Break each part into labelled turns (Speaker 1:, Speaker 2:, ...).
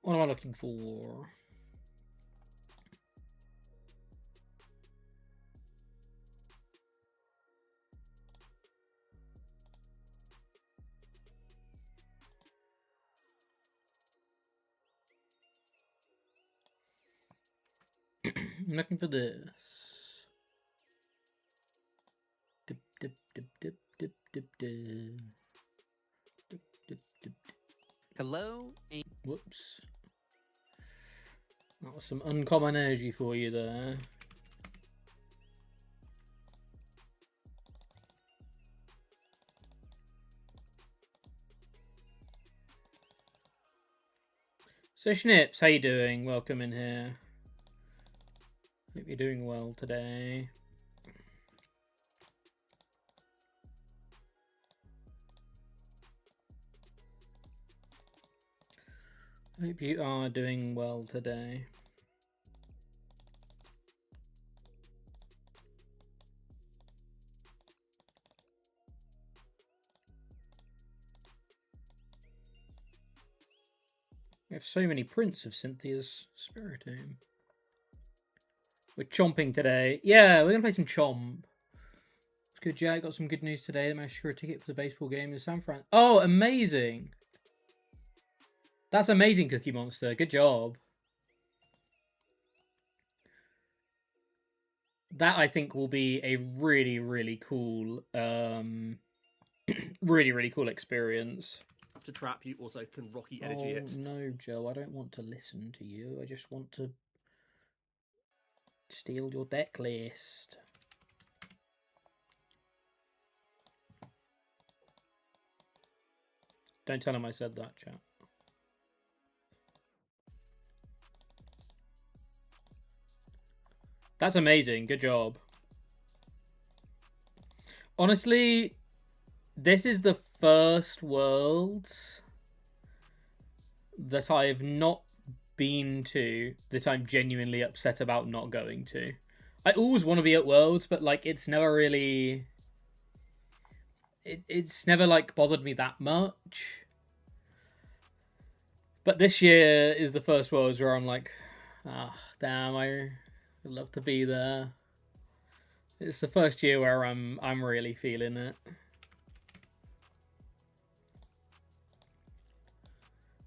Speaker 1: What am I looking for? I'm looking for this. Dip, dip, dip, dip, dip, dip, dip. Dip, dip, dip.
Speaker 2: Hello?
Speaker 1: Whoops. That was some uncommon energy for you there. So Schnips, how you doing? Welcome in here. Hope you're doing well today. Hope you are doing well today. We have so many prints of Cynthia's Spiritomb. We're chomping today. Yeah, we're going to play some Chomp. It's good, Jack. Got some good news today. I managed to secure a ticket for the baseball game in San Fran. Oh, amazing. That's amazing, Cookie Monster. Good job. That, I think, will be a really, really cool, really, really cool experience.
Speaker 2: To trap, you also can Rocky Energy it.
Speaker 1: No, Joe, I don't want to listen to you. I just want to steal your deck list. Don't tell him I said that, chat. That's amazing. Good job. Honestly, this is the first Worlds that I've not been to that I'm genuinely upset about not going to. I always want to be at Worlds, but like it's never really... It's never like bothered me that much. But this year is the first Worlds where I'm like, ah, oh, damn, I'd love to be there. It's the first year where I'm really feeling it.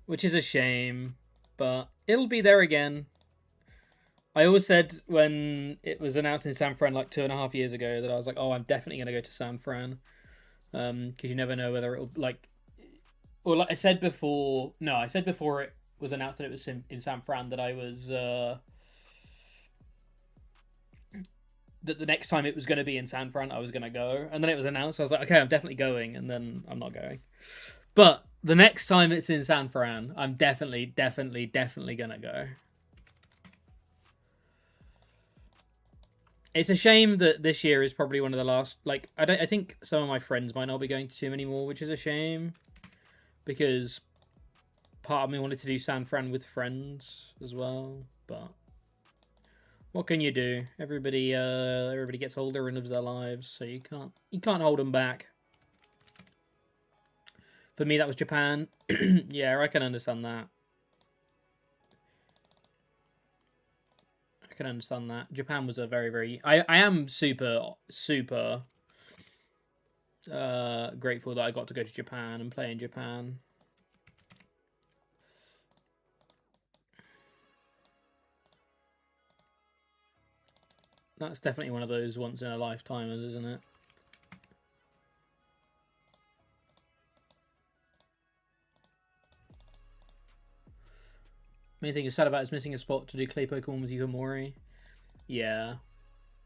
Speaker 1: Which is a shame, but it'll be there again. I always said when it was announced in San Fran like 2.5 years ago that I was like, oh, I'm definitely going to go to San Fran. Because you never know whether it'll like... Or like I said before... No, I said before it was announced that it was in San Fran that I was... that the next time it was going to be in San Fran, I was going to go. And then it was announced. I was like, okay, I'm definitely going. And then I'm not going. But the next time it's in San Fran, I'm definitely going to go. It's a shame that this year is probably one of the last... Like, I think some of my friends might not be going to too many more, which is a shame. Because part of me wanted to do San Fran with friends as well. But what can you do? Everybody gets older and lives their lives, so you can't hold them back. For me, that was Japan. Yeah, I can understand that. I can understand that. Japan was a very, very... I am super grateful that I got to go to Japan and play in Japan. That's definitely one of those once in a lifetimers, isn't it? Main thing is sad about is missing a spot to do clay Pokemon with Yukamori. Yeah,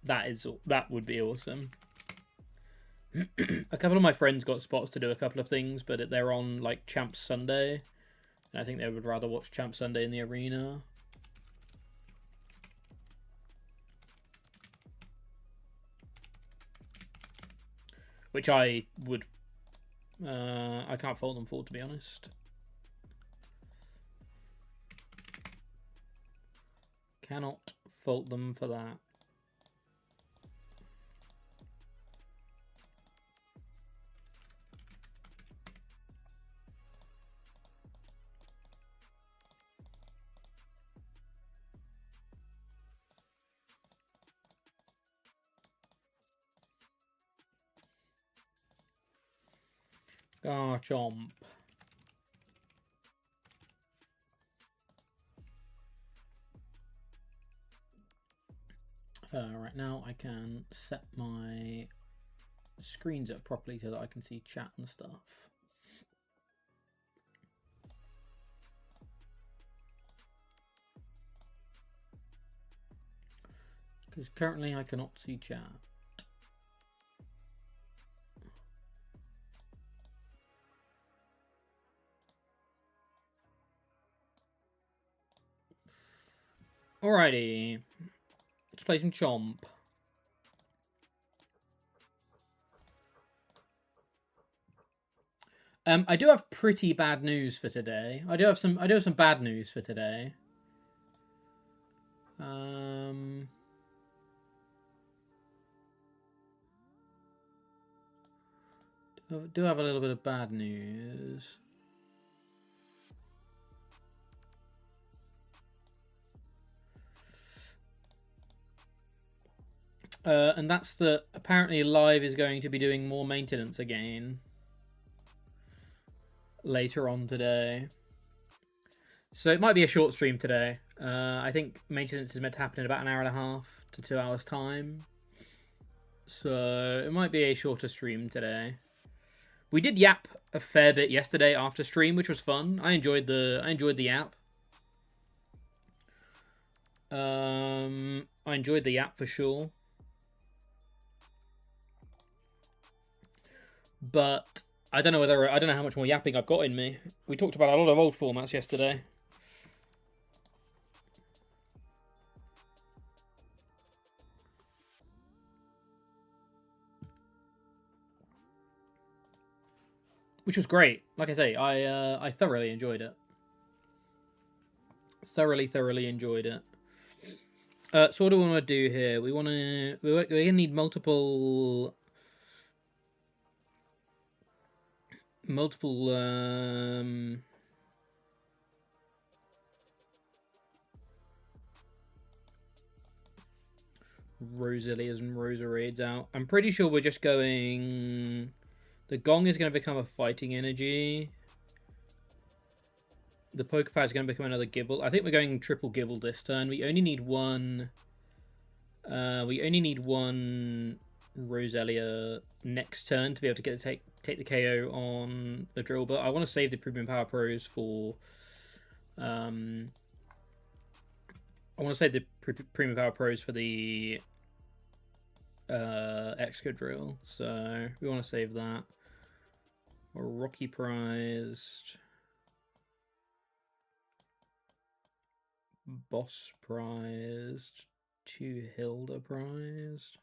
Speaker 1: that would be awesome. A couple of my friends got spots to do a couple of things, but they're on like Champ Sunday, and I think they would rather watch Champ Sunday in the arena. which I would. I can't fault them for, to be honest. Cannot fault them for that. Garchomp. Right now I can set my screens up properly so that I can see chat and stuff. Because currently I cannot see chat. Alrighty, let's play some Chomp. I do have pretty bad news for today. I do have some bad news for today. Do have a little bit of bad news. And that's that apparently Live is going to be doing more maintenance again later on today. So it might be a short stream today. I think maintenance is meant to happen in about an hour and a half to 2 hours time. So it might be a shorter stream today. We did yap a fair bit yesterday after stream, which was fun. I enjoyed the yap. I enjoyed the yap for sure. But I don't know how much more yapping I've got in me. We talked about a lot of old formats yesterday. Which was great. Like I say, I thoroughly enjoyed it. Thoroughly enjoyed it. So what do we want to do here? We're gonna need multiple Rosalias and Roserades out. I'm pretty sure we're just going. The Gong is going to become a fighting energy. The Pokepad is going to become another Gibble. I think we're going triple Gibble this turn. We only need one. We only need one Roselia next turn to be able to get take the KO on the drill. But I want to save the Premium Power Pros for. I want to save the Premium Power Pros for the Excadrill. So we want to save that. Rocky prized. Boss prized. 2 Hilda prized.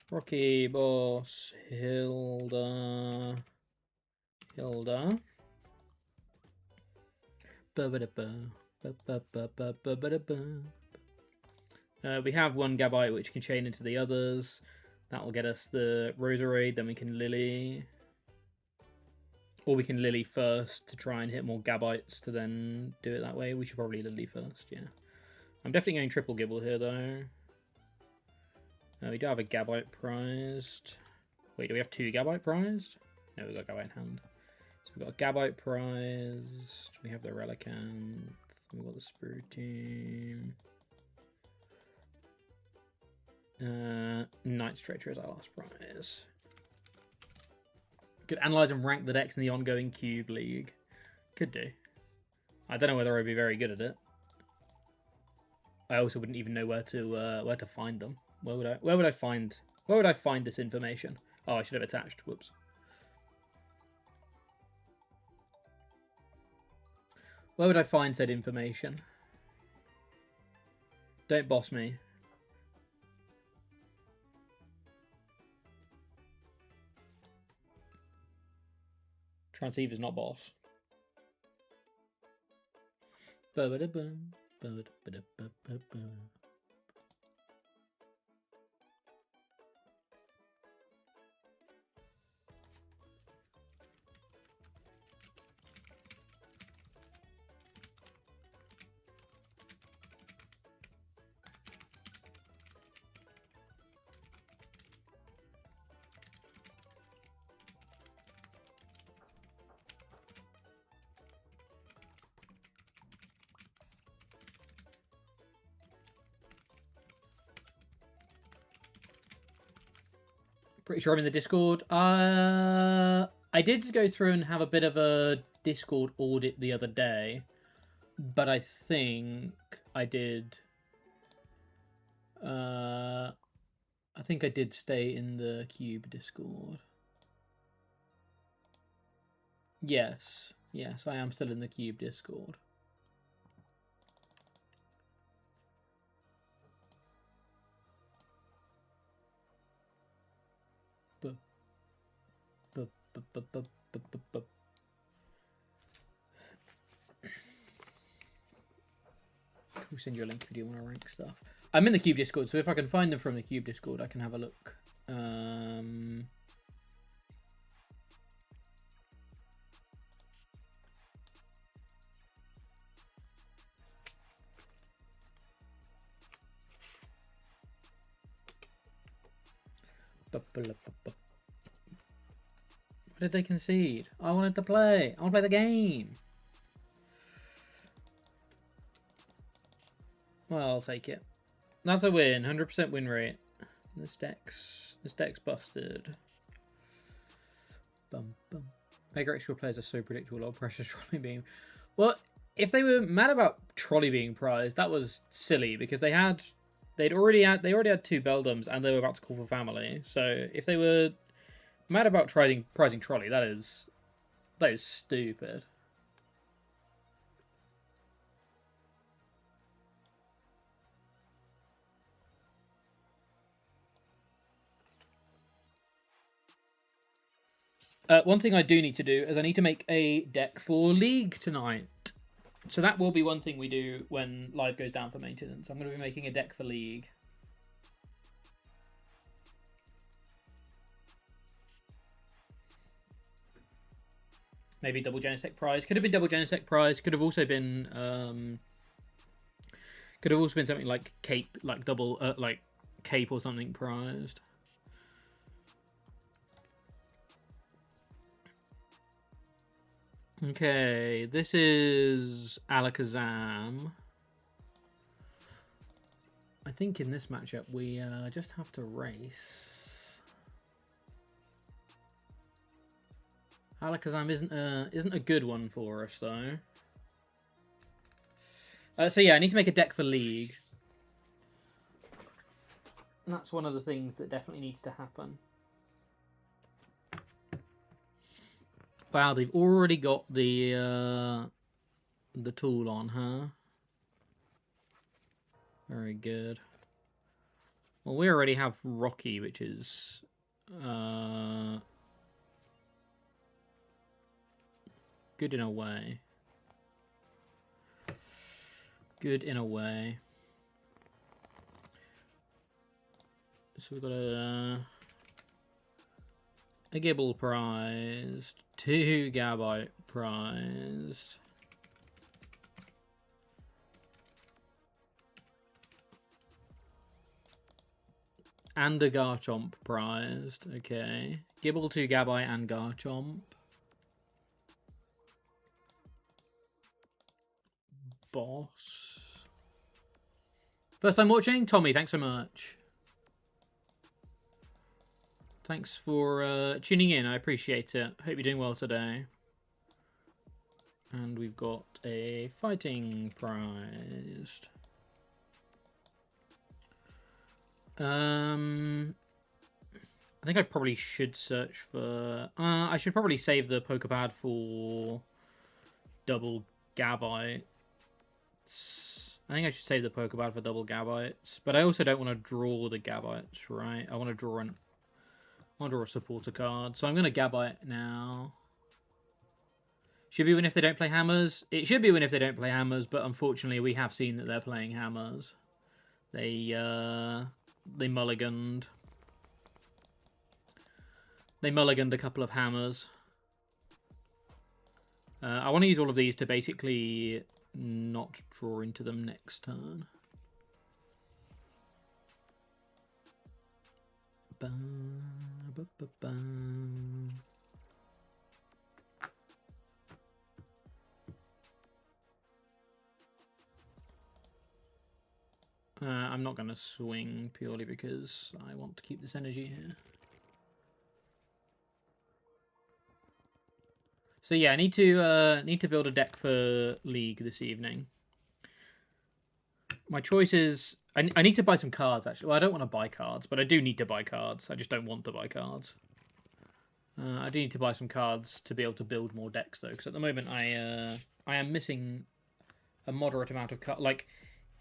Speaker 1: Rocky, Boss, Hilda. We have one Gabite which can chain into the others. That will get us the Roserade, then we can Lily. Or we can Lily first to try and hit more Gabites to then do it that way. We should probably Lily first, yeah. I'm definitely going triple Gibble here, though. We do have a Gabite prized. Wait, do we have 2 Gabite prized? No, we've got Gabite in hand. So we've got a Gabite prized. We have the Relicanth. We've got the Spruteam. Night Stretcher is our last prize. Could analyze and rank the decks in the ongoing Cube League. Could do. I don't know whether I'd be very good at it. I also wouldn't even know where to find them. Where would I find this information? Oh, I should have attached. Whoops. Where would I find said information? Don't boss me. Transceiver's not boss. Ba-ba-da-bum, ba-ba-da-ba-da-ba-ba-ba. Pretty sure I'm in the Discord. I did go through and have a bit of a Discord audit the other day, but I think I did. I think I did stay in the Cube Discord. Yes, I am still in the Cube Discord. We'll send you a link if you do want to rank stuff. I'm in the Cube Discord, so if I can find them from the Cube Discord, I can have a look. What did they concede? I wanted to play. I want to play the game. Well, I'll take it. That's a win. 100% win rate. This deck's busted. Bum bum. Mega Extra players are so predictable. A lot of pressure trolley being. Well, if they were mad about trolley being prized, that was silly because they already had 2 Beldums and they were about to call for family. So if they were mad about prizing trolley, that is stupid. One thing I do need to do is I need to make a deck for League tonight. So that will be one thing we do when live goes down for maintenance. I'm going to be making a deck for League. Maybe double Genesect prize. Could have been double Genesect prize. Could have also been something like cape, like double like cape or something prized. Okay, this is Alakazam. I think in this matchup we just have to race. Alakazam isn't a good one for us though. So yeah, I need to make a deck for League. And that's one of the things that definitely needs to happen. Wow, they've already got the tool on, huh? Very good. Well, we already have Rocky, which is good in a way. Good in a way. So we've got a Gibble prized, 2 Gabite prized. And a Garchomp prized. Okay. Gibble, 2 Gabite and Garchomp. Boss. First time watching? Tommy, thanks so much. Thanks for tuning in. I appreciate it. Hope you're doing well today. And we've got a fighting prized. I think I probably should search for... I should probably save the Pokepad for double Gabites. I think I should save the Pokepad for double Gabites. But I also don't want to draw the Gabites, right? I want to draw a supporter card. So I'm going to Gabite now. Should be win if they don't play hammers. It should be win if they don't play hammers, but unfortunately we have seen that they're playing hammers. They mulliganed. They mulliganed a couple of hammers. I want to use all of these to basically not draw into them next turn. Ba, ba, ba, ba. I'm not going to swing purely because I want to keep this energy here. So yeah, I need to build a deck for League this evening. My choice is I need to buy some cards actually. Well, I don't want to buy cards, but I do need to buy cards. I just don't want to buy cards. I do need to buy some cards to be able to build more decks though, because at the moment I am missing a moderate amount of cards, like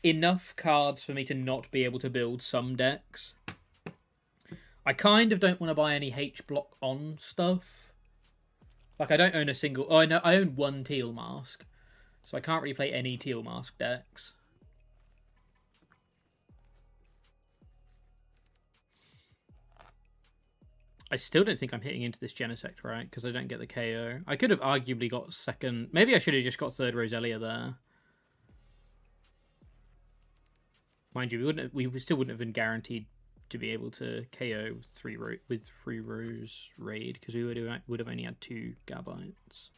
Speaker 1: enough cards for me to not be able to build some decks. I kind of don't want to buy any H block on stuff. Like I don't own a single. Oh, I own one Teal Mask, so I can't really play any Teal Mask decks. I still don't think I'm hitting into this Genesect right because I don't get the KO. I could have arguably got second. Maybe I should have just got third Roselia there. Mind you, we still wouldn't have been guaranteed to be able to KO with 3 Rose Raid because we would have only had 2 Gabites.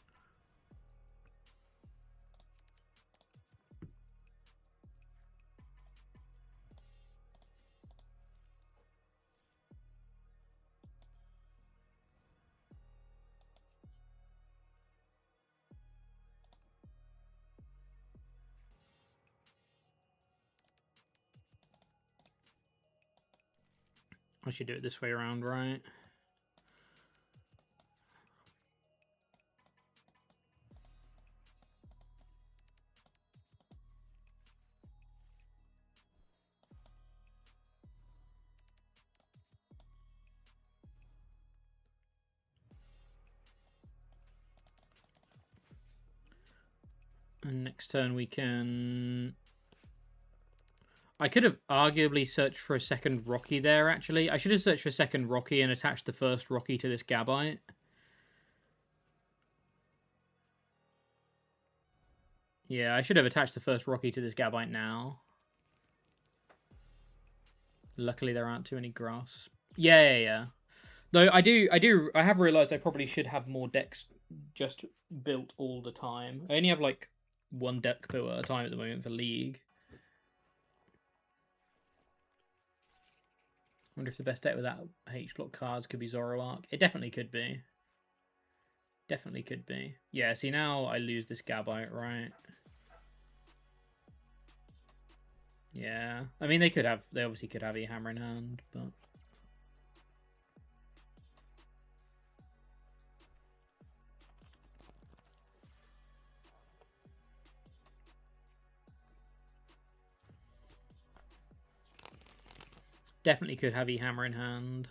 Speaker 1: I should do it this way around, right? And next turn we can... I could have arguably searched for a second Rocky there, actually. I should have searched for a second Rocky and attached the first Rocky to this Gabite. Yeah, I should have attached the first Rocky to this Gabite now. Luckily, there aren't too many grass. Yeah. Though I have realised I probably should have more decks just built all the time. I only have like 1 deck built at a time at the moment for League. I wonder if the best deck without H-block cards could be Zoroark. It definitely could be. Definitely could be. Yeah, see now I lose this Gabite, right? Yeah. I mean, they obviously could have a Hammer in hand, but... Definitely could have a Hammer in hand.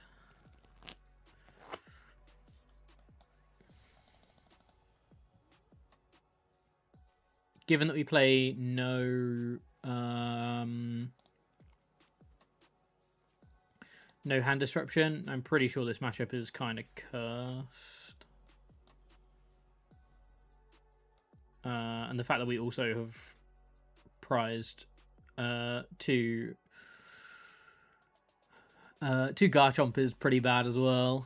Speaker 1: Given that we play no hand disruption, I'm pretty sure this matchup is kind of cursed. And the fact that we also have prized two Garchomp is pretty bad as well.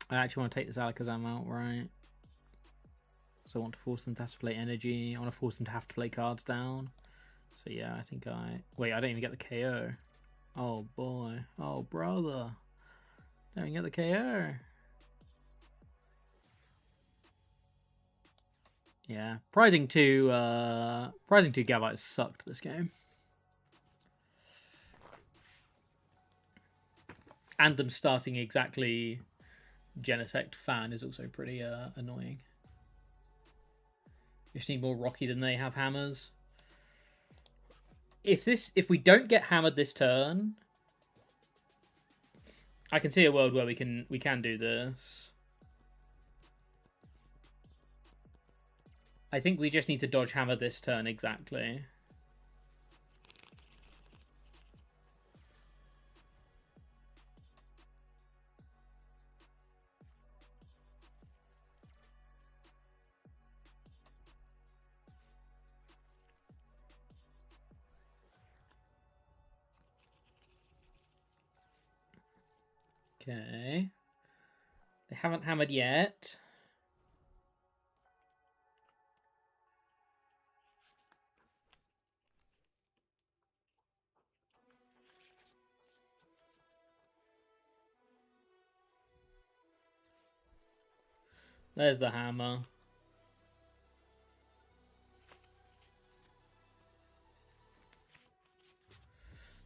Speaker 1: I actually want to take this Alakazam out, right? So I want to force them to have to play energy. I want to force them to have to play cards down. So yeah, I think wait, I don't even get the KO. Oh boy. Oh brother. Don't even get the KO. Yeah. Prizing two Gavites sucked this game. And them starting exactly Genesect fan is also pretty annoying. You just need more Rocky than they have hammers. If we don't get hammered this turn, I can see a world where we can do this. I think we just need to dodge hammer this turn exactly. Okay. They haven't hammered yet. There's the hammer.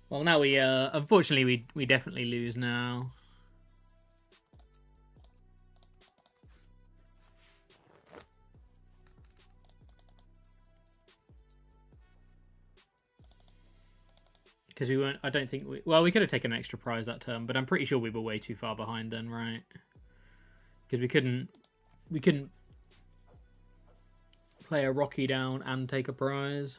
Speaker 1: Well, now we, unfortunately, we definitely lose now. Because we weren't, I don't think we, well, we could have taken an extra prize that turn, but I'm pretty sure we were way too far behind then, right? Because we couldn't play a Rocky down and take a prize.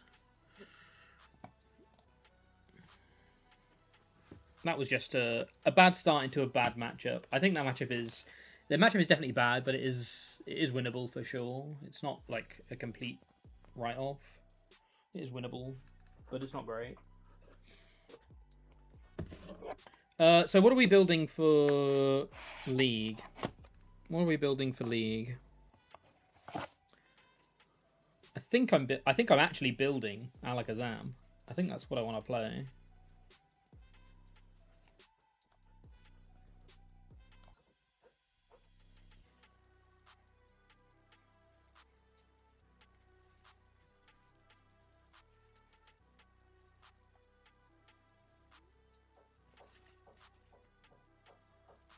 Speaker 1: That was just a bad start into a bad matchup. I think that matchup is... The matchup is definitely bad, but it is winnable for sure. It's not like a complete write-off. It is winnable, but it's not great. So what are we building for League? What are we building for League? I think I'm actually building Alakazam. I think that's what I want to play.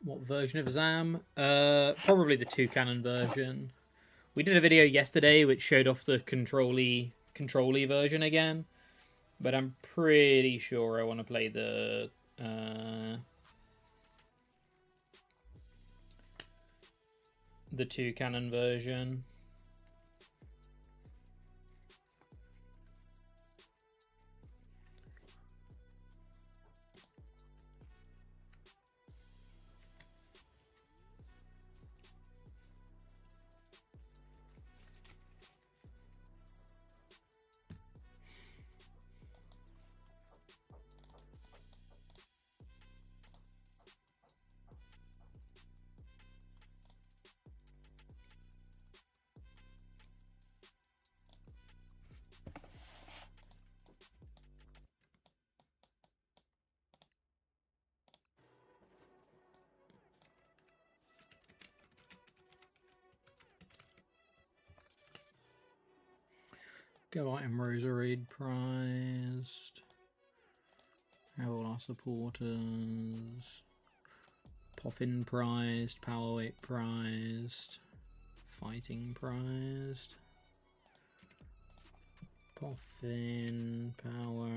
Speaker 1: What version of Zam? Probably the 2-cannon version. We did a video yesterday which showed off the control-y version again, but I'm pretty sure I want to play the the 2-cannon version. Go item Roserade prized. How all our supporters? Poffin prized, Power Weight prized, Fighting prized. Poffin, Power.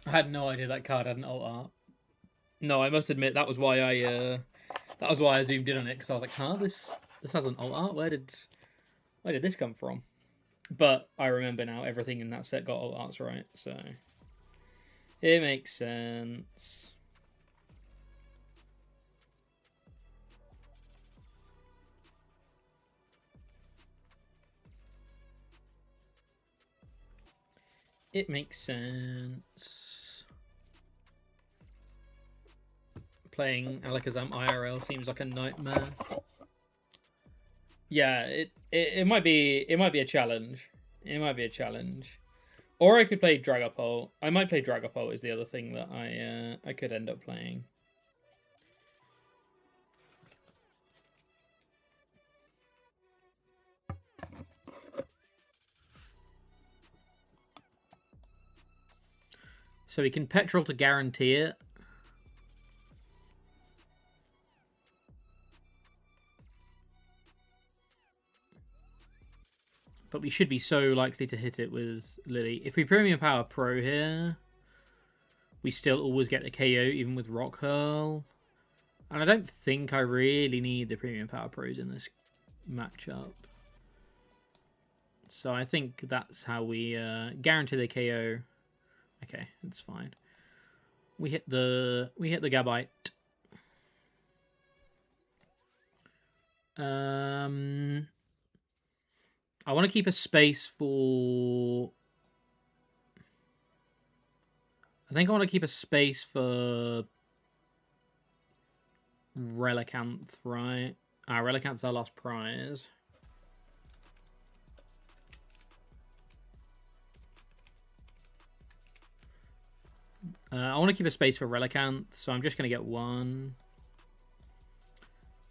Speaker 1: I had no idea that card had an alt art. No, I must admit that was why I zoomed in on it, because I was like, huh, this has an alt art. Where did this come from? But I remember now everything in that set got alt arts right, so it makes sense. It makes sense. Playing Alakazam IRL seems like a nightmare. Yeah, it might be a challenge. It might be a challenge. Or I could play Dragapult. I might play Dragapult is the other thing that I could end up playing. So we can petrol to guarantee it. But we should be so likely to hit it with Lily. If we Premium Power Pro here, we still always get the KO even with Rock Hurl. And I don't think I really need the Premium Power Pros in this matchup. So I think that's how we guarantee the KO. Okay, that's fine. We hit the Gabite. I want to keep a space for... I think I want to keep a space for Relicanth, right? Relicanth's our last prize. I want to keep a space for Relicanth, so I'm just going to get one.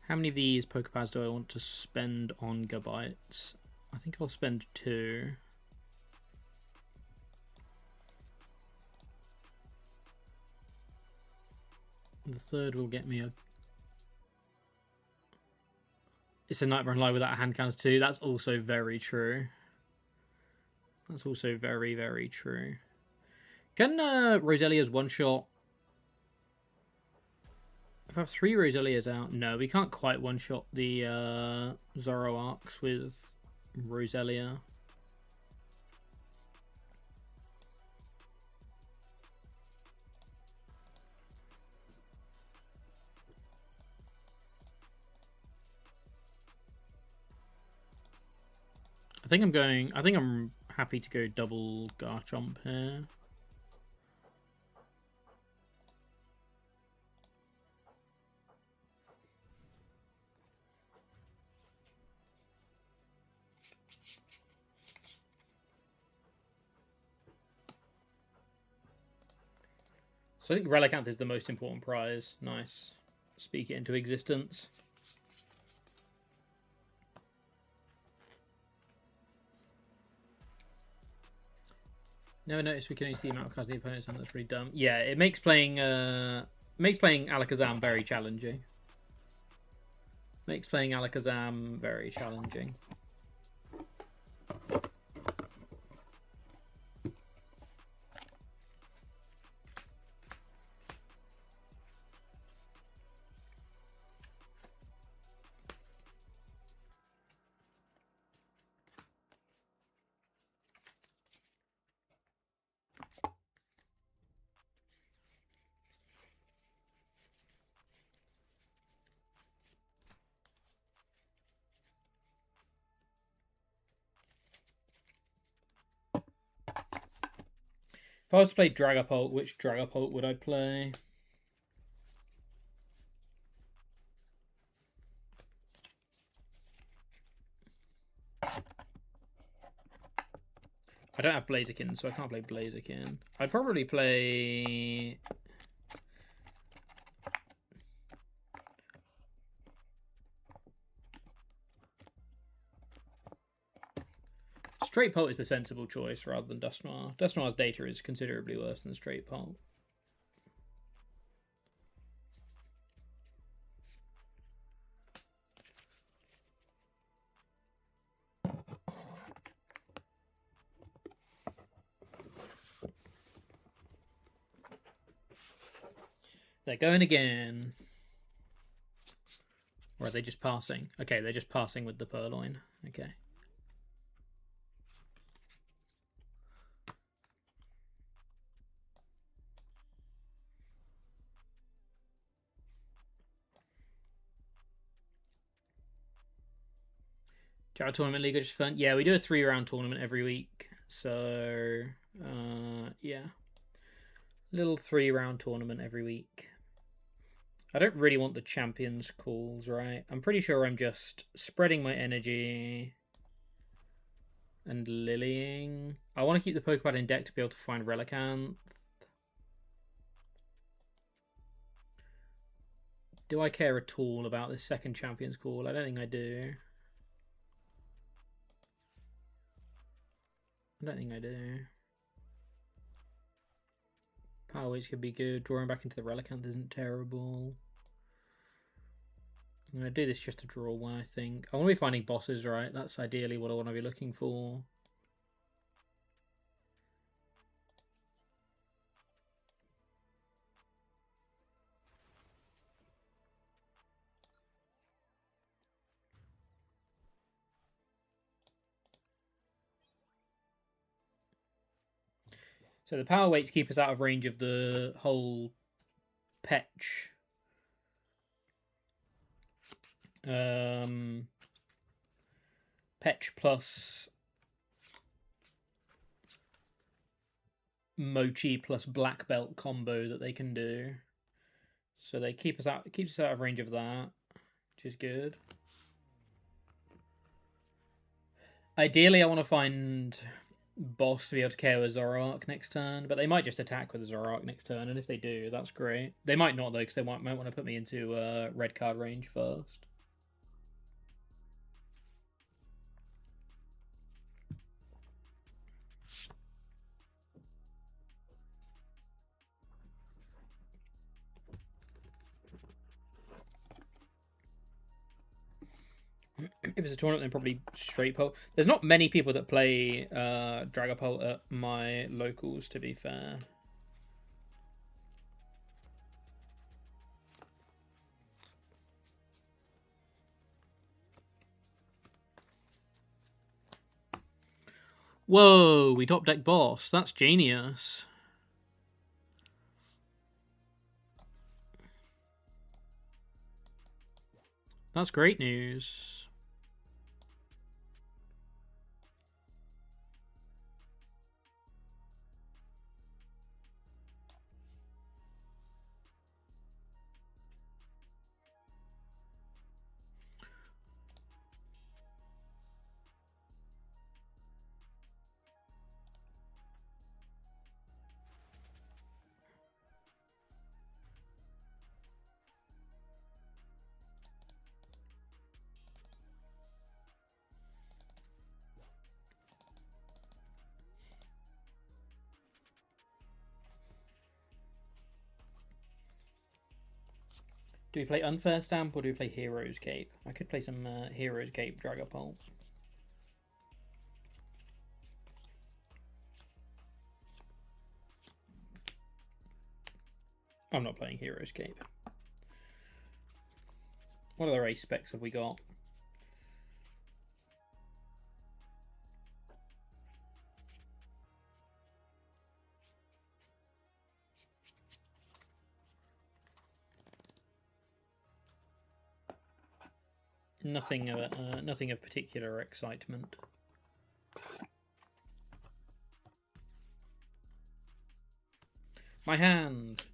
Speaker 1: How many of these Pokepads do I want to spend on Gabites? I think I'll spend 2. The third will get me a... It's a Nightmare and Lie without a hand counter too. That's also very true. That's also very, very true. Can Roselia's one-shot... If I have 3 Roselias out... No, we can't quite one-shot the Zoroarks with Roselia. I think I'm happy to go double Garchomp here. So I think Relicanth is the most important prize. Nice. Speak it into existence. Never noticed we can only see the amount of cards the opponents have. That's really dumb. Yeah, it makes playing Alakazam very challenging. Makes playing Alakazam very challenging. If I was to play Dragapult, which Dragapult would I play? I don't have Blaziken, so I can't play Blaziken. I'd probably play... Straight Pult is the sensible choice rather than Dusknoir. Dusknoir's data is considerably worse than Straight Pult. They're going again. Or are they just passing? Okay, they're just passing with the Purloin. Okay. Our tournament league is just fun. Yeah, we do a 3-round tournament every week. So, yeah. Little 3-round tournament every week. I don't really want the champions calls, right? I'm pretty sure I'm just spreading my energy and lilying. I want to keep the Pokepad in deck to be able to find Relicanth. Do I care at all about this second champions call? I don't think I do. I don't think I do. Power Witch could be good. Drawing back into the Relicanth isn't terrible. I'm going to do this just to draw one, I think. I want to be finding bosses, right? That's ideally what I want to be looking for. So the power weights keep us out of range of the whole Petch. Petch plus Mochi plus Black Belt combo that they can do. So they keep us out. It keeps us out of range of that, which is good. Ideally, I want to find boss to be able to KO a Zoroark next turn, but they might just attack with a Zoroark next turn, and if they do, that's great. They might not though, because they might want to put me into red card range first. If it's a tournament, then probably straight pole. There's not many people that play Dragapult at my locals, to be fair. Whoa, we top deck boss. That's genius. That's great news. Do we play Unfair Stamp or do we play Hero's Cape? I could play some Hero's Cape Dragapult. I'm not playing Hero's Cape. What other ace specs have we got? Nothing of particular excitement. My hand.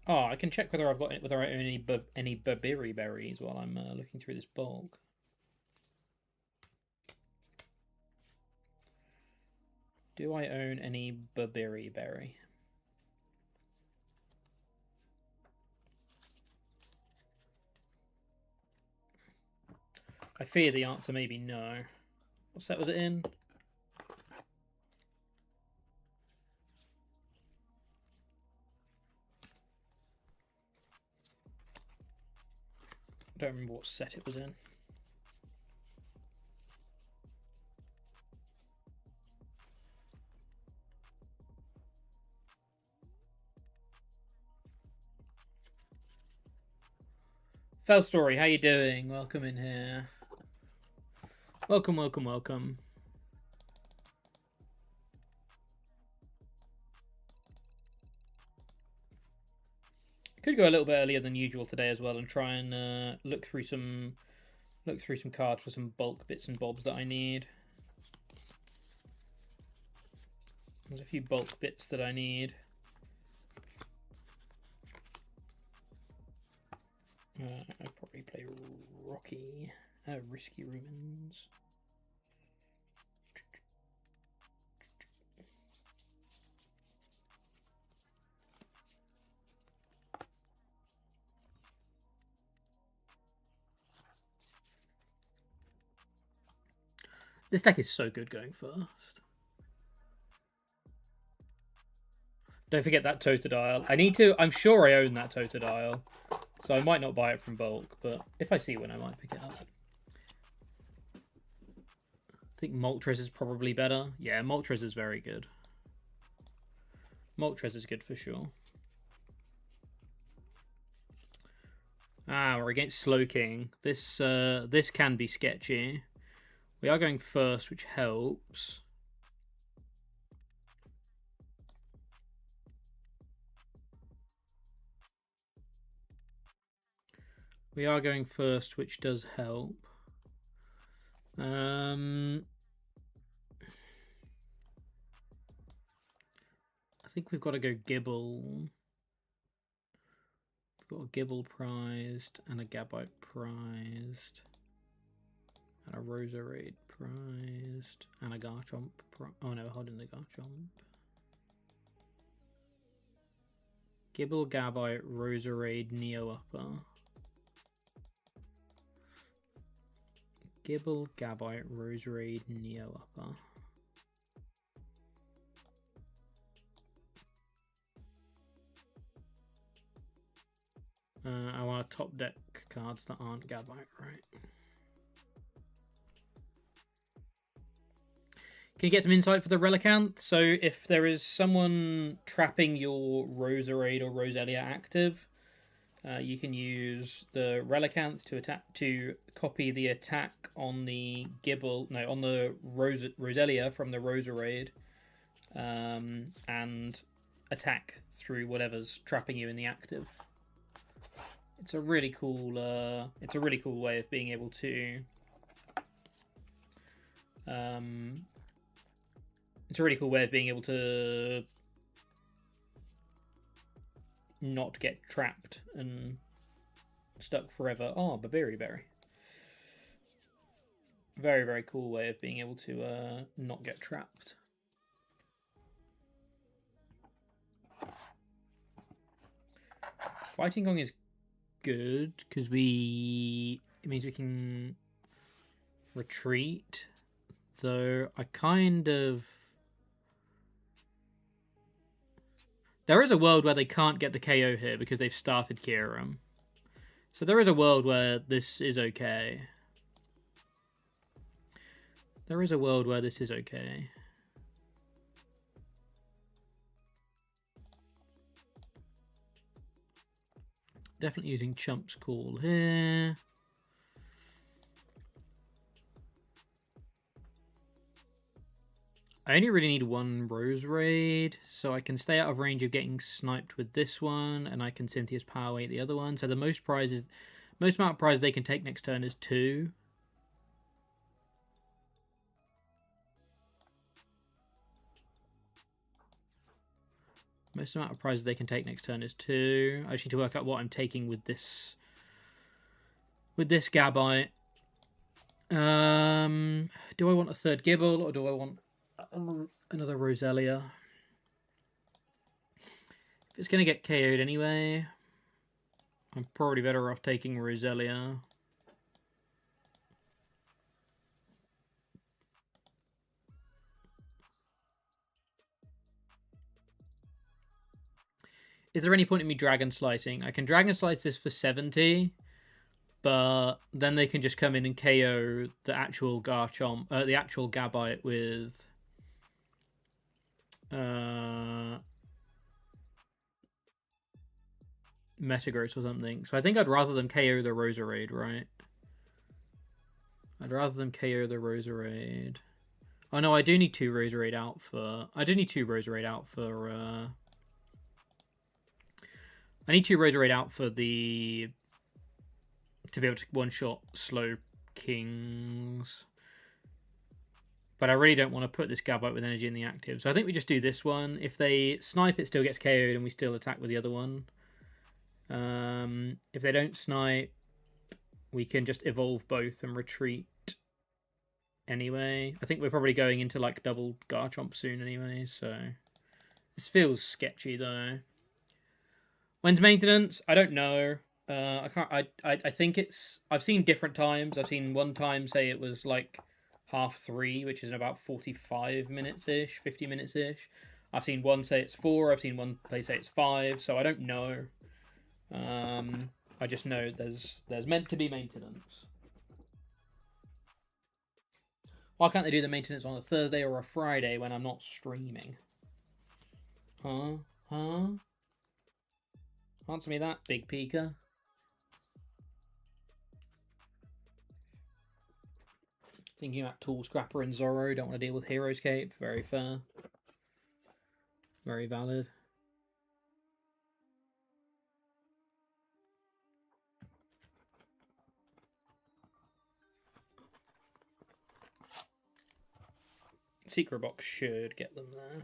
Speaker 1: Oh, I can check whether I own any Burberry berries while I'm looking through this bulk. Do I own any Burberry berry? I fear the answer may be no. What set was it in? I don't remember what set it was in. Fell Story, how you doing? Welcome in here. Welcome, welcome, welcome. Could go a little bit earlier than usual today as well, and try and look through some cards for some bulk bits and bobs that I need. There's a few bulk bits that I need. I'd probably play Rocky, Risky Ruins. This deck is so good going first. Don't forget that Totodile. I need to... I'm sure I own that Totodile. So I might not buy it from bulk, but if I see one, I might pick it up. I think Moltres is probably better. Yeah, Moltres is very good. Moltres is good for sure. Ah, we're against Slowking. This can be sketchy. We are going first, which helps. We are going first, which does help. I think we've got to go Gibble. We've got a Gibble prized and a Gabite prized. And a Roserade prized. And a Garchomp prized. Oh no, holding the Garchomp. Gibble, Gabite, Roserade, Neo Upper. Gibble, Gabite, Roserade, Neo Upper. I want to top deck cards that aren't Gabite, right? Can you get some insight for the Relicanth? So if there is someone trapping your Roserade or Roselia active, you can use the Relicanth to copy the attack on the Gibble, no, on the Roselia from the Roserade, and attack through whatever's trapping you in the active. It's a really cool way of being able to. It's a really cool way of being able to not get trapped and stuck forever. Oh, Babiri Berry. Very, very cool way of being able to not get trapped. Fighting Gong is good because it means we can retreat. Though I kind of... There is a world where they can't get the KO here because they've started Kyurem. So there is a world where this is okay. There is a world where this is okay. Definitely using Chump's Call here. I only really need one Roserade, so I can stay out of range of getting sniped with this one, and I can Cynthia's Power Weight the other one. So the most amount of prizes they can take next turn is 2. Most amount of prizes they can take next turn is 2. I just need to work out what I'm taking with this Gabite. Do I want a third Gibble, or do I want another Roselia? If it's going to get KO'd anyway, I'm probably better off taking Roselia. Is there any point in me Dragon Slicing? I can Dragon Slice this for 70, but then they can just come in and KO the actual Garchomp, the actual Gabite with Metagross or something. So I think I'd rather them KO the Roserade, right? I'd rather them KO the Roserade. Oh no, I do need 2 Roserade out for... I need 2 Roserade out for the... to be able to one-shot Slow Kings. But I really don't want to put this Gabite with energy in the active. So I think we just do this one. If they snipe, it still gets KO'd and we still attack with the other one. If they don't snipe, we can just evolve both and retreat anyway. I think we're probably going into like double Garchomp soon anyway, so this feels sketchy though. When's maintenance? I don't know. I can't. I think it's. I've seen different times. I've seen one time say it was like 3:30, which is in about 45 minutes ish, 50 minutes ish. I've seen one say it's 4. I've seen one play say it's 5. So I don't know. I just know there's meant to be maintenance. Why can't they do the maintenance on a Thursday or a Friday when I'm not streaming? Huh? Answer me that, Big Pika. Thinking about Tool Scrapper and Zorro. Don't want to deal with Hero's Cape. Very fair. Very valid. Secret Box should get them there.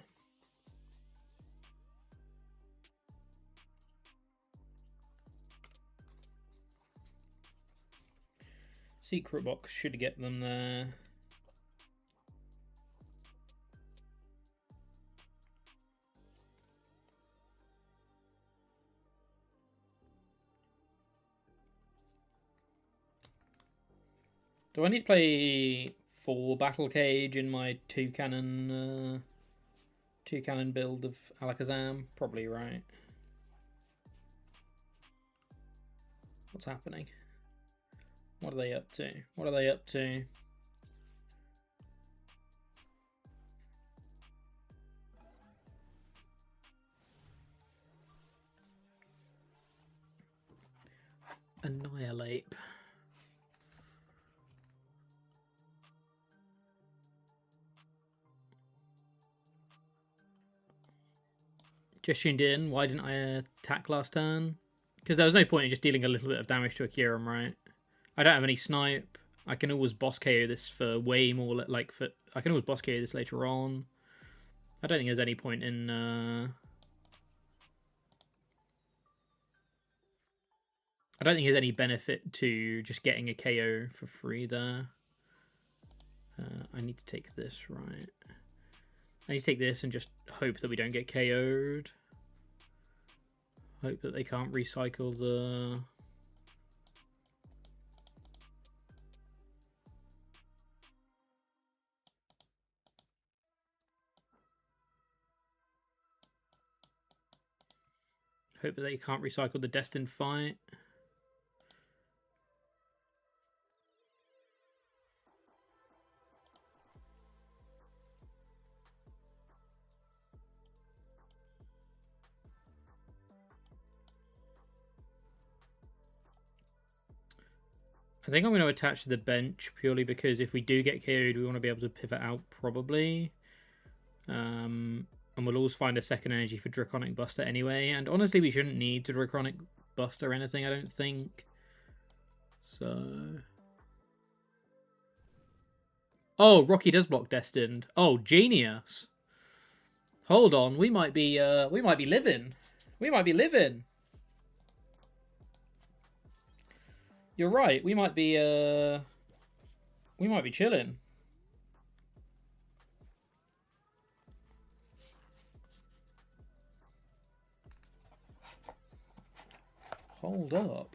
Speaker 1: Secret Box should get them there. Do I need to play full Battle Cage in my two cannon build of Alakazam? Probably right. What's happening? What are they up to? What are they up to? Annihilate. Just tuned in. Why didn't I attack last turn? Because there was no point in just dealing a little bit of damage to a Kyurem, right? I don't have any snipe. I can always boss KO this for way more. Like I can always boss KO this later on. I don't think there's any point in. I don't think there's any benefit to just getting a KO for free there. I need to take this, right? I need to take this and just hope that we don't get KO'd. Hope that they can't recycle the... Hope that they can't recycle the Destined Fight. I think I'm going to attach to the bench purely because if we do get KO'd, we want to be able to pivot out probably. And we'll always find a second energy for Draconic Buster anyway. And honestly, we shouldn't need to Draconic Buster anything, I don't think. So... Oh, Rocky does block Destined. Oh, genius. Hold on, we might be living. We might be living. You're right. We might be chilling. Hold up.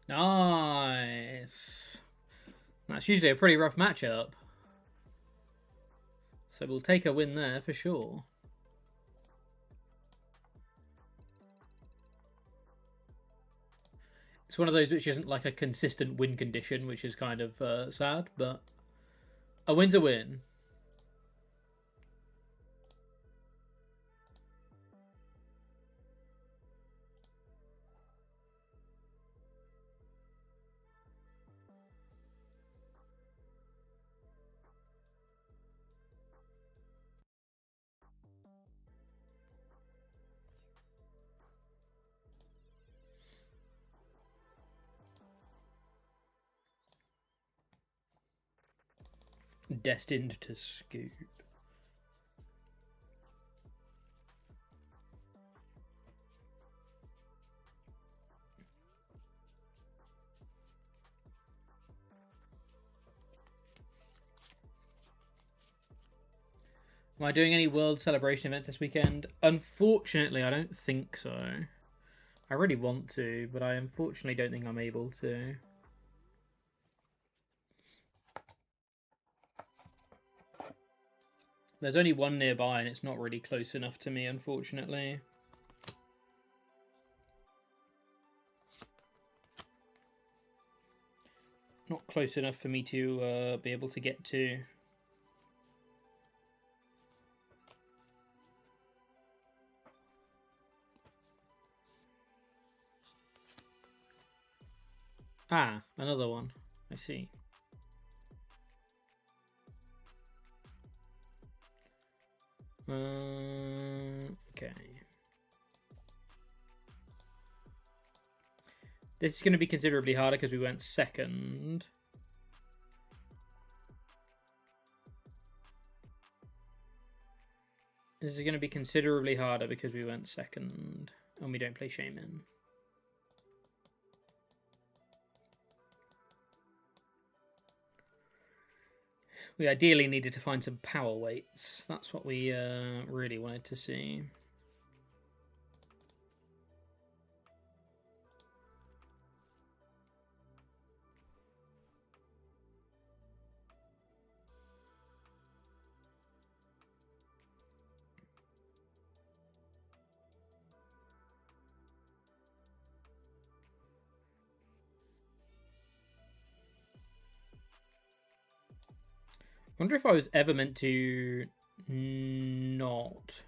Speaker 1: Nice. That's usually a pretty rough matchup. So we'll take a win there for sure. It's one of those which isn't like a consistent win condition, which is kind of sad, but a win's a win. Destined to scoop. Am I doing any World Celebration events this weekend? Unfortunately, I don't think so. I really want to, but I unfortunately don't think I'm able to. There's only one nearby, and it's not really close enough to me, unfortunately. Not close enough for me to be able to get to. Ah, another one. I see. Okay. This is going to be considerably harder because we went second. This is going to be considerably harder because we went second and we don't play Shaman. We ideally needed to find some power weights. That's what we really wanted to see. I wonder if I was ever meant to not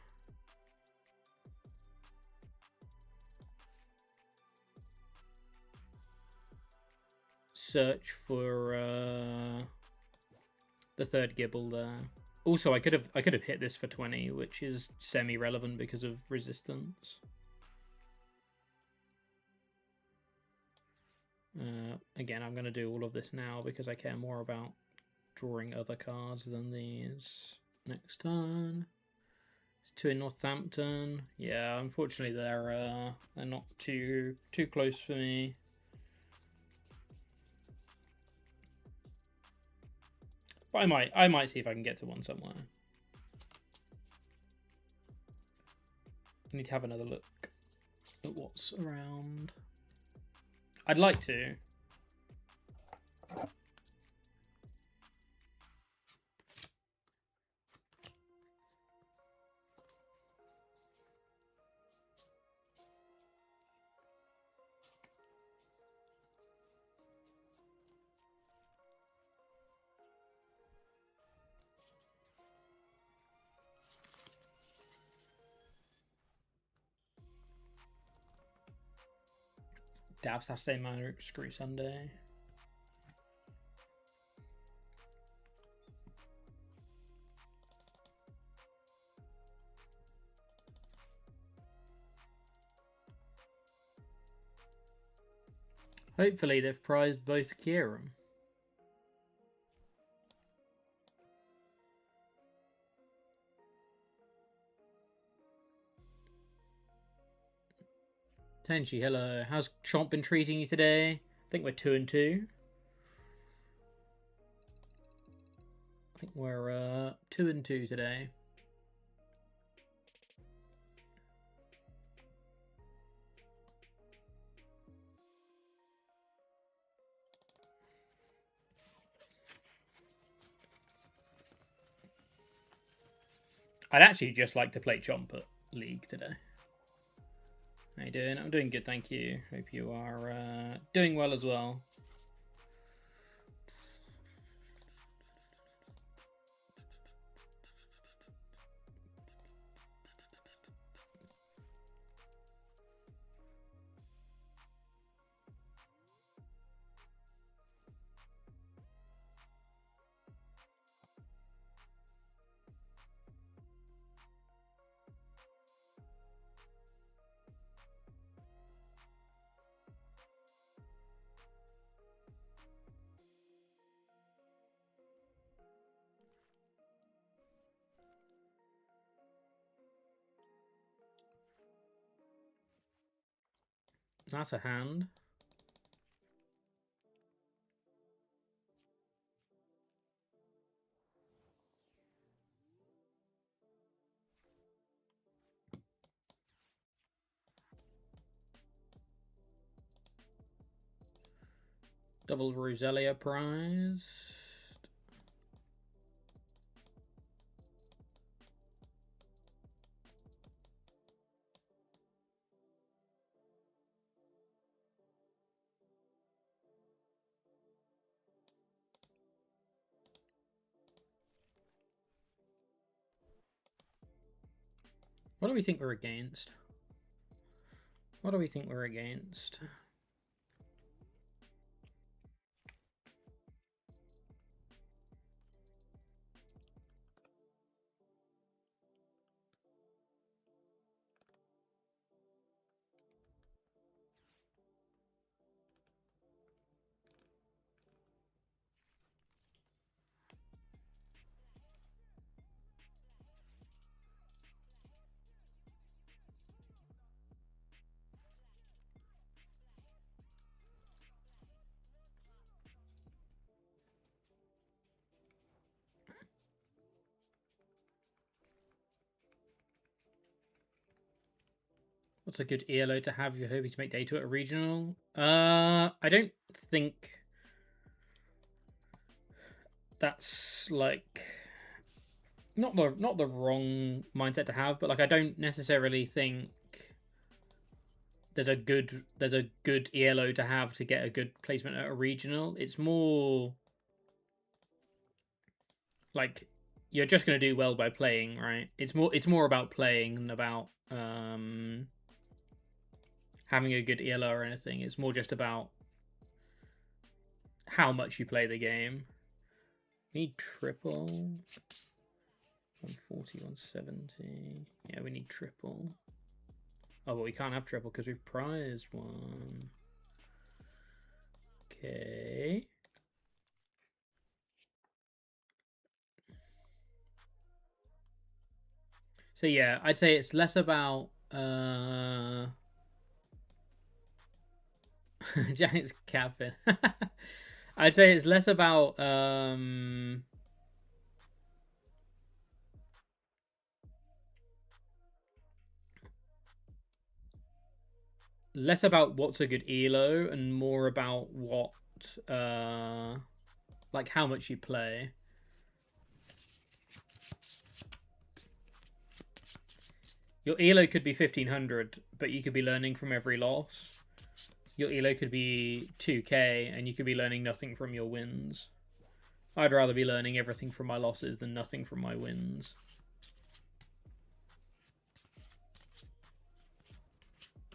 Speaker 1: search for the third Gibble there. Also, I could have hit this for 20, which is semi-relevant because of resistance. Again, I'm going to do all of this now because I care more about drawing other cards than these. Next turn. It's 2 in Northampton. Yeah, unfortunately they're not too close for me. But I might see if I can get to one somewhere. I need to have another look at what's around. I'd like to. Dav Saturday, man, screw Sunday. Hopefully they've prized both Kieran. Tenchi, hello. How's Chomp been treating you today? I think we're 2 and 2. I think we're 2 and 2 today. I'd actually just like to play Chomp at League today. How you doing? I'm doing good, thank you. Hope you are doing well as well. That's a hand. Double Roselia prize. What do we think we're against? What do we think we're against? What's a good ELO to have if you're hoping to make data at a regional? I don't think that's like not the wrong mindset to have, but like I don't necessarily think there's a good ELO to have to get a good placement at a regional. It's more like you're just going to do well by playing, right? It's more about playing than about having a good ELO or anything. It's more just about how much you play the game. We need triple. 140, 170. Yeah, we need triple. Oh, but we can't have triple because we've prized one. Okay. So yeah, I'd say it's less about Jack's capping. I'd say it's less about what's a good elo and more about what like how much you play. Your elo could be 1500, but you could be learning from every loss. Your elo could be 2k and you could be learning nothing from your wins. I'd rather be learning everything from my losses than nothing from my wins.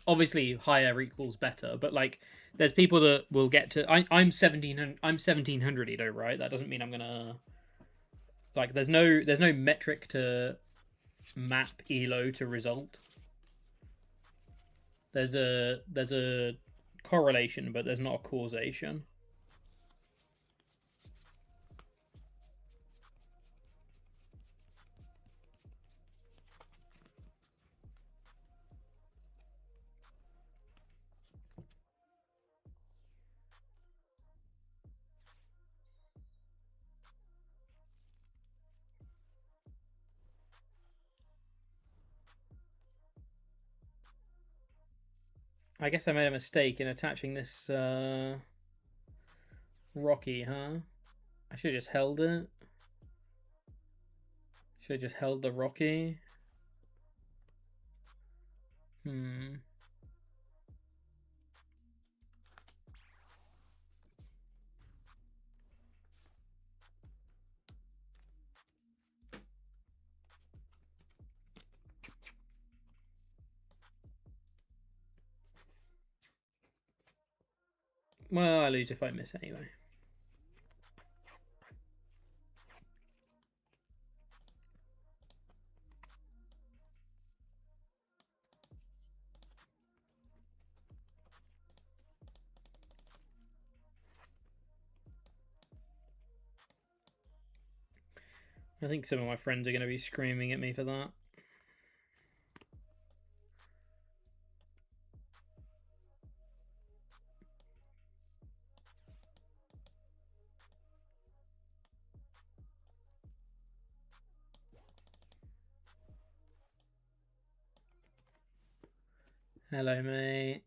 Speaker 1: Obviously, higher equals better, but like, there's people that will get to. I'm 1700 elo, right? That doesn't mean I'm gonna. Like, there's no metric to map elo to result. There's a correlation, but there's not a causation. I guess I made a mistake in attaching this Rocky, huh? I should have just held it. Should have just held the Rocky. Well, I lose if I miss anyway. I think some of my friends are going to be screaming at me for that. Hello, mate.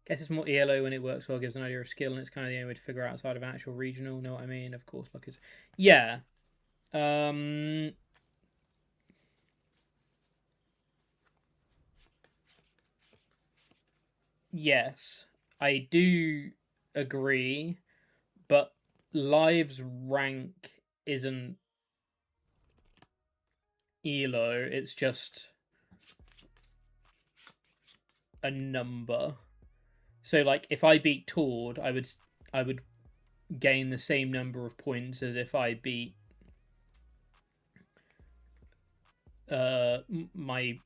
Speaker 1: Guess it's more ELO when it works well, gives an idea of skill, and it's kind of the only way to figure out outside of an actual regional. Know what I mean? Of course, luck is. Yeah. Yes, I do agree, but Live's rank isn't elo. It's just a number. So like if I beat Tord, I would gain the same number of points as if I beat my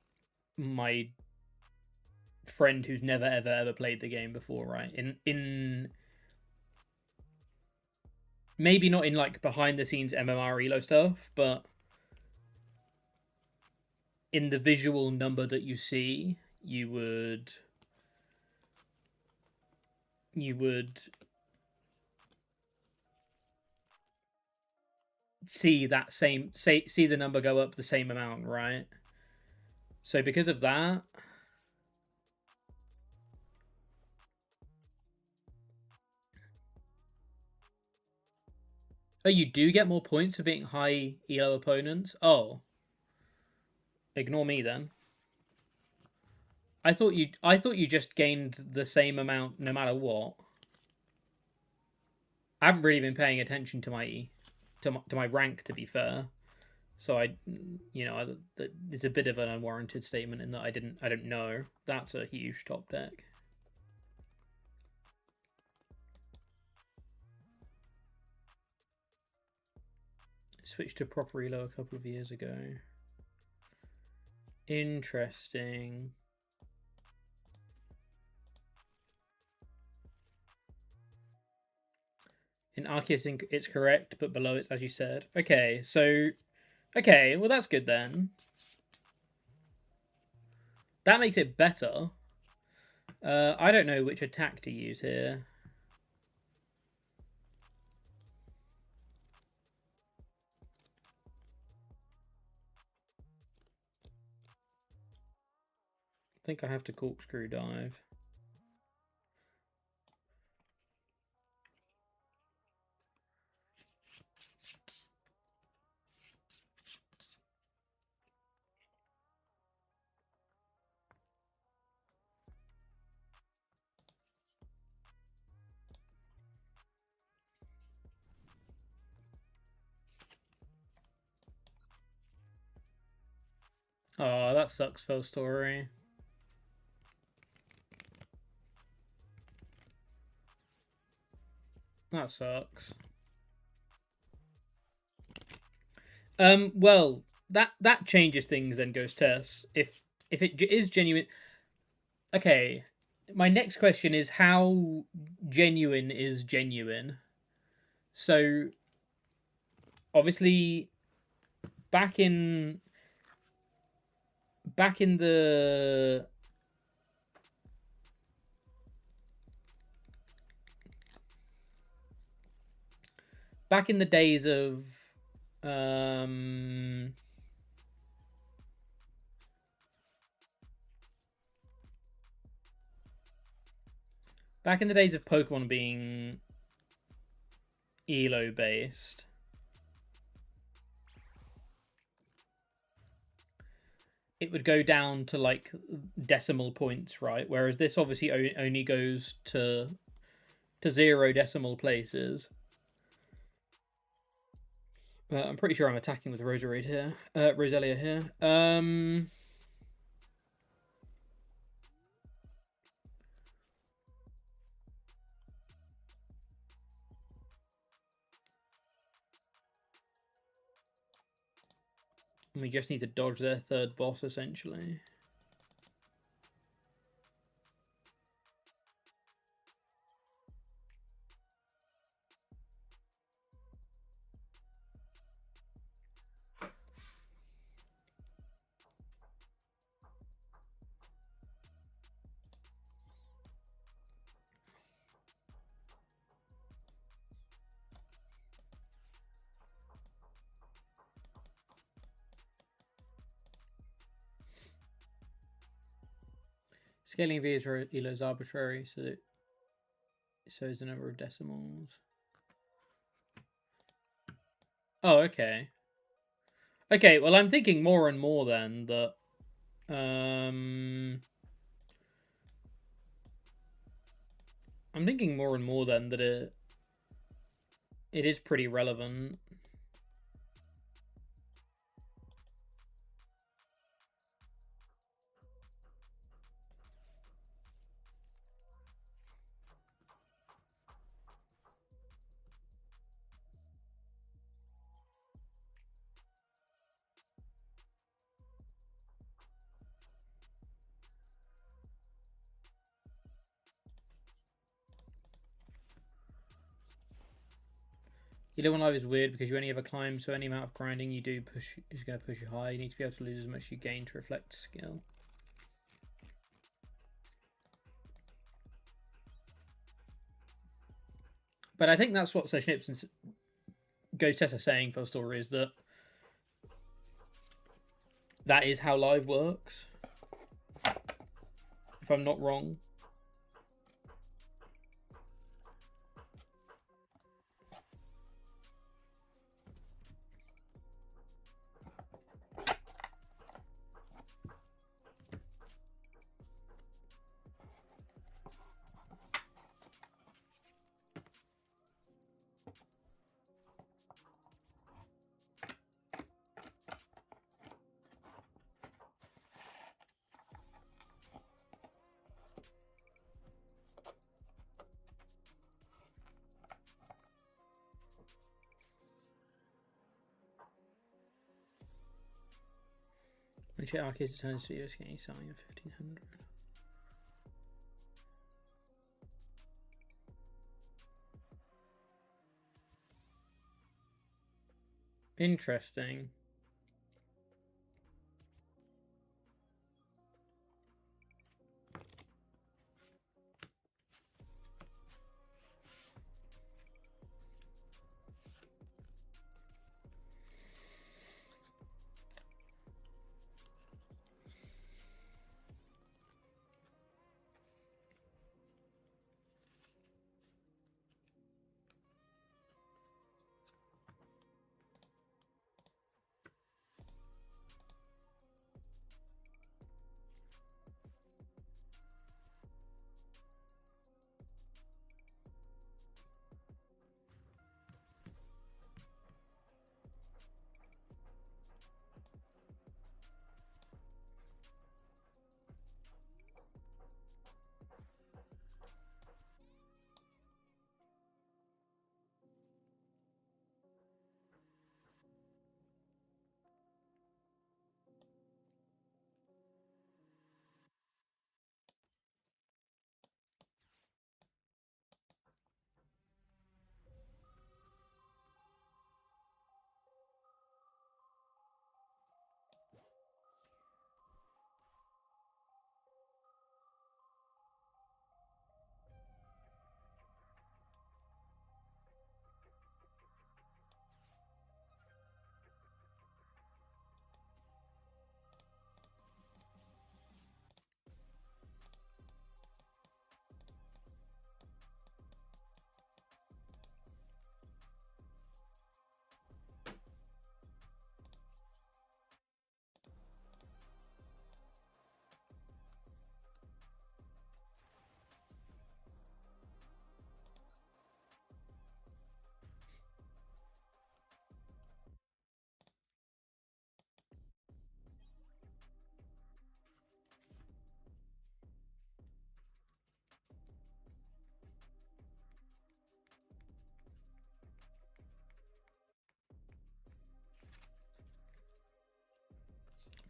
Speaker 1: friend who's never ever played the game before, right? In maybe not in like behind the scenes MMR elo stuff, but in the visual number that you see, you would see that see the number go up the same amount, right? So because of that, oh, you do get more points for beating high elo opponents. Oh, ignore me then. I thought you just gained the same amount no matter what. I haven't really been paying attention to my rank, to be fair. So it's a bit of an unwarranted statement in that I don't know. That's a huge top deck. Switched to proper elo a couple of years ago. Interesting. In Arceus, it's correct, but below it's as you said. Okay, so... Okay, well that's good then. That makes it better. I don't know which attack to use here. I think I have to corkscrew dive. Oh, that sucks, Phil Story. That sucks. Well, that changes things then, Ghost Tess. If it is genuine... Okay, my next question is how genuine is genuine? So, obviously, back in the days of back in the days of Pokemon being elo based, it would go down to like decimal points, right? Whereas this obviously only goes to 0 decimal places. I'm pretty sure I'm attacking with Rosalia here. We just need to dodge their third boss, essentially. Scaling V is elo is arbitrary, so is the number of decimals. Oh, okay. Okay, well, I'm thinking more and more then that I'm thinking more and more then that it is pretty relevant. Elo 1 Live is weird because you only ever climb, so any amount of grinding you do is going to push you high. You need to be able to lose as much as you gain to reflect skill. But I think that's what Session Ips and Ghost Test are saying for the story, is that that is how live works. If I'm not wrong. When shit arcades turns to just getting something of 1500. Interesting.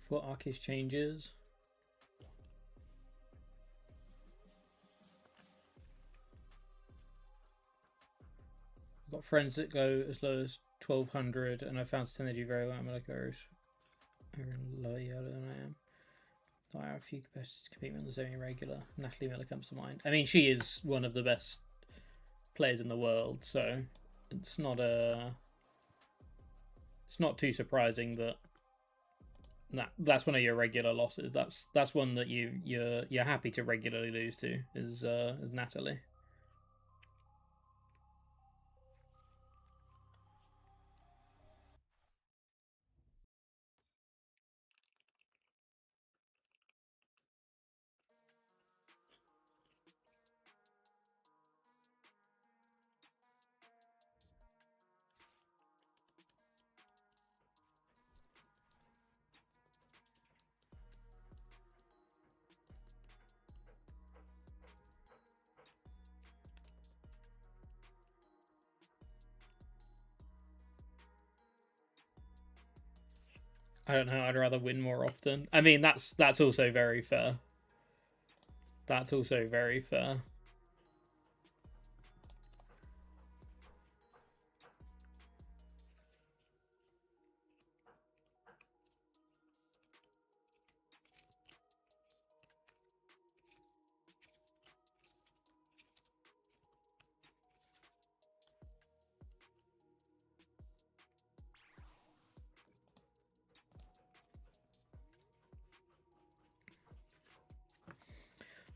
Speaker 1: For Arceus changes. I've got friends that go as low as 1200, and I found they do very well. I'm like, are lower than I am. I have a few competitors to compete with the semi regular. Natalie Miller comes to mind. I mean, she is one of the best players in the world, so it's not too surprising that that's one of your regular losses. That's one that you're happy to regularly lose to is Natalie. I don't know. I'd rather win more often. I mean, that's also very fair. That's also very fair.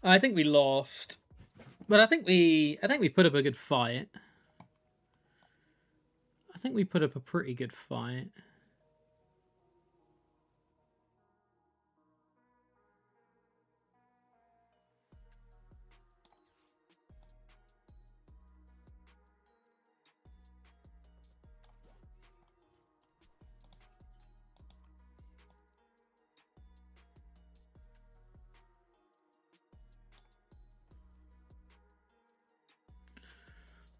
Speaker 1: I think we lost, but I think we put up a good fight. I think we put up a pretty good fight.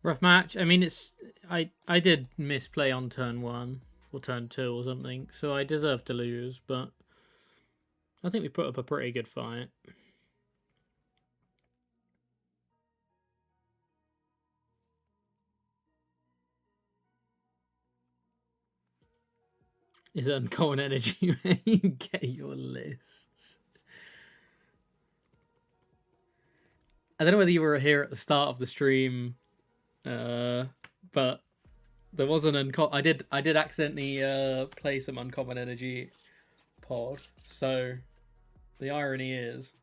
Speaker 1: Rough match. I mean, I did misplay on turn 1 or turn 2 or something, so I deserve to lose, but I think we put up a pretty good fight. Is it uncommon energy where you get your lists? I don't know whether you were here at the start of the stream, but there was an uncommon. I did accidentally play some uncommon energy pod. So the irony is.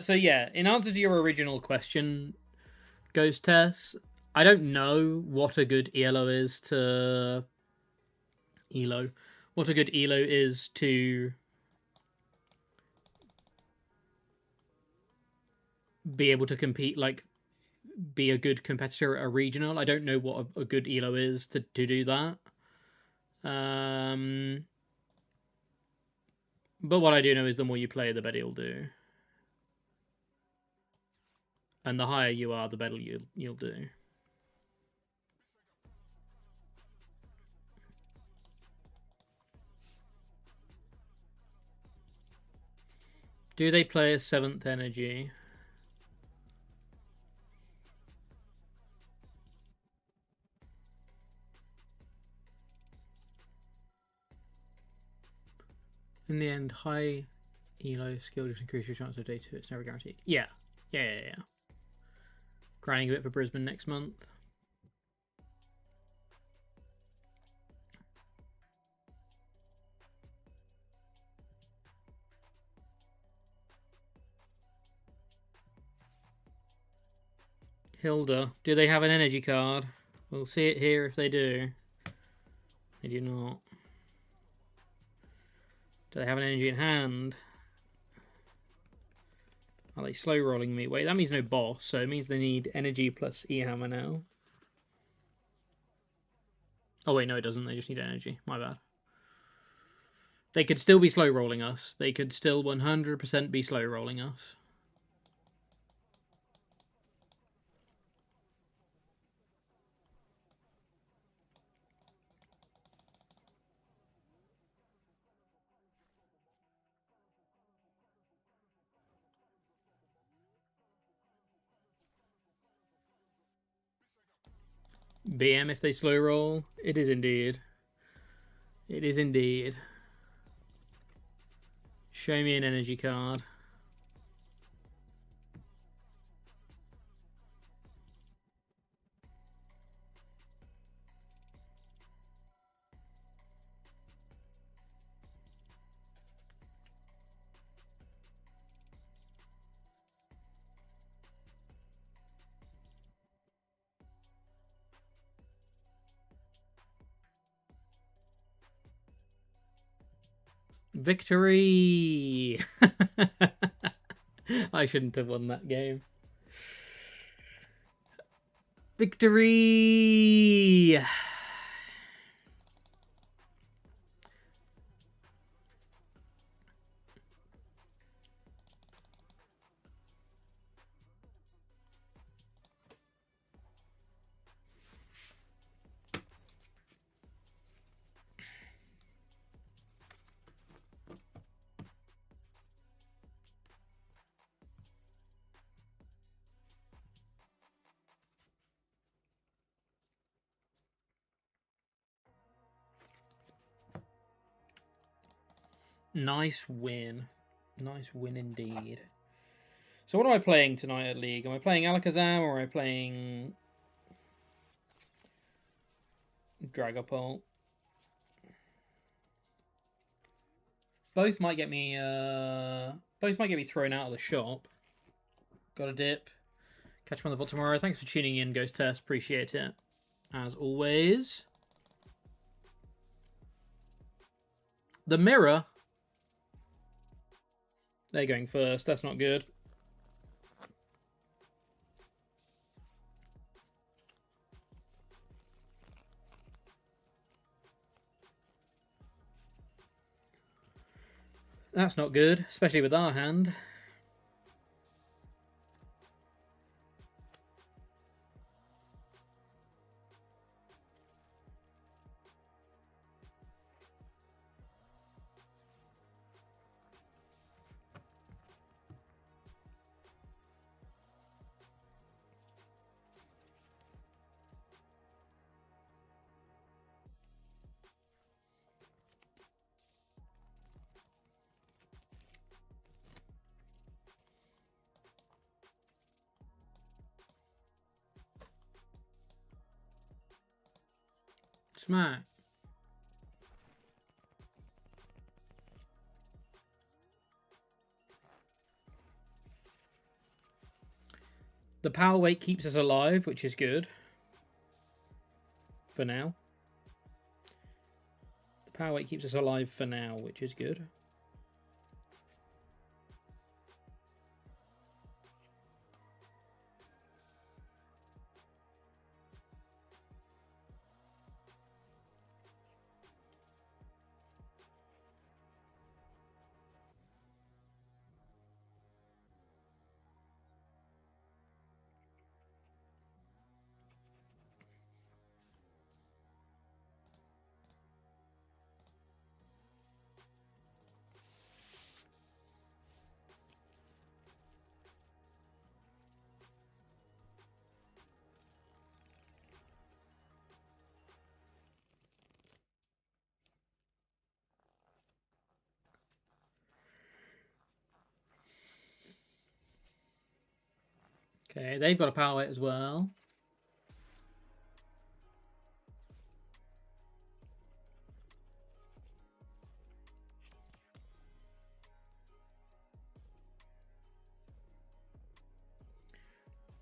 Speaker 1: So yeah, in answer to your original question, Ghost Tess, I don't know what a good elo is to what a good elo is to be able to compete, like be a good competitor at a regional. I don't know what a good elo is to do that. But what I do know is the more you play, the better you'll do. And the higher you are, the better you'll do. Do they play a 7th energy? In the end, high elo skill just increases your chance of day 2. It's never guaranteed. Yeah. Grinding a bit for Brisbane next month. Hilda, do they have an energy card? We'll see it here if they do. They do not. Do they have an energy in hand? Are they slow rolling me? Wait, that means no boss, so it means they need energy plus E-Hammer now. Oh wait, no it doesn't, they just need energy. My bad. They could still be slow rolling us. They could still 100% be slow rolling us. BM if they slow roll. It is indeed. It is indeed. Show me an energy card. Victory! I shouldn't have won that game. Victory! Nice win. Nice win indeed. So what am I playing tonight at League? Am I playing Alakazam or am I playing Dragapult. Both might get me thrown out of the shop. Got a dip. Catch me on the VOD tomorrow. Thanks for tuning in, Ghost Test. Appreciate it. As always. The mirror. They're going first. That's not good. That's not good, especially with our hand. Smack. The power weight keeps us alive, which is good. For now. The power weight keeps us alive for now, which is good. Okay, they've got a power weight as well.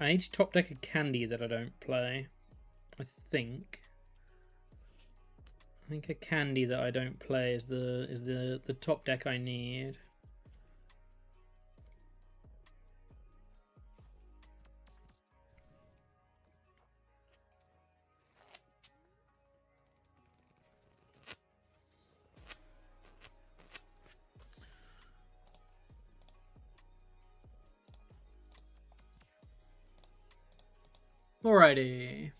Speaker 1: I need to top deck a candy that I don't play. I think a candy that I don't play is the top deck I need. Alrighty.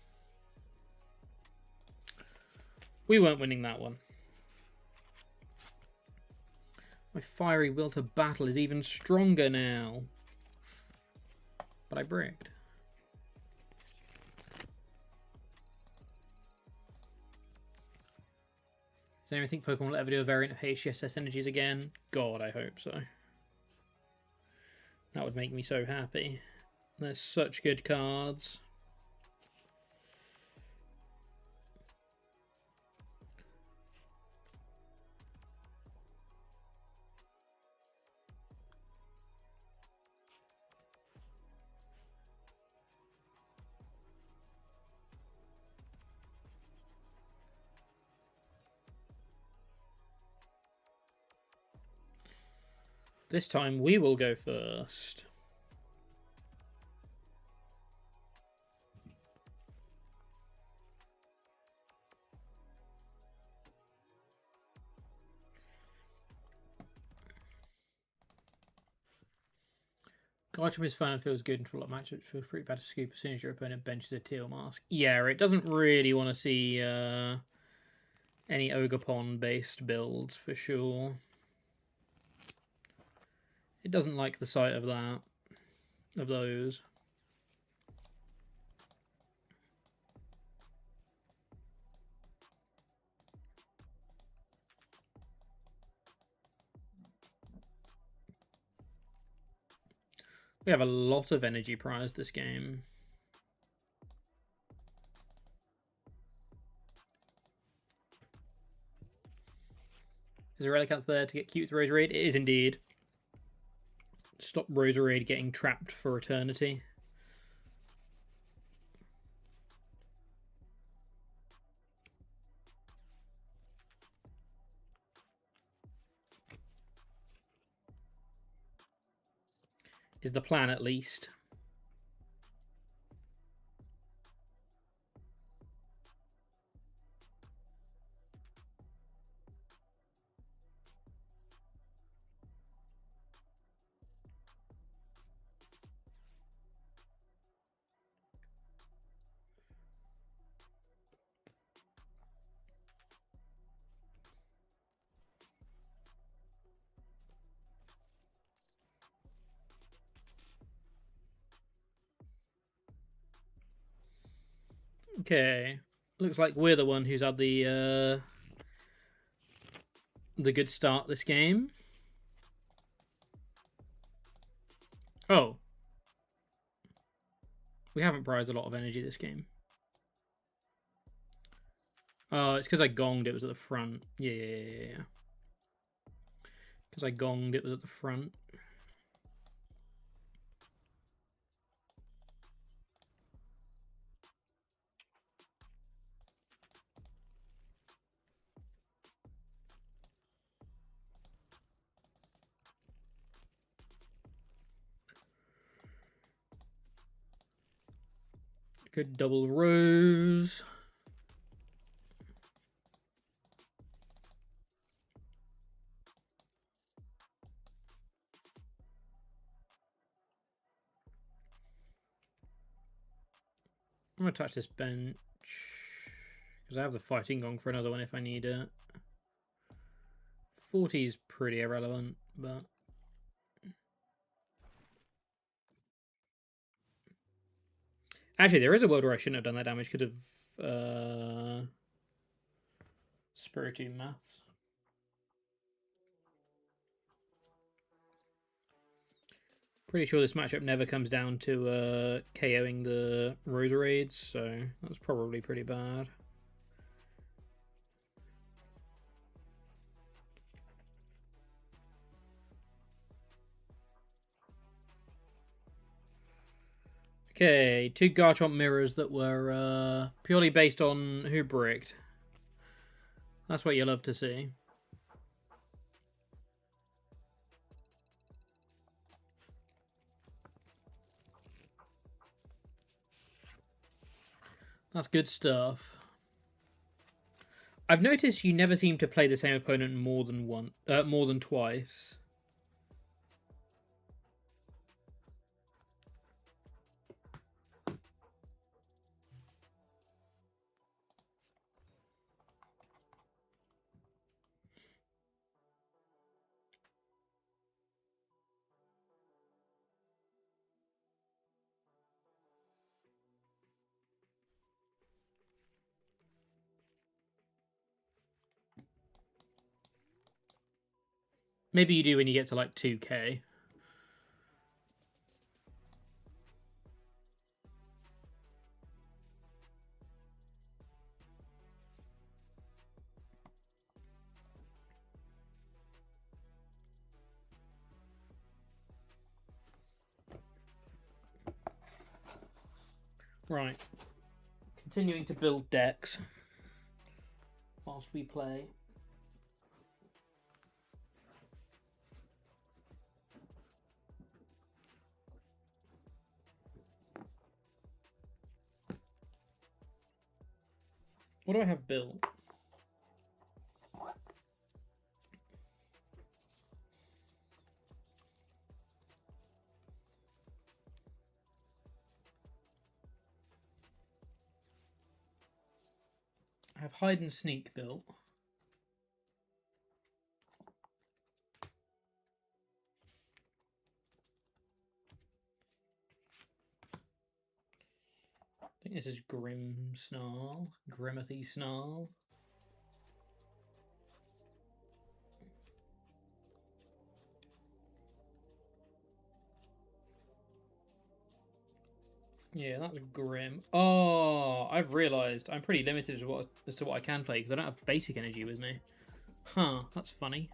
Speaker 1: We weren't winning that one. My fiery will to battle is even stronger now. But I bricked. Does anyone think Pokemon will ever do a variant of HSS Energies again? God, I hope so. That would make me so happy. They're such good cards. This time we will go first. Garchomp is fun and feels good until a lot of matchups. Feels pretty bad to scoop as soon as your opponent benches a teal mask. Yeah, it doesn't really want to see any Ogerpon based builds for sure. It doesn't like the sight of that, of those. We have a lot of energy prize this game. Is a relic out there to get cute with Roserade? It is indeed. Stop Roserade getting trapped for eternity. Is the plan, at least. Okay. Looks like we're the one who's had the good start this game. Oh. We haven't prized a lot of energy this game. Oh, it's because I gonged it was at the front. Yeah. Because I gonged it was at the front. Good double rose. I'm going to touch this bench. Because I have the fighting gong for another one if I need it. 40 is pretty irrelevant, but... Actually, there is a world where I shouldn't have done that damage. Could have... Spiritomb Maths. Pretty sure this matchup never comes down to KOing the Roserades, so that's probably pretty bad. Okay, 2 Garchomp mirrors that were purely based on who bricked. That's what you love to see. That's good stuff. I've noticed you never seem to play the same opponent more than twice. Maybe you do when you get to like 2k. Right. Continuing to build decks whilst we play. What do I have built? I have hide and sneak built. I think this is Grim Snarl. Grimathy Snarl. Yeah, that's grim. Oh, I've realised I'm pretty limited as to what I can play because I don't have basic energy with me. Huh, that's funny.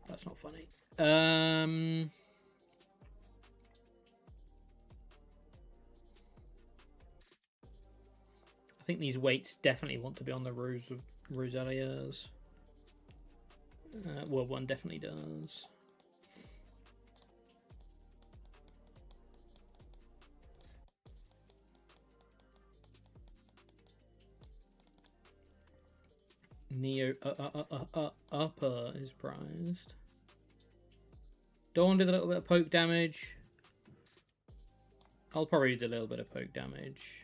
Speaker 1: That's not funny. I think these weights definitely want to be on the Roselias. Well, one definitely does. Neo Upper is prized. Dawn did a little bit of poke damage. I'll probably do a little bit of poke damage.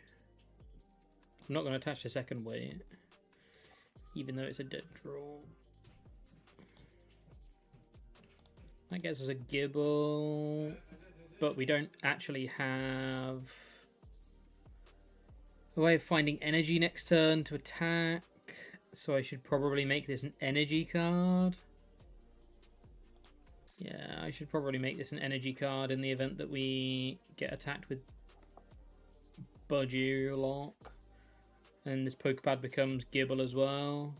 Speaker 1: I'm not going to attach the second weight, even though it's a dead draw. That gets us a Gibble, but we don't actually have a way of finding energy next turn to attack, so I should probably make this an energy card. Yeah, I should probably make this an energy card in the event that we get attacked with Budgie Lock. And this Pokepad becomes Gibble as well.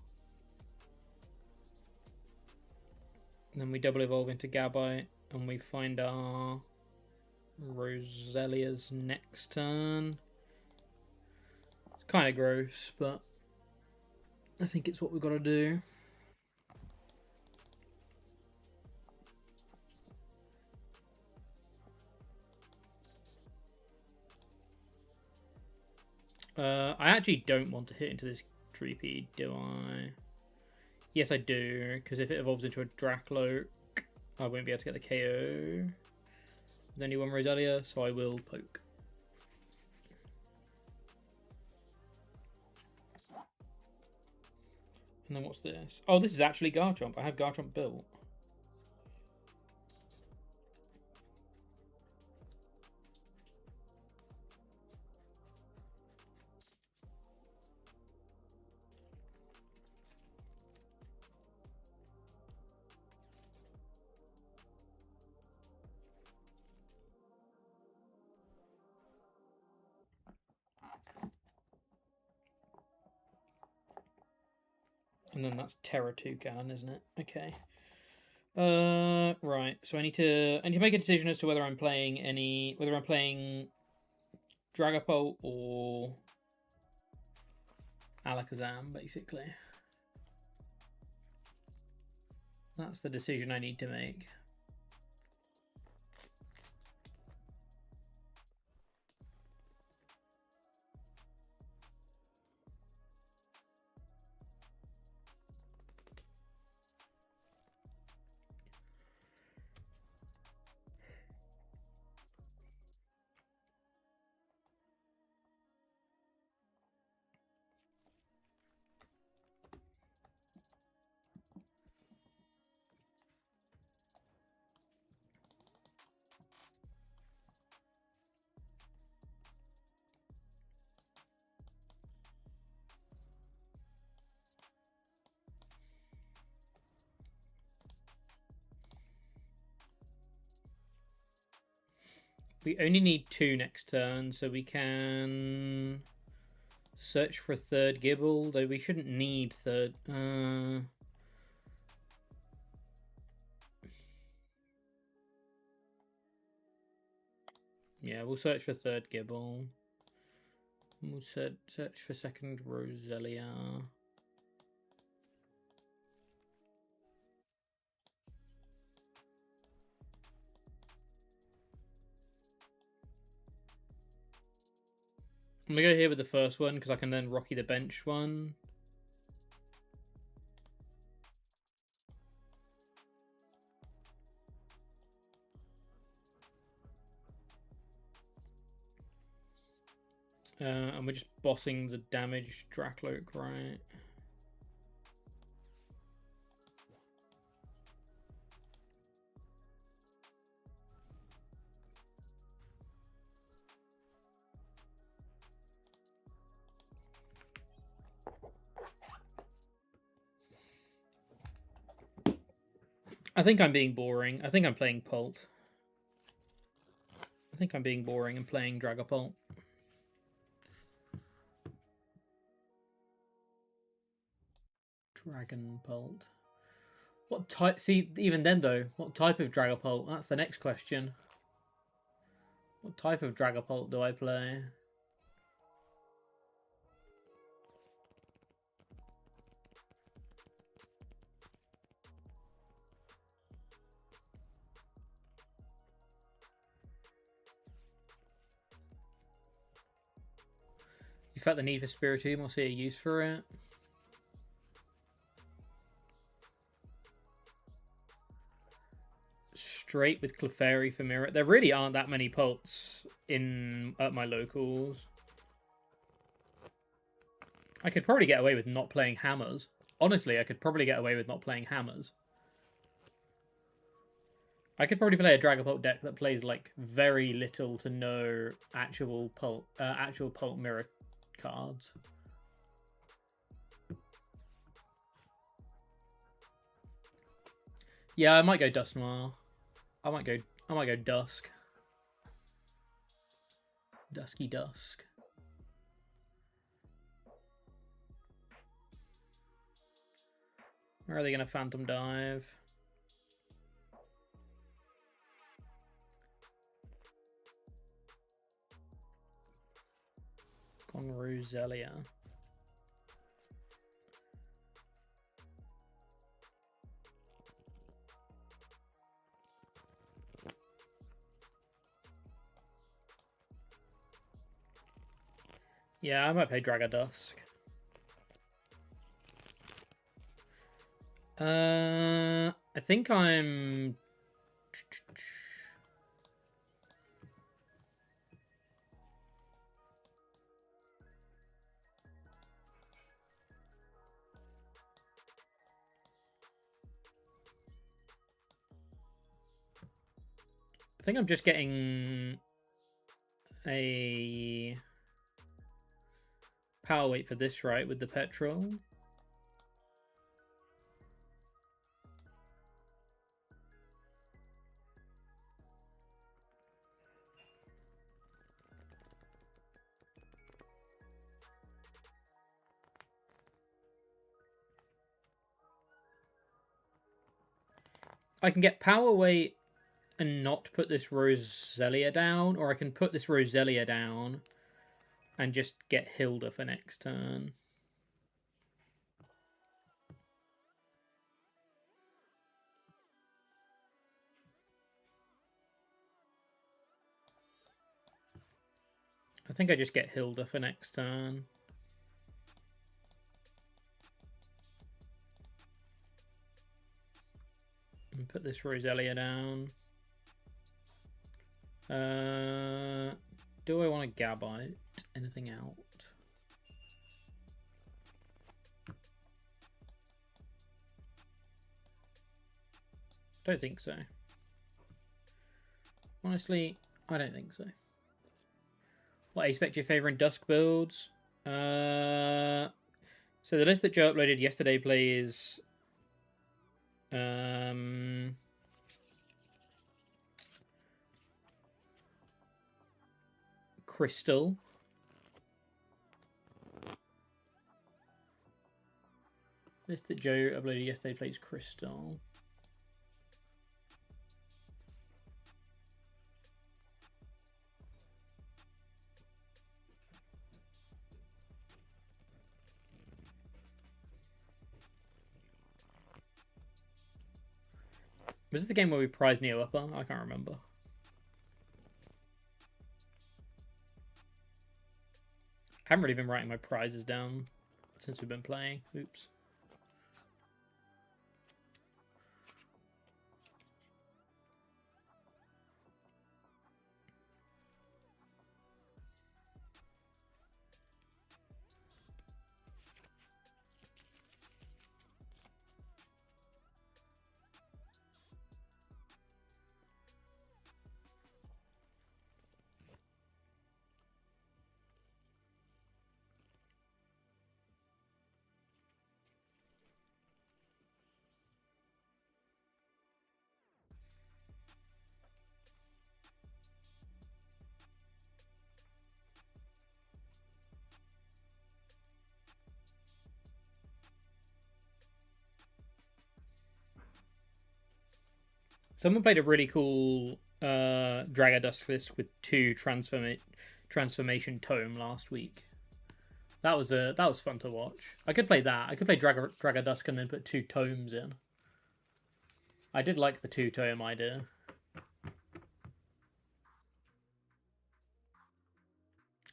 Speaker 1: And then we double evolve into Gabite, and we find our Roselia's next turn. It's kind of gross, but I think it's what we've got to do. I actually don't want to hit into this Treepy, do I? Yes, I do, because if it evolves into a Dracloak, I won't be able to get the KO. There's only one Roselia, so I will poke. And then what's this? Oh, this is actually Garchomp. I have Garchomp built. And then that's Terra Toucan, isn't it? Okay. Right. So I need to make a decision as to whether I'm playing Dragapult or Alakazam, basically. That's the decision I need to make. We only need 2 next turn, so we can search for a third Gibble, though we shouldn't need third. Yeah, we'll search for third Gibble. We'll search for second Roselia. I'm going to go here with the first one, because I can then Rocky the bench one. And we're just bossing the damaged Dracloak, right? I think I'm being boring. I think I'm playing Pult. I think I'm being boring and playing Dragapult. Dragon Pult. What type? See, even then though, what type of Dragapult? That's the next question. What type of Dragapult do I play? You felt the need for Spiritomb or see a use for it? Straight with Clefairy for Mirror. There really aren't that many Pults at my locals. I could probably get away with not playing Hammers. Honestly, I could probably get away with not playing Hammers. I could probably play a Dragapult deck that plays like very little to no actual Pult Mirror cards. Yeah, I might go Dusknoir. I might go Dusk. Dusky Dusk. Where are they going to Phantom Dive? On Roselia. Yeah, I might play Dragadusk. I think I'm... I think I'm just getting a power weight for this, right, with the petrol. I can get power weight and not put this Roselia down, or I can put this Roselia down and just get Hilda for next turn. I think I just get Hilda for next turn. And put this Roselia down. Do I want to Gabite anything out? Don't think so. Honestly, I don't think so. What expect your favourite Dusk builds? So the list that Joe uploaded yesterday plays Crystal. List that Joe uploaded yesterday plays Crystal. Was this the game where we prized Neo Upper? I can't remember. I haven't really been writing my prizes down since we've been playing. Oops. Someone played a really cool Decklists with 2 transformation tome last week. That was fun to watch. I could play that. I could play Dragadusk and then put 2 tomes in. I did like the 2 tome idea.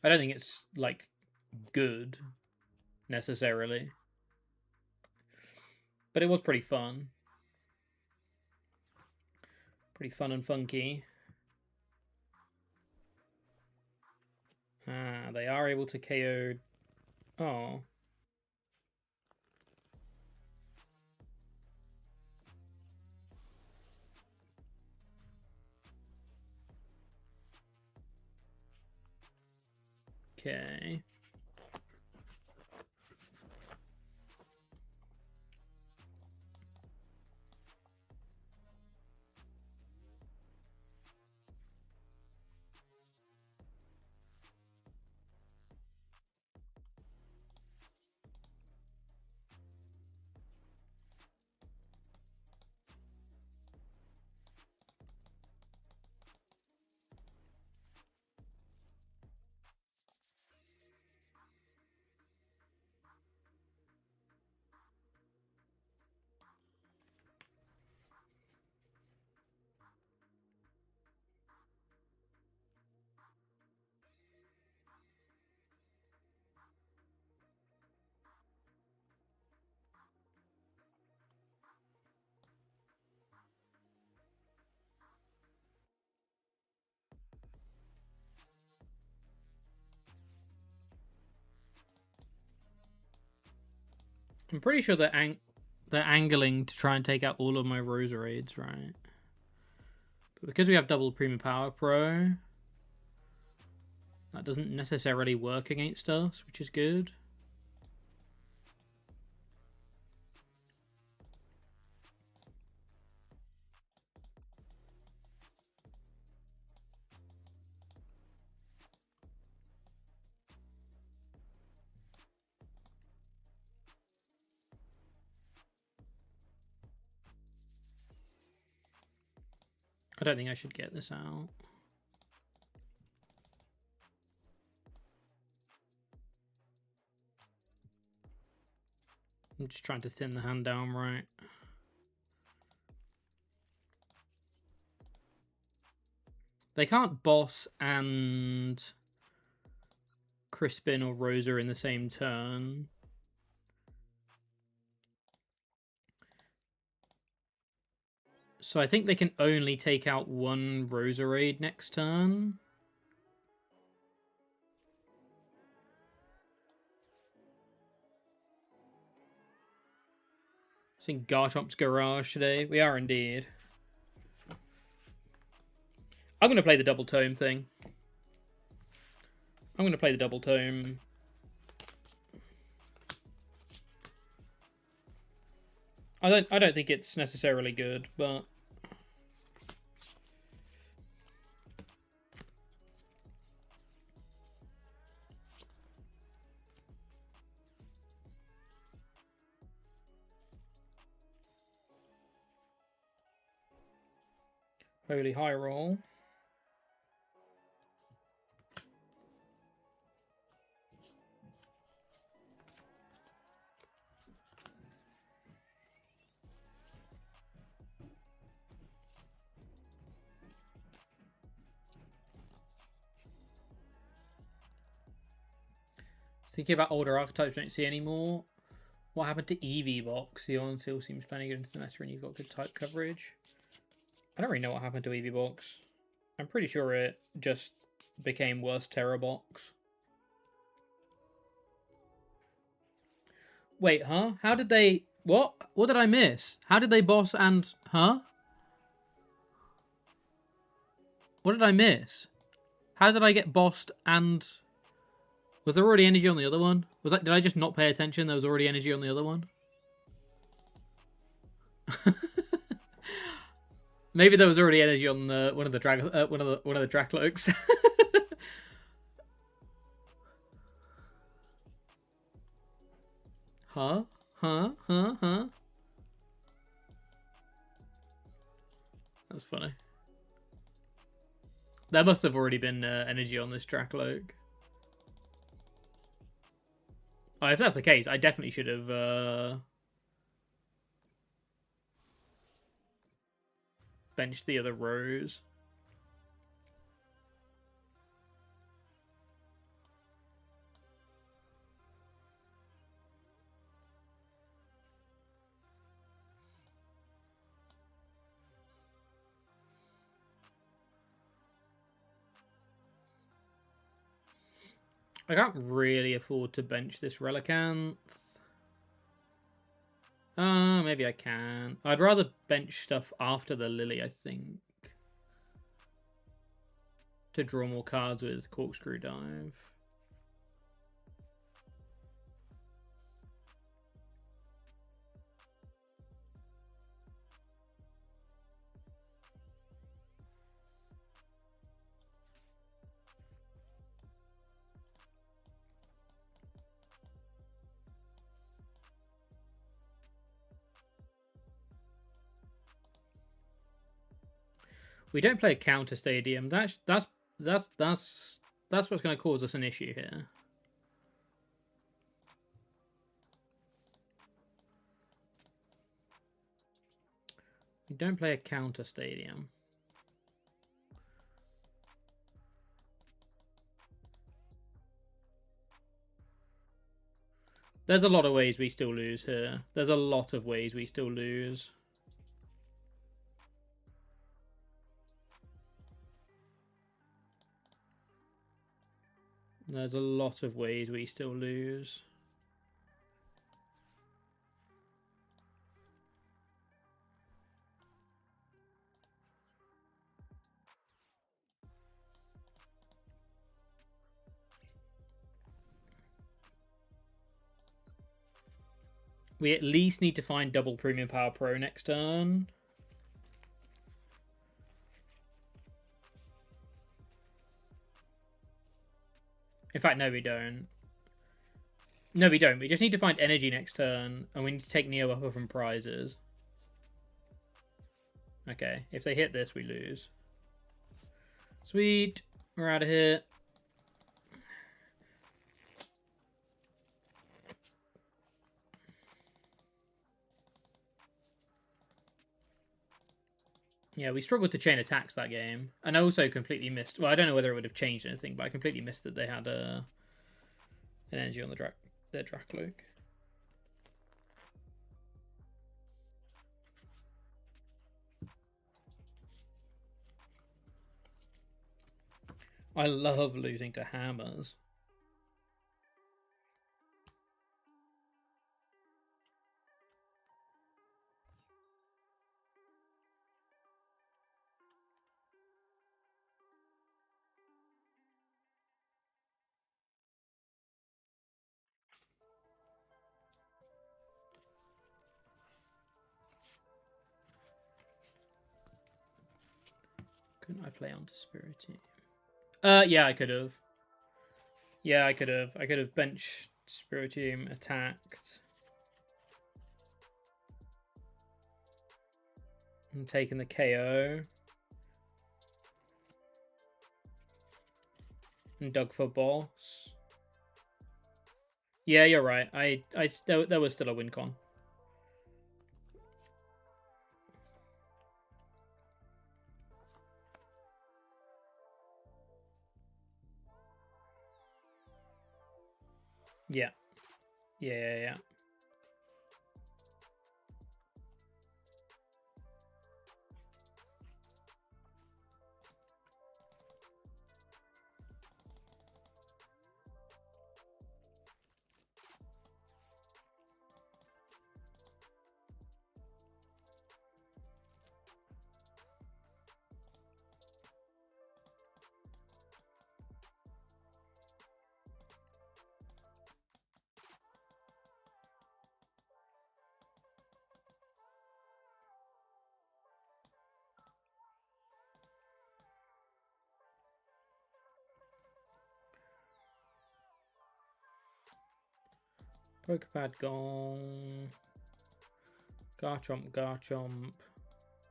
Speaker 1: I don't think it's like good necessarily, but it was pretty fun. Pretty fun and funky. Ah, they are able to KO. Oh. Okay. I'm pretty sure they're angling to try and take out all of my Roserades, right? But because we have double Prima Power Pro, that doesn't necessarily work against us, which is good. I don't think I should get this out. I'm just trying to thin the hand down right. They can't boss and Crispin or Rosa in the same turn. So I think they can only take out one Roserade next turn. Seeing Garchomp's Garage today. We are indeed. I'm going to play the double tome thing. I'm going to play the double tome. I don't think it's necessarily good, but holy high roll. Thinking about older archetypes you don't see anymore. What happened to Eevee Box? Eon still seems plenty good into the meta and you've got good type coverage. I don't really know what happened to Eevee Box. I'm pretty sure it just became worse Terra Box. Wait, huh? How did they... What? What did I miss? How did they boss and... Huh? What did I miss? How did I get bossed and... Was there already energy on the other one? Was that? Did I just not pay attention? There was already energy on the other one? Maybe there was already energy on the one of the Dracloaks. Huh? Huh? Huh? Huh? That That's funny. There must have already been energy on this Dracloak. Oh, if that's the case, I definitely should have benched the other rows. I can't really afford to bench this Relicanth. Maybe I can. I'd rather bench stuff after the Lily, I think. To draw more cards with Corkscrew Dive. We don't play a counter stadium. That's what's going to cause us an issue here. We don't play a counter stadium. There's a lot of ways we still lose here. There's a lot of ways we still lose. There's a lot of ways we still lose. We at least need to find double Premium Power Pro next turn. In fact, no, we don't. No, we don't. We just need to find energy next turn, and we need to take Neo Upper from prizes. Okay, if they hit this, we lose. Sweet. We're out of here. Yeah, we struggled to chain attacks that game. And I also completely missed... Well, I don't know whether it would have changed anything, but I completely missed that they had an energy on their Dracloak. I love losing to hammers. Couldn't I play onto Spiritomb? Yeah, I could have. Yeah, I could have. I could have benched Spiritomb, attacked, and taken the KO. And dug for boss. Yeah, you're right. There was still a win con. Yeah. Yeah. Pokepad gone. Garchomp.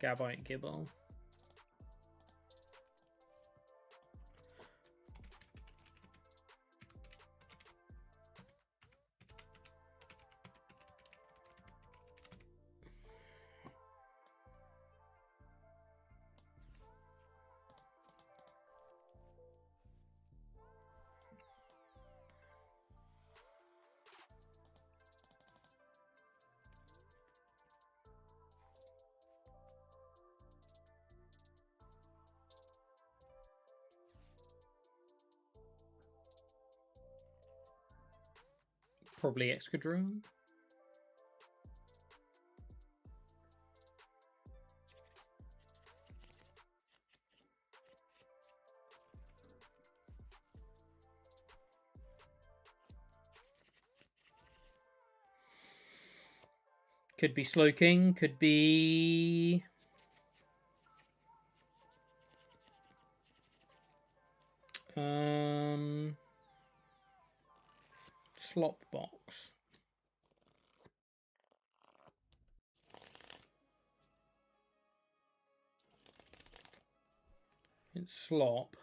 Speaker 1: Gabite Gibble. Probably Excadrill. Could be Slowking, could be... Slopbox. It's Slop.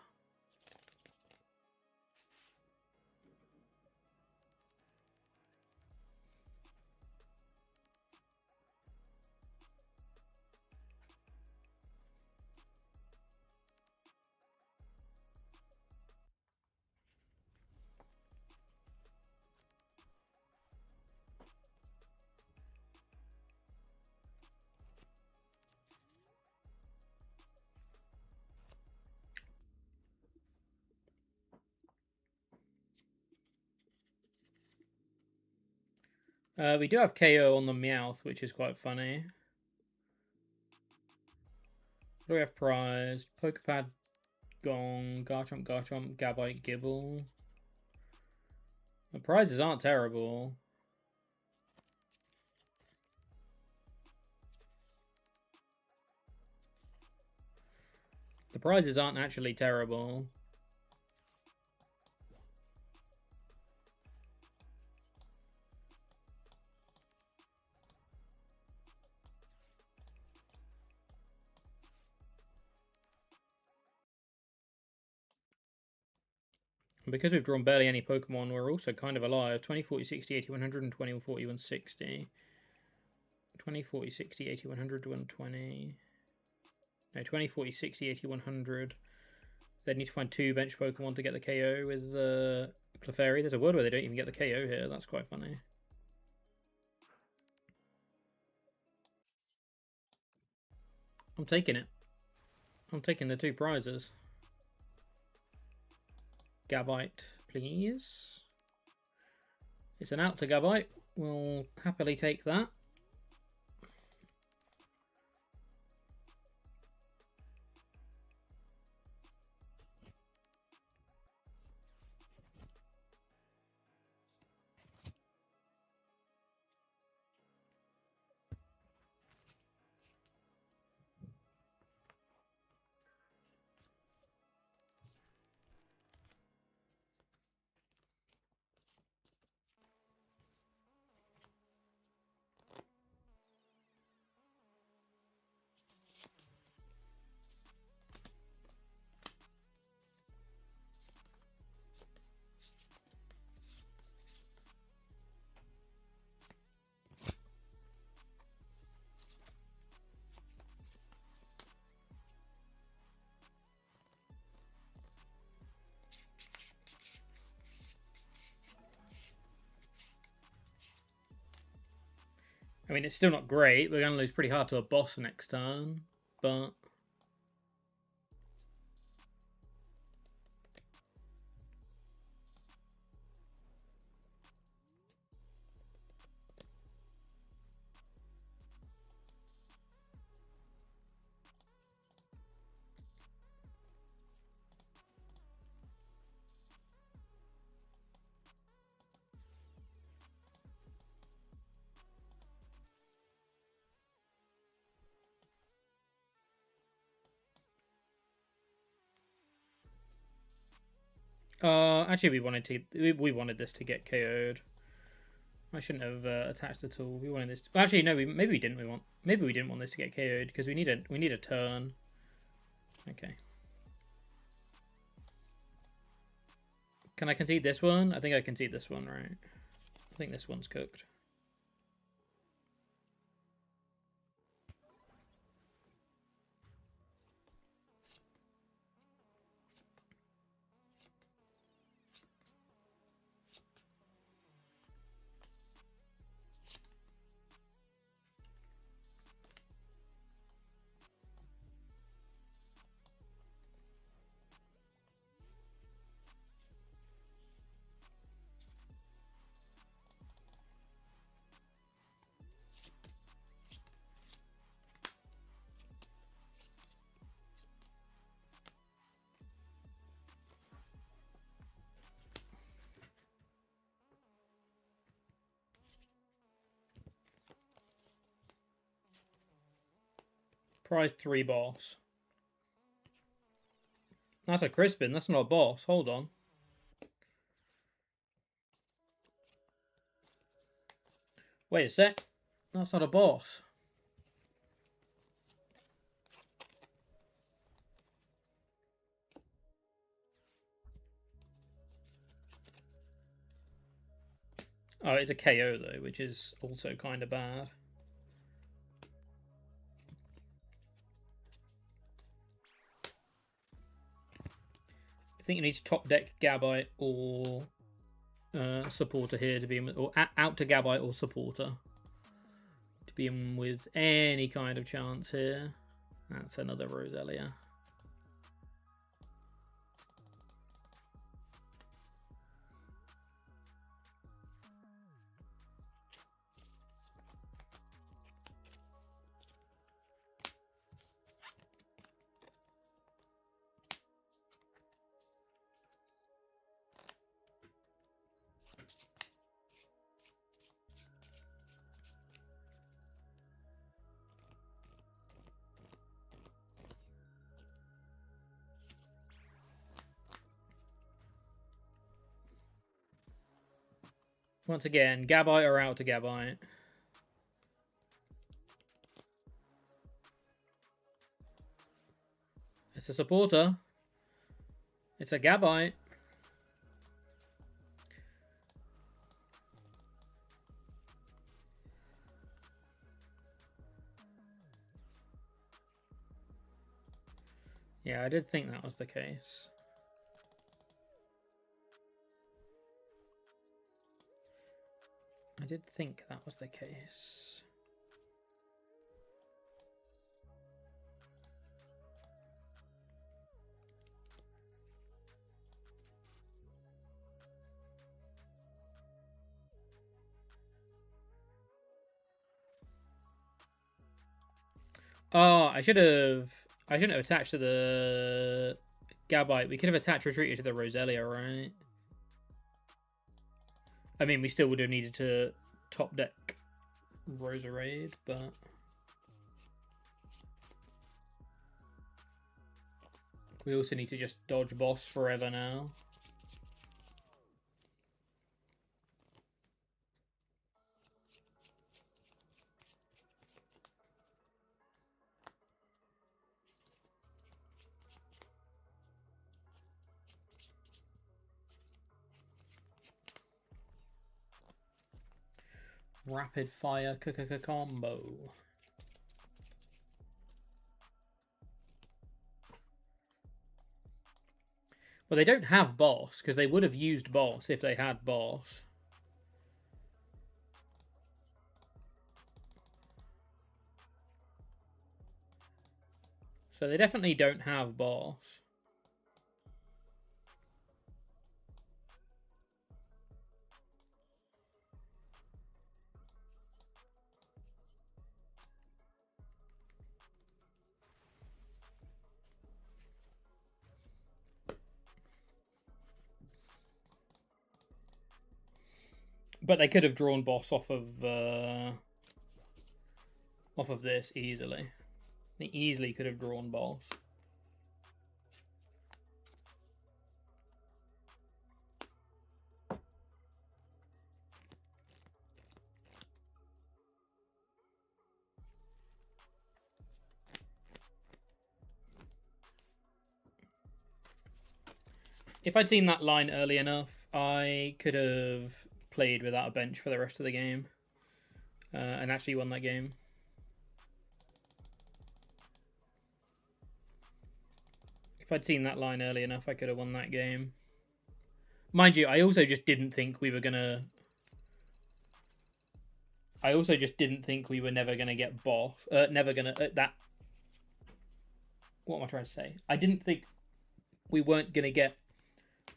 Speaker 1: We do have KO on the Meowth, which is quite funny. What do we have prized? Pokepad, Gong, Garchomp, Gabite, Gibble. The prizes aren't terrible. The prizes aren't actually terrible. And because we've drawn barely any Pokemon, we're also kind of alive. 20, 40, 60, 80, 100, and 20, 40, 160. 20, 40, 60, 80, 100, 120. No, 20, 40, 60, 80, 100. They'd need to find 2 bench Pokemon to get the KO with the Clefairy. There's a world where they don't even get the KO here. That's quite funny. I'm taking it. I'm taking the 2 prizes. Gabite, please. It's an out to Gabite. We'll happily take that. I mean, it's still not great. We're going to lose pretty hard to a boss next turn, but... actually, we wanted this to get KO'd. I shouldn't have attached at all. We wanted this. Actually, no. Maybe we didn't. Maybe we didn't want this to get KO'd because we need a turn. Okay. Can I concede this one? I think I concede this one, right? I think this one's cooked. Prize 3 boss. That's a Crispin. That's not a boss. Hold on. Wait a sec. That's not a boss. Oh, it's a KO though, which is also kind of bad. I think you need to top deck Gabite or Supporter here to be in with, or out to Gabite or Supporter to be in with any kind of chance here. That's another Roselia. Once again, Gabite or out to Gabite. It's a Supporter. It's a Gabite. Yeah, I did think that was the case. I did think that was the case. Oh, I shouldn't have attached to the Gabite. We could have attached Retreated to the Roselia, right? I mean, we still would have needed to top deck Roserade, but we also need to just dodge boss forever now. Rapid fire combo. Well, they don't have boss, because they would have used boss if they had boss. So they definitely don't have boss. But they could have drawn boss off of this easily. They easily could have drawn boss. If I'd seen that line early enough, I could have played without a bench for the rest of the game and actually won that game. If I'd seen that line early enough, I could have won that game. Mind you, I also just didn't think we were gonna... I also just didn't think we were never gonna get boss. Never gonna... that... What am I trying to say? I didn't think we weren't gonna get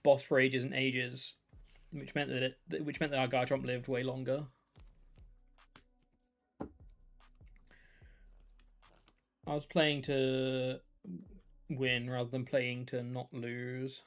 Speaker 1: boss for ages and ages, which meant that our Garchomp lived way longer. I was playing to win rather than playing to not lose.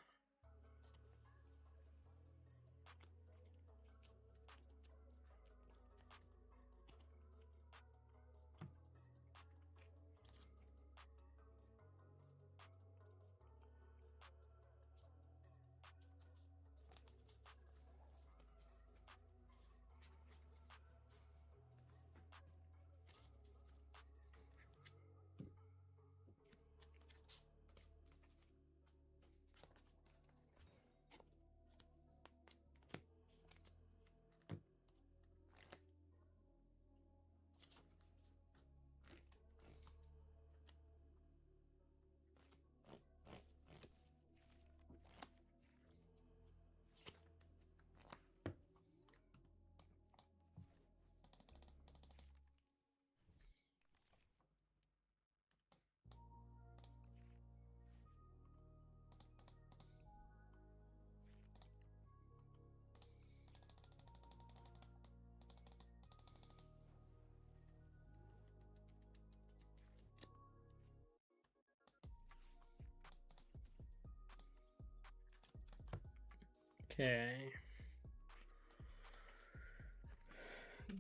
Speaker 1: Okay.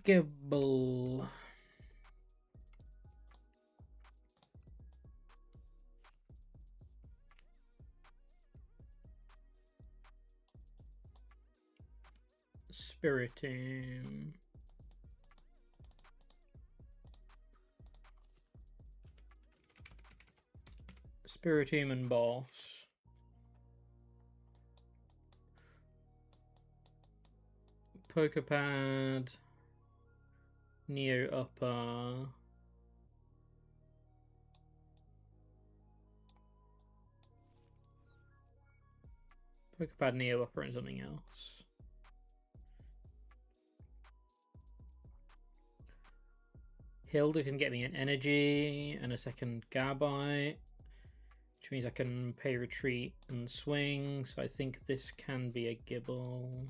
Speaker 1: Gibble. Spiritomb. Spiritomb and Boss. Pokepad. Neo Upper. Pokepad, Neo Upper, and something else. Hilda can get me an energy and a second Gabite, which means I can pay retreat and swing. So I think this can be a Gibble.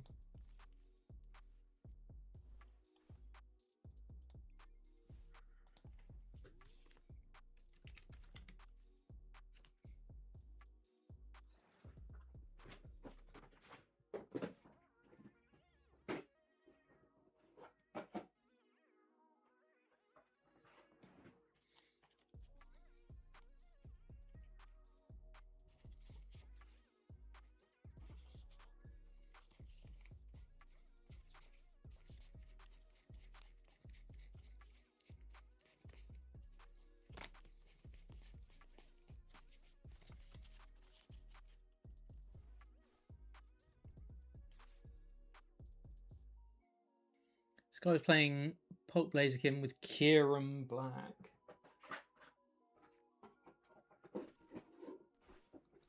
Speaker 1: This guy was playing Poke Blaziken with Kieran Black.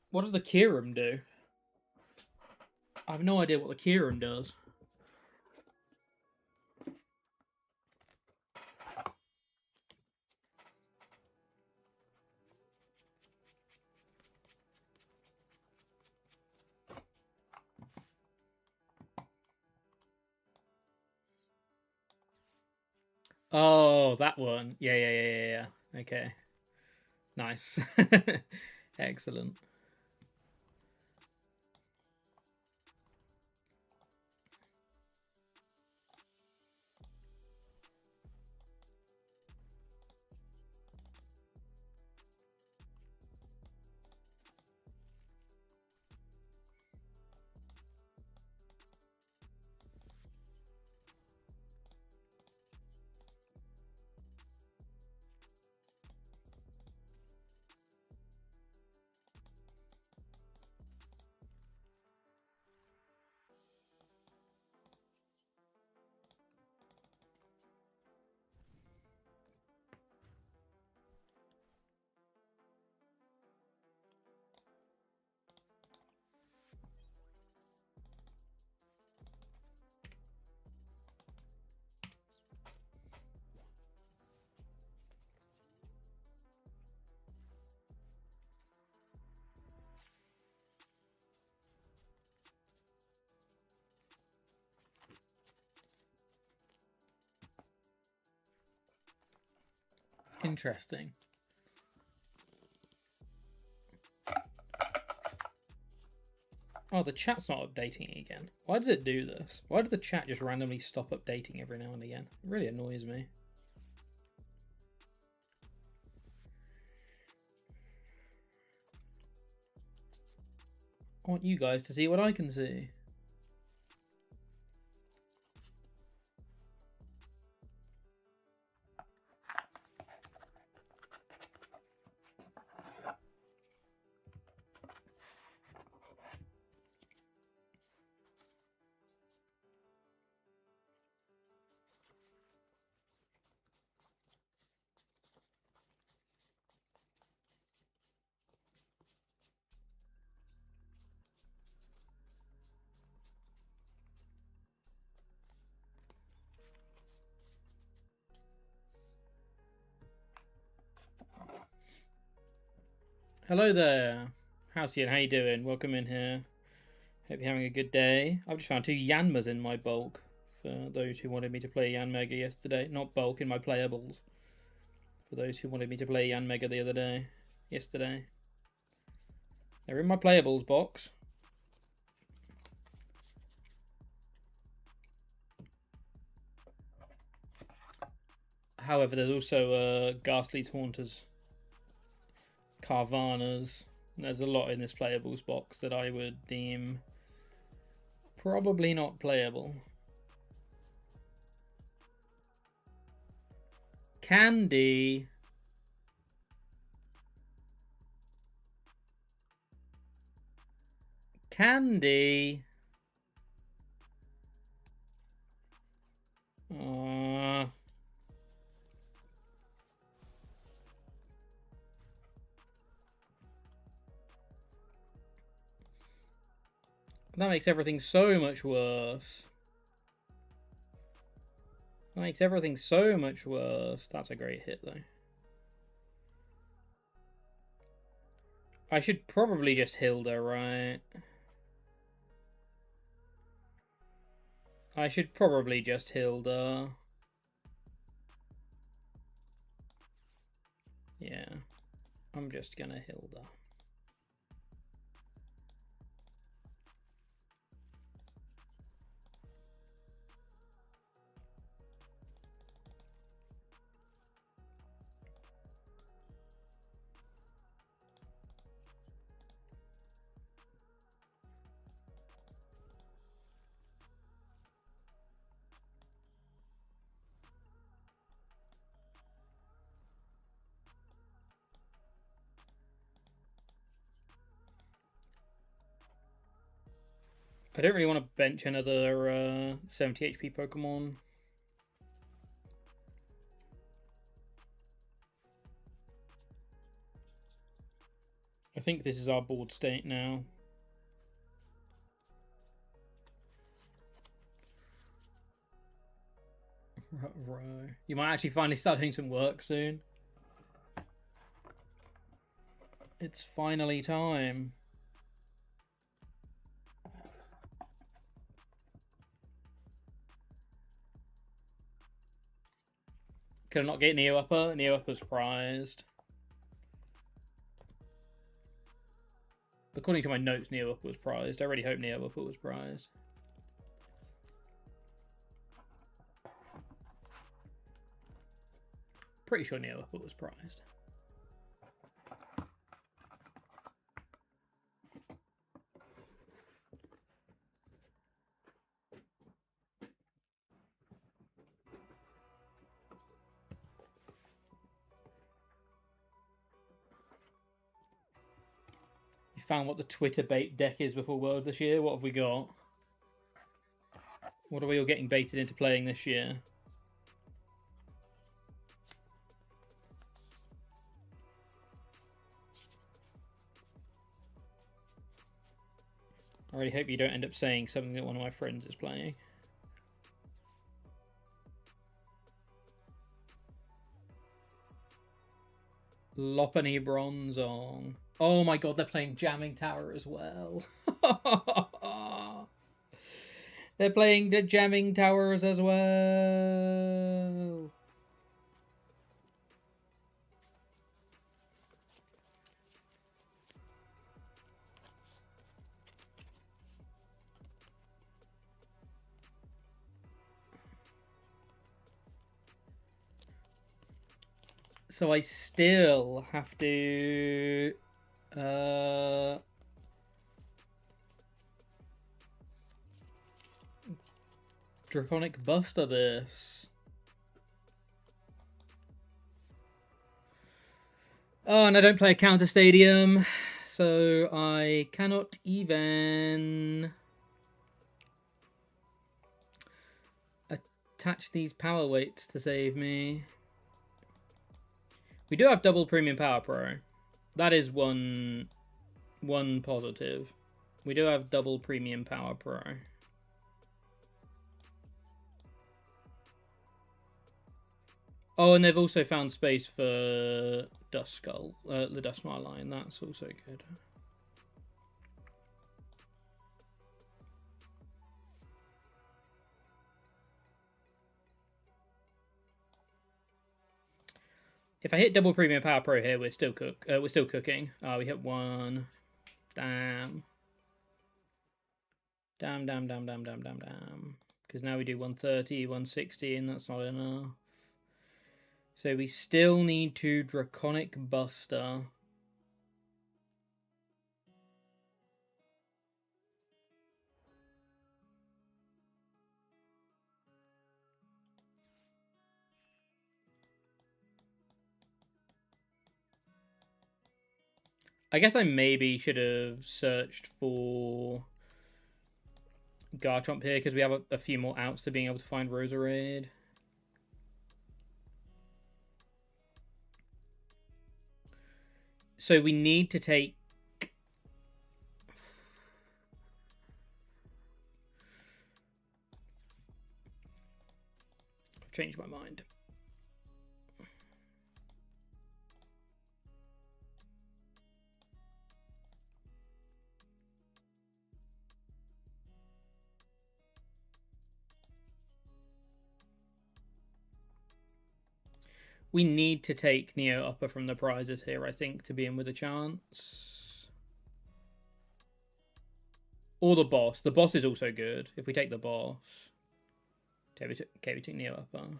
Speaker 1: What does the Kieran do? I have no idea what the Kieran does. Oh, that one. Yeah. Okay. Nice. Excellent. Interesting. Oh, the chat's not updating again. Why does it do this? Why does the chat just randomly stop updating every now and again? It really annoys me. I want you guys to see what I can see. Hello there, Halcyon, how you doing? Welcome in here. Hope you're having a good day. I've just found 2 Yanmas in my bulk for those who wanted me to play Yanmega yesterday. Not bulk, in my playables. For those who wanted me to play Yanmega the other day. Yesterday. They're in my playables box. However, there's also Ghastly's Haunters, Carvanas. There's a lot in this playables box that I would deem probably not playable. Candy. Candy. That makes everything so much worse. That makes everything so much worse. That's a great hit, though. I should probably just Hilda, right? I should probably just Hilda. Yeah. I'm just gonna Hilda. I don't really want to bench another 70 HP Pokemon. I think this is our board state now. You might actually finally start doing some work soon. It's finally time. Could I not get Neo Upper? Neo Upper's prized. According to my notes, Neo Upper was prized. I really hope Neo Upper was prized. Pretty sure Neo Upper was prized. Found what the Twitter bait deck is before Worlds this year. What have we got? What are we all getting baited into playing this year? I really hope you don't end up saying something that one of my friends is playing. Lopunny Bronzong. Oh my god, they're playing Jamming Tower as well. They're playing the Jamming Towers as well. So I still have to Draconic Buster this. Oh, and I don't play a counter stadium, so I cannot even attach these power weights to save me. We do have double premium power pro. That is one positive. We do have double premium power pro. Oh, and they've also found space for Duskull, the Duskmar line. That's also good. If I hit double premium power pro here, we're still cooking. We hit one. Damn. Damn. Because now we do 130, 160, and that's not enough. So we still need to Draconic Buster. I guess I maybe should have searched for Garchomp here because we have a few more outs to being able to find Roserade. So we need to take... I've changed my mind. We need to take Neo Upper from the prizes here, I think, to be in with a chance. Or the boss. The boss is also good if we take the boss. Okay, we took Neo Upper.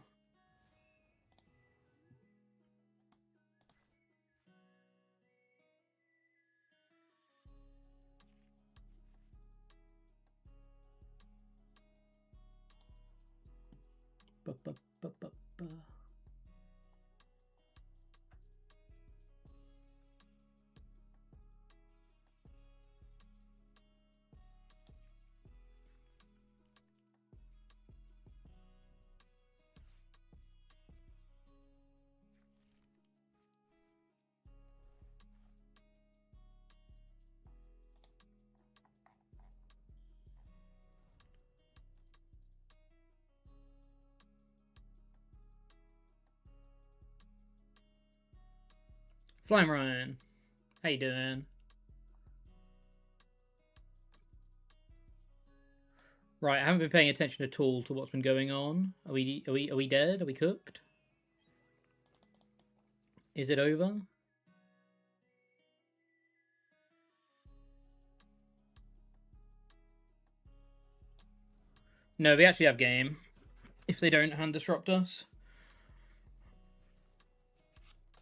Speaker 1: Flying Ryan, how you doing? Right, I haven't been paying attention at all to what's been going on. Are we dead? Are we cooked? Is it over? No, we actually have game. If they don't hand disrupt us.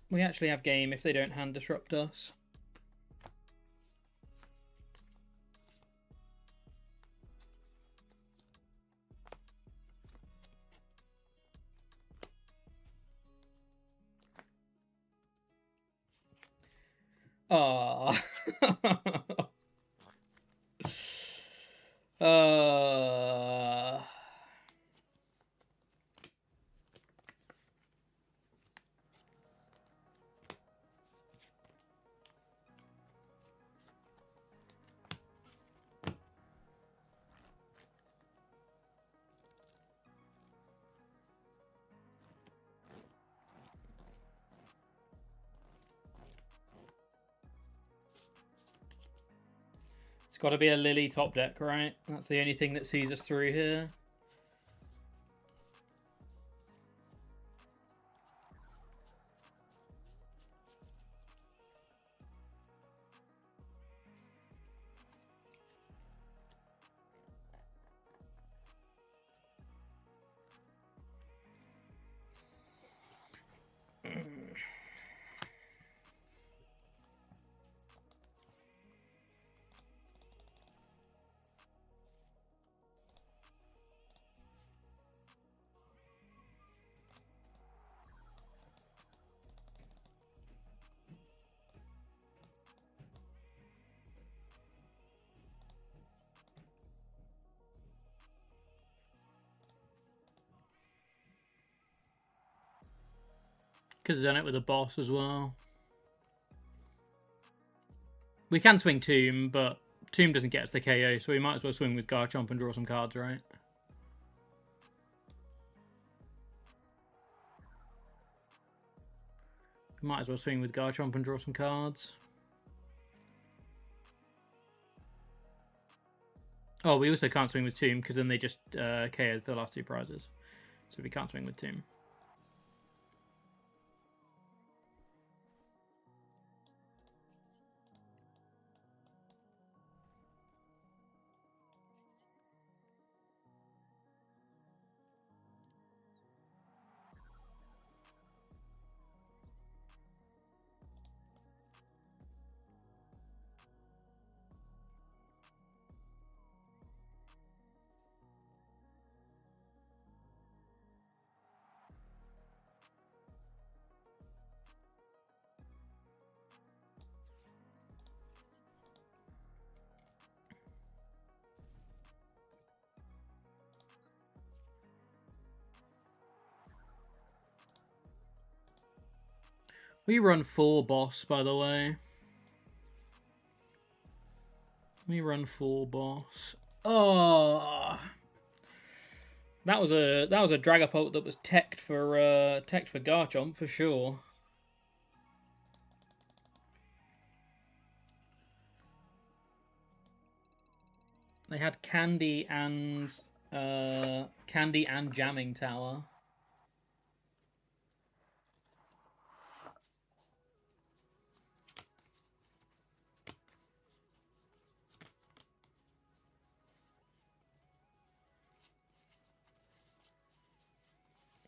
Speaker 1: We actually have game if they don't hand disrupt us. Ah. It's got to be a Lily top deck, right? That's the only thing that sees us through here. Could have done it with a boss as well. We can swing Tomb, but Tomb doesn't get us the KO, so we might as well swing with Garchomp and draw some cards, right? Might as well swing with Garchomp and draw some cards. Oh, we also can't swing with Tomb because then they just KO'd for the last two prizes. So we can't swing with Tomb. We run full boss, by the way. We run full boss. Oh, that was a Dragapult that was teched for Garchomp for sure. They had Candy and Jamming Tower.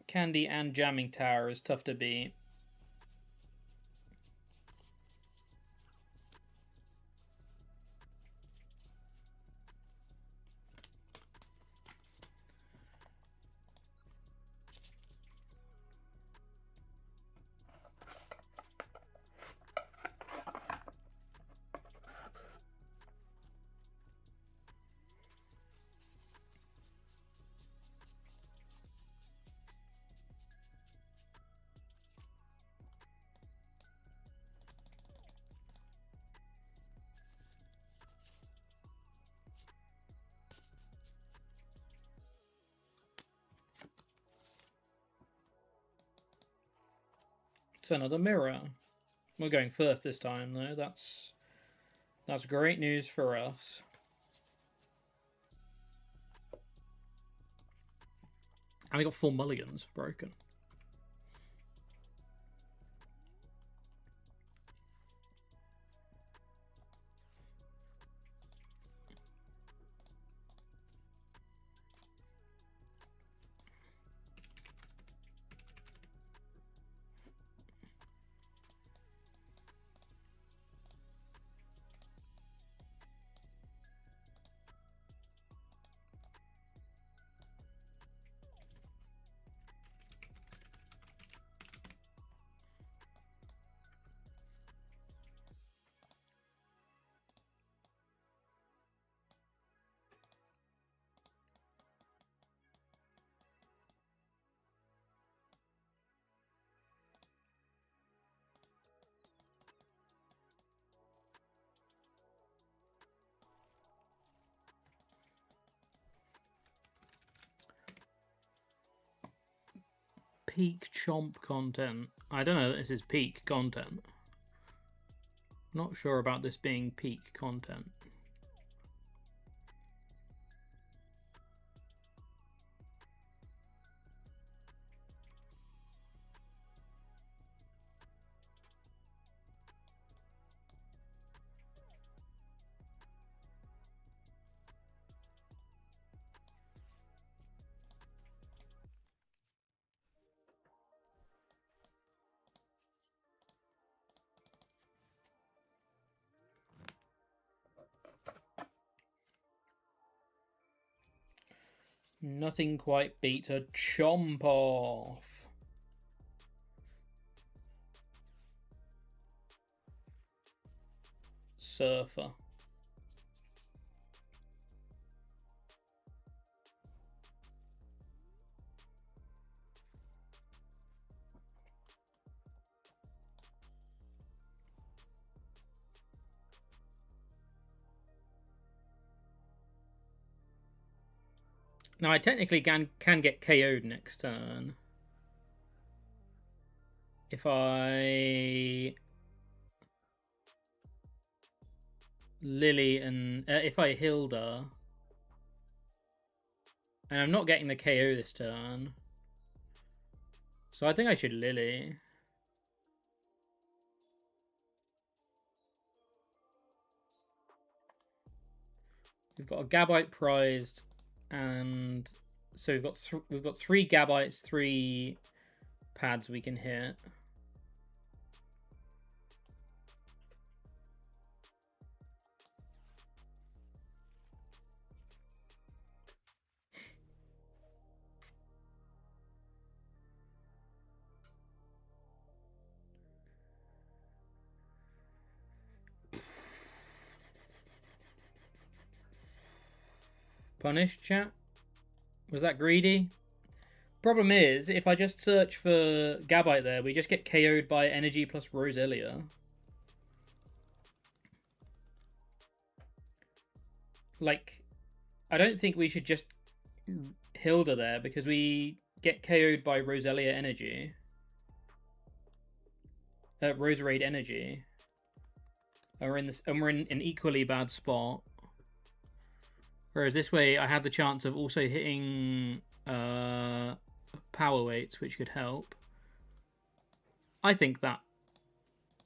Speaker 1: Candy and Jamming Tower is tough to beat. It's another mirror. We're going first this time, though. That's great news for us. And we got 4 mulligans broken. Peak Chomp content. I don't know that this is peak content. Not sure about this being peak content. Nothing quite beats a Chomp Off. Surfer. Now I technically can get KO'd next turn. If I Lily and if I Hilda, and I'm not getting the KO this turn, so I think I should Lily. We've got a Gabite prized, and so we've got 3 Gabites, 3 pads we can hit. Punish, chat? Was that greedy? Problem is, if I just search for Gabite there, we just get KO'd by Energy plus Roselia. Like, I don't think we should just Hilda there because we get KO'd by Roselia Energy. Roserade Energy. And we're in an equally bad spot. Whereas this way, I have the chance of also hitting power weights, which could help. I think that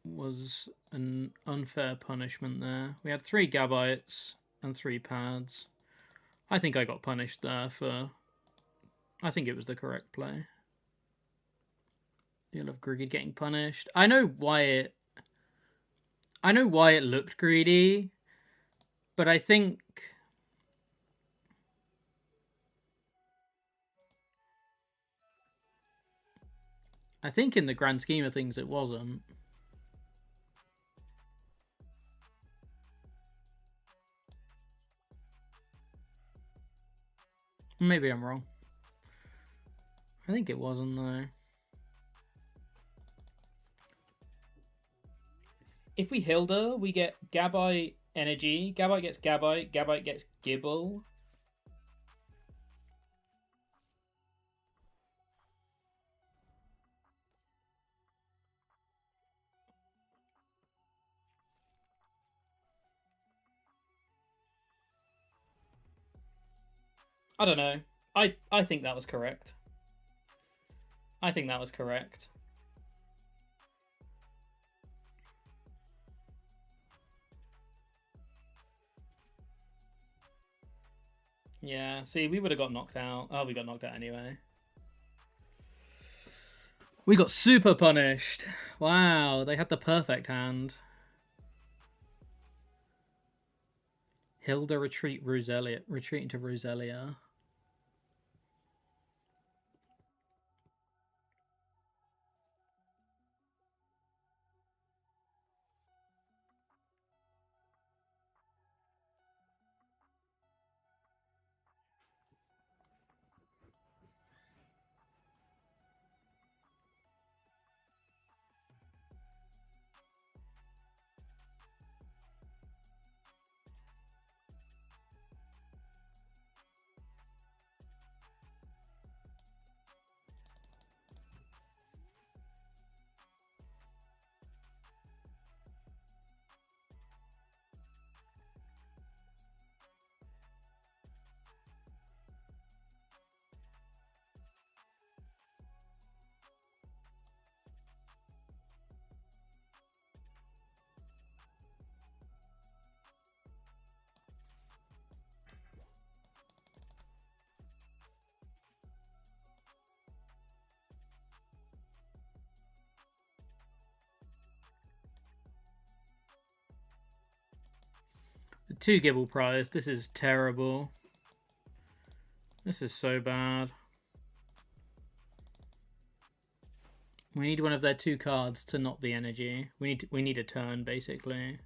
Speaker 1: was an unfair punishment there. We had 3 Gabites and 3 pads. I think I got punished there for... I think it was the correct play. Deal of greed getting punished. I know why it looked greedy, but I think... in the grand scheme of things, it wasn't. Maybe I'm wrong. I think it wasn't, though. If we Hilda, we get Gabite Energy. Gabite gets Gabite. Gabite gets Gibble. I don't know. I think that was correct. I think that was correct. Yeah, see, we would have got knocked out. Oh, we got knocked out anyway. We got super punished. Wow, they had the perfect hand. Hilda retreat Roselia. Retreat into Roselia. The 2 Gibble prize. This is terrible. This is so bad. We need one of their 2 cards to not be energy. We need a turn, basically.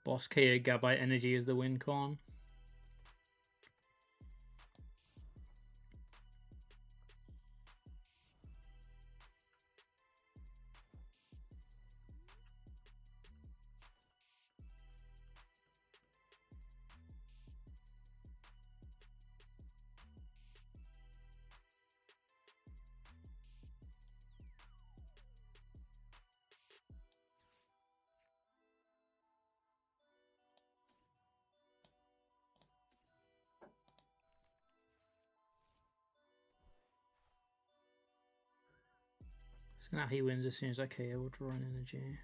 Speaker 1: Boss KO Gabite Energy is the win con. So now he wins as soon as I KO will draw an energy.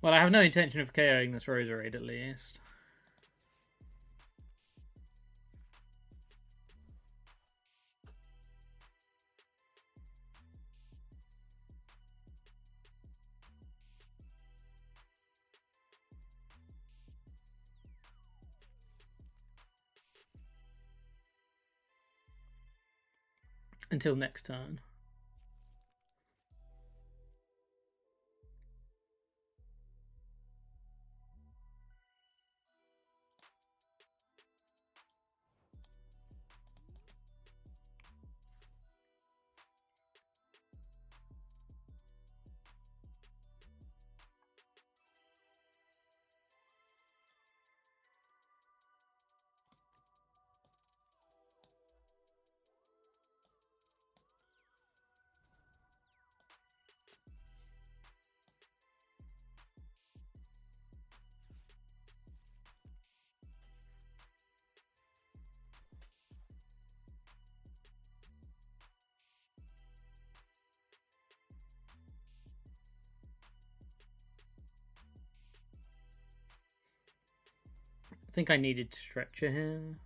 Speaker 1: Well, I have no intention of KOing this Roserade at least. Until next turn. I think I needed Stretcher here.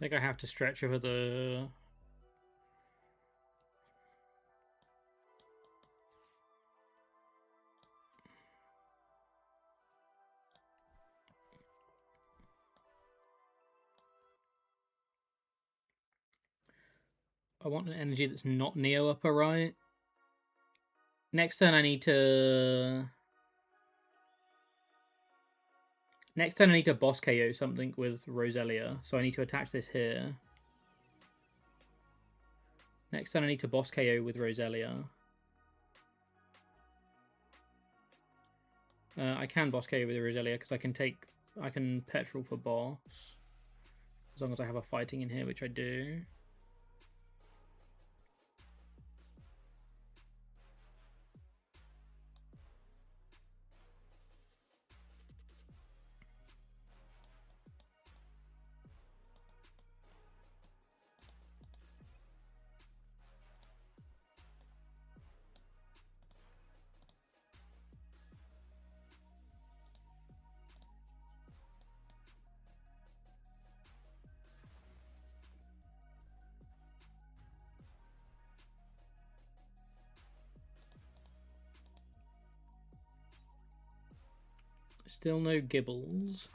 Speaker 1: I think I have to stretch over the... I want an energy that's not Neo upper right. Next turn I need to... Next turn I need to boss KO something with Roselia, so I need to attach this here. Next turn I need to boss KO with Roselia. I can boss KO with Roselia because I can petrol for boss. As long as I have a fighting in here, which I do. Still no Gibbles.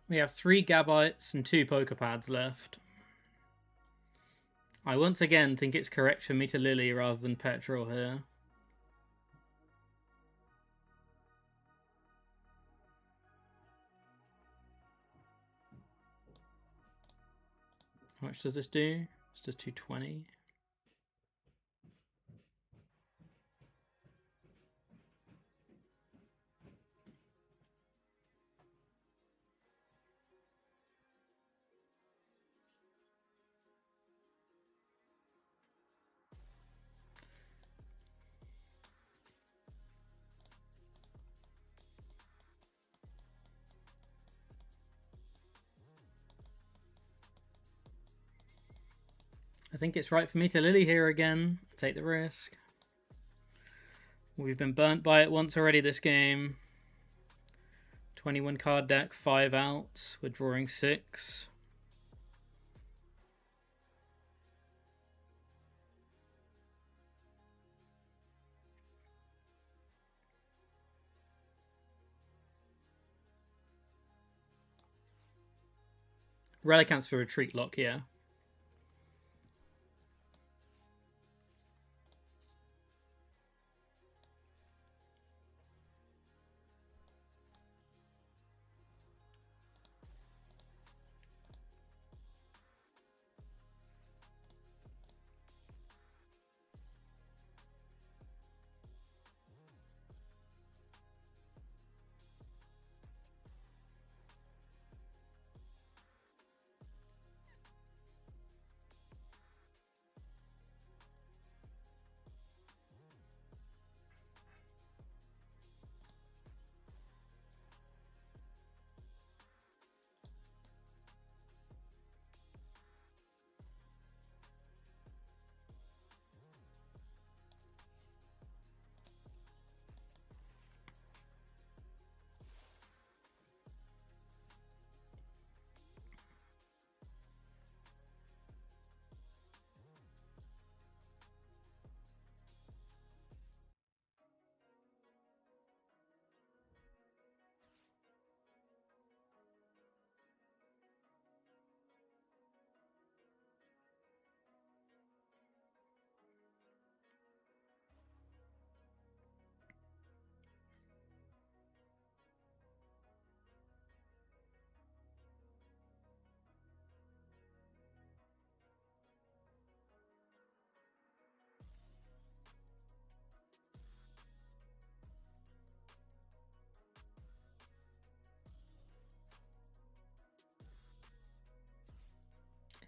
Speaker 1: We have 3 Gabites and 2 Pokepads left. I once again think it's correct for me to Lily rather than Petrol here. How much does this do? This does 220. I think it's right for me to Lily here again. Take the risk. We've been burnt by it once already this game. 21 card deck, 5 outs. We're drawing 6. Relicant's for retreat lock, yeah.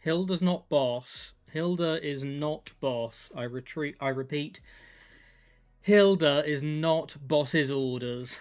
Speaker 1: Hilda's not boss. Hilda is not boss. I repeat. Hilda is not boss's orders.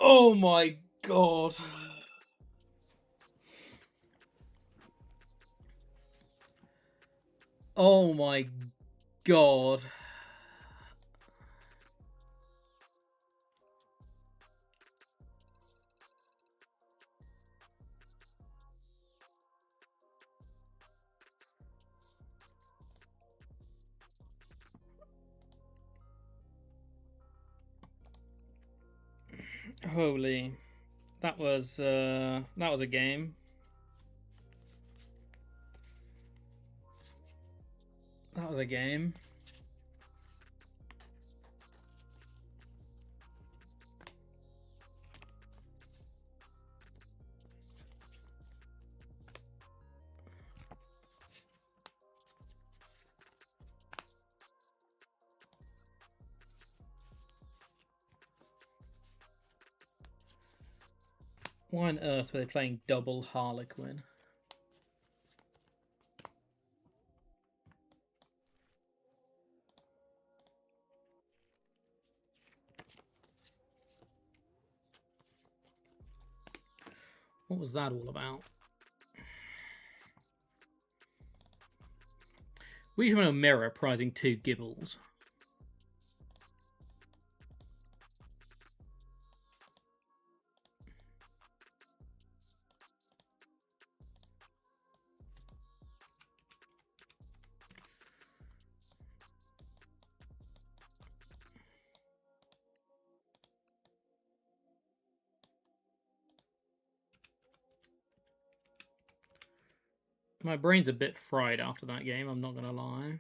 Speaker 1: Oh my god. Oh my god. Holy. That was a game. That was a game. Why on earth were they playing double Harlequin? What was that all about? We just want a mirror prizing 2 Gibbles. My brain's a bit fried after that game, I'm not gonna lie.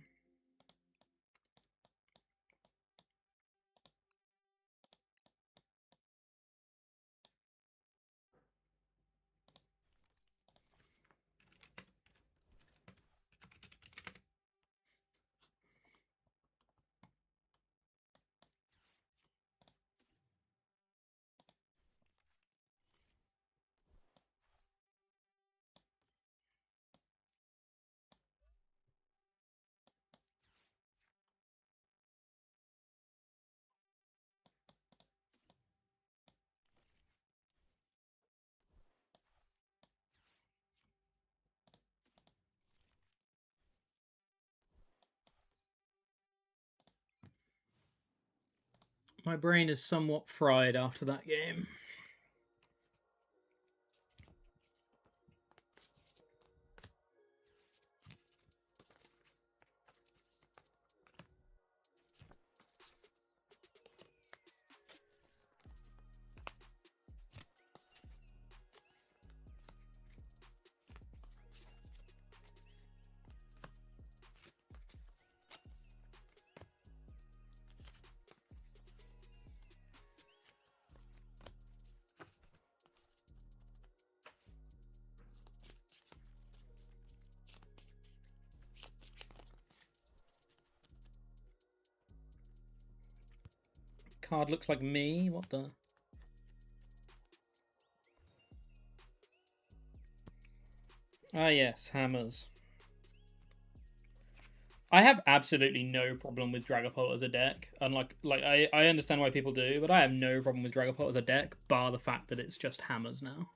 Speaker 1: My brain is somewhat fried after that game. Card looks like me, what the? Ah yes, hammers. I have absolutely no problem with Dragapult as a deck. Unlike, I understand why people do, but I have no problem with Dragapult as a deck, bar the fact that it's just hammers now.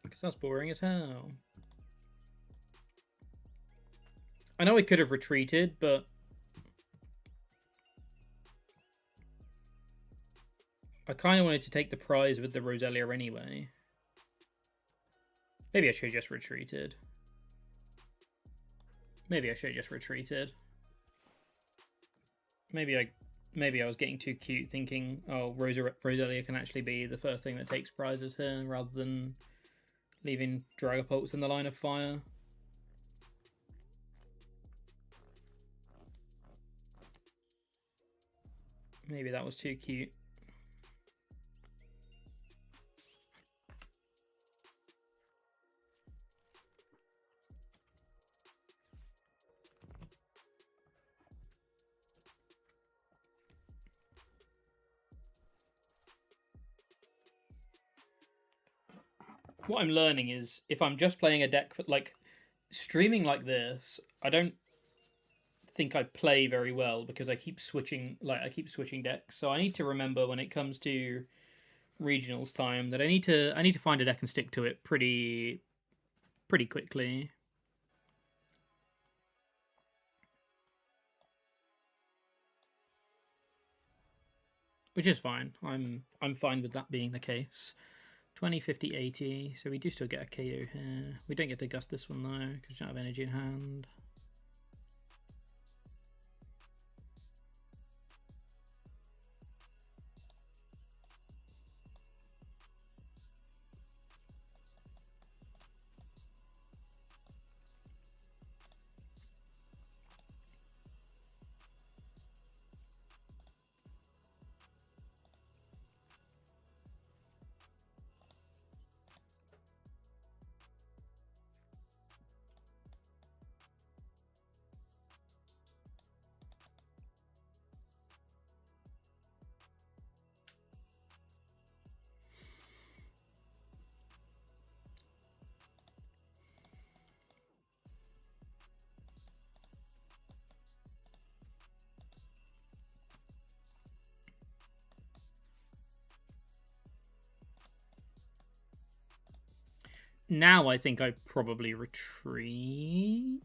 Speaker 1: Because that's boring as hell. I know I could have retreated, but I kind of wanted to take the prize with the Roselia anyway. Maybe I should have just retreated. Maybe I should have just retreated. Maybe I was getting too cute thinking, oh, Roselia can actually be the first thing that takes prizes here, rather than leaving Dragapults in the line of fire. Maybe that was too cute. What I'm learning is if I'm just playing a deck for, like, streaming like this, I don't think I play very well because I keep switching decks. So I need to remember when it comes to regionals time that I need to find a deck and stick to it pretty quickly. Which is fine. I'm fine with that being the case. 20, 50, 80. So we do still get a KO here. We don't get to gust this one though because we don't have energy in hand. Now I think I probably retreat.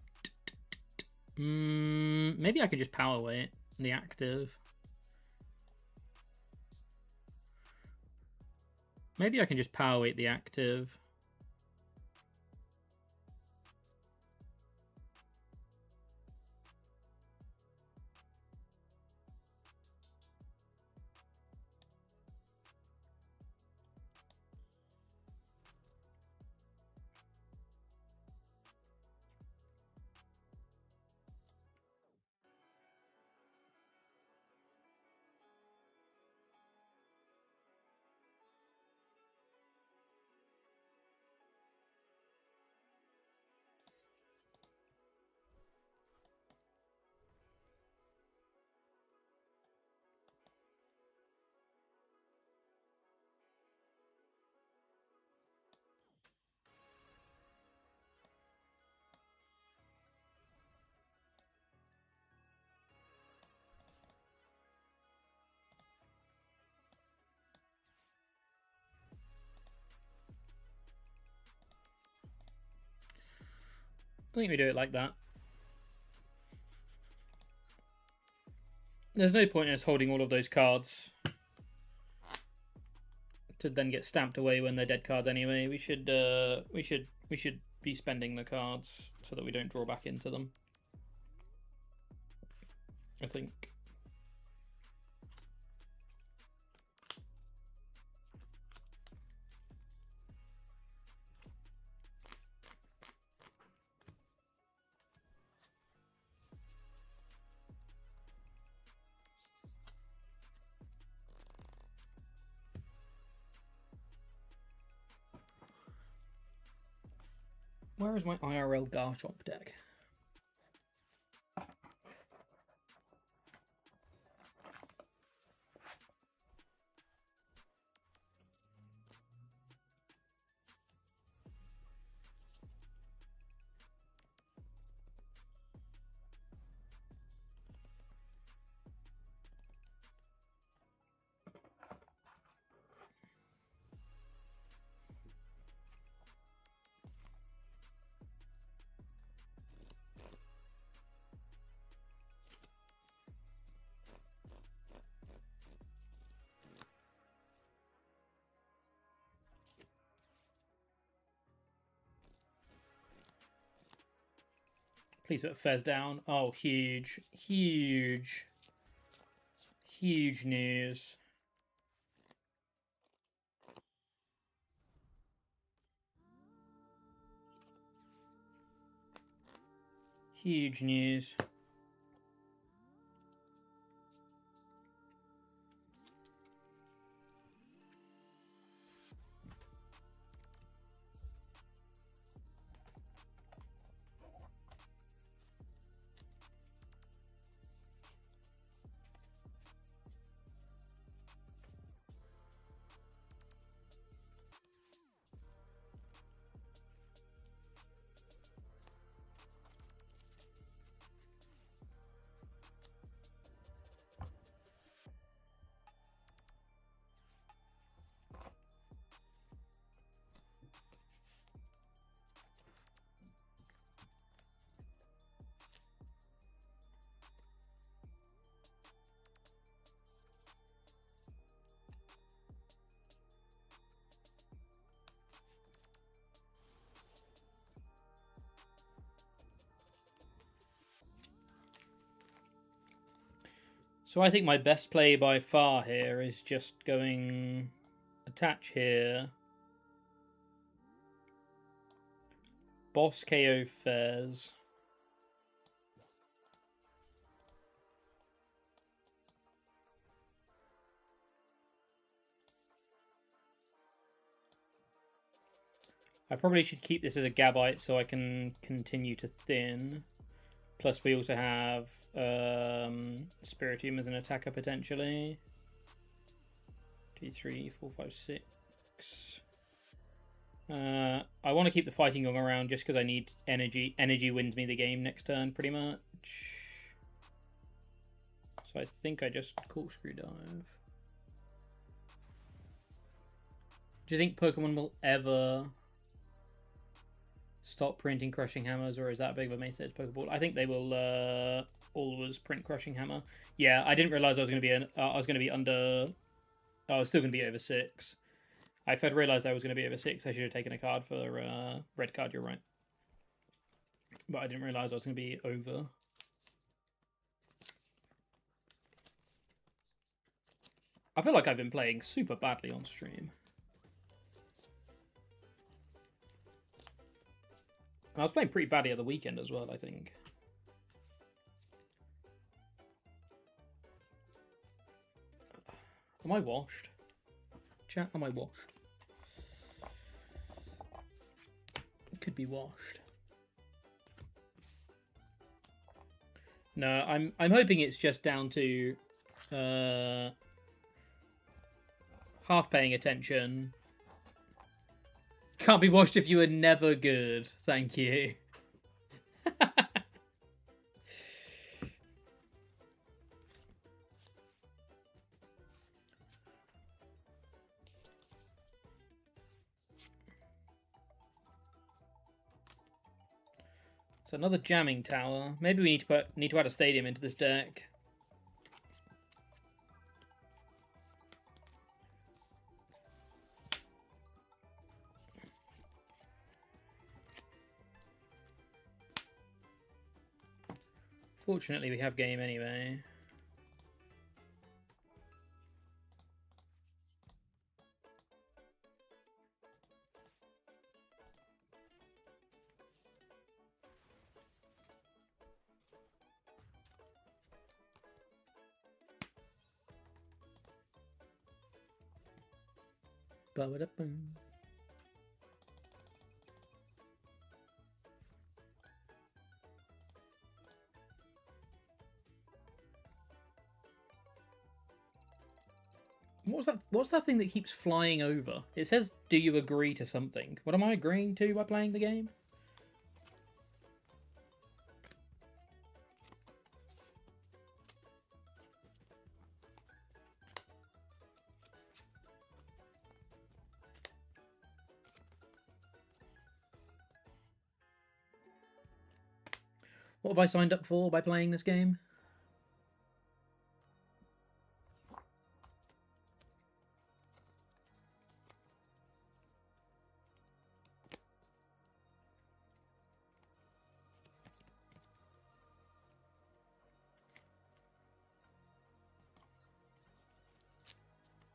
Speaker 1: Maybe I could just power weight the active. Maybe I can just power weight the active. I think we do it like that. There's no point in us holding all of those cards to then get stamped away when they're dead cards anyway. We should be spending the cards so that we don't draw back into them. I think. Where is my IRL Garchomp deck? Please put Fez down. Oh, huge, huge, huge news. Huge news. So I think my best play by far here is just going attach here. Boss KO Fairs. I probably should keep this as a Gabite so I can continue to thin. Plus we also have Spiritomb as an attacker potentially. 2, 3, 4, 5, 6. I want to keep the Fighting Gong around just because I need energy. Energy wins me the game next turn pretty much. So I think I just Corkscrew Dive. Do you think Pokemon will ever stop printing Crushing Hammers, or is that big of a mainstay as Pokeball? I think they will always print Crushing Hammer. Yeah, I didn't realize I was going to be under. I was still going to be over 6. If I'd realized I was going to be over 6, I should have taken a card for red card. You're right, but I didn't realize I was going to be over. I feel like I've been playing super badly on stream. And I was playing pretty badly at the weekend as well, I think. Am I washed? Chat, am I washed? Could be washed. No, I'm hoping it's just down to half paying attention. Can't be washed if you were never good. Thank you. So another jamming tower. Maybe we need to add a stadium into this deck. Fortunately, we have game anyway. Ba-ba-da-bum. What's that thing that keeps flying over? It says, do you agree to something? What am I agreeing to by playing the game? What have I signed up for by playing this game?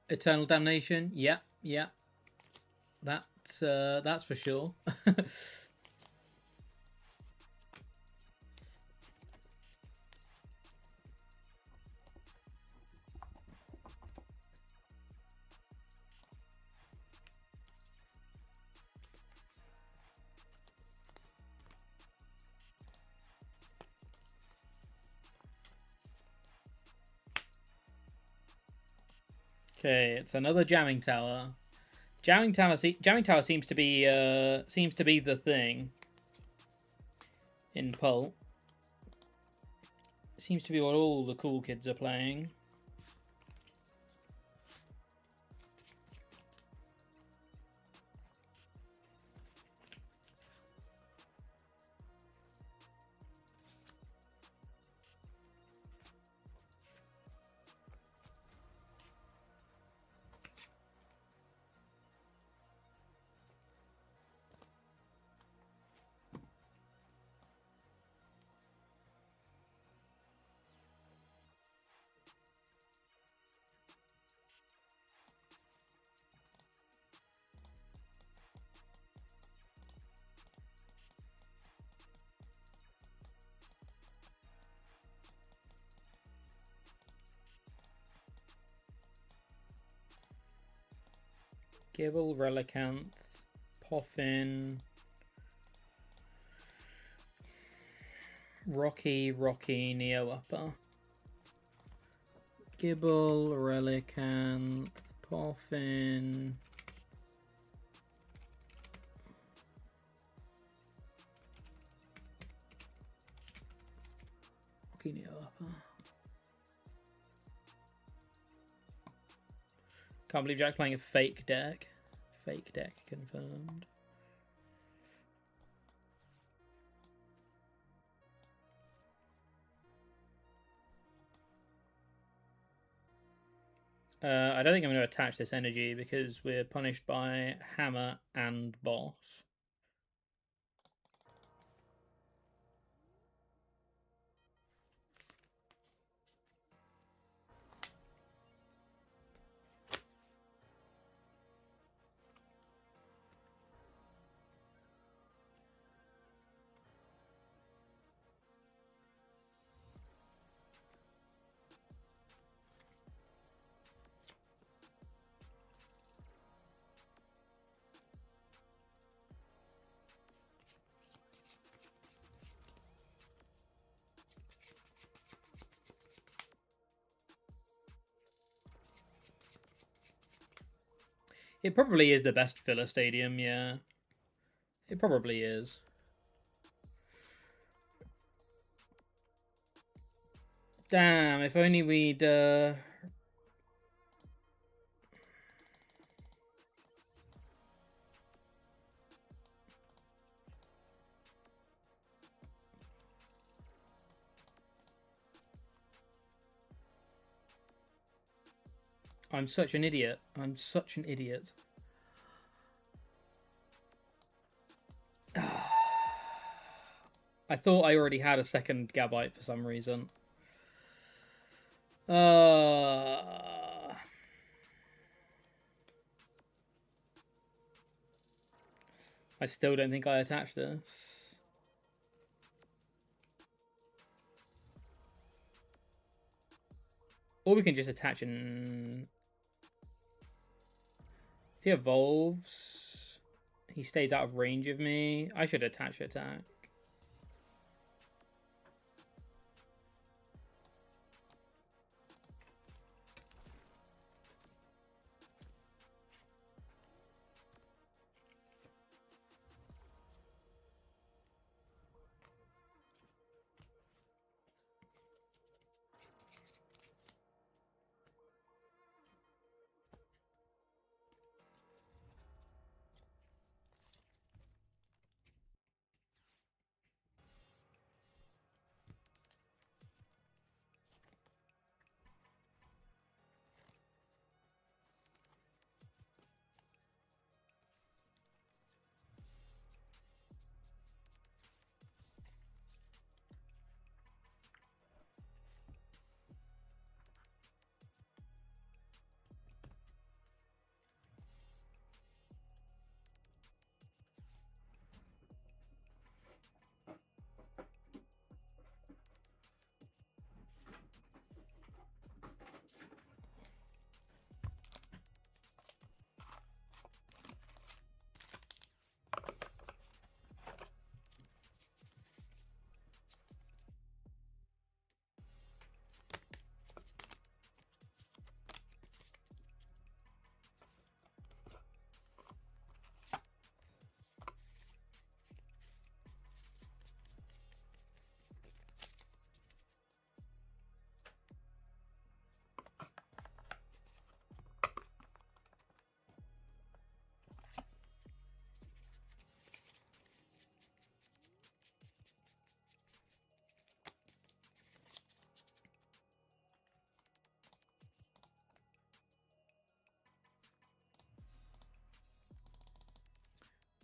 Speaker 1: Eternal Damnation? Yeah, yeah. That's for sure. Okay, it's another jamming tower. Jamming tower seems to be the thing in Pult. Seems to be what all the cool kids are playing. Gibble, Relicanth, Poffin, Rocky, Neo Upper. Gibble, Relicanth, Poffin. Rocky, Neo Upper. Can't believe Jack's playing a fake deck. Fake deck confirmed. I don't think I'm going to attach this energy because we're punished by Hammer and Boss. It probably is the best filler stadium, yeah. It probably is. Damn, if only we'd... I'm such an idiot. I'm such an idiot. I thought I already had a second Gabite for some reason. I still don't think I attached this. Or we can just attach in... If he evolves, he stays out of range of me. I should attach attack.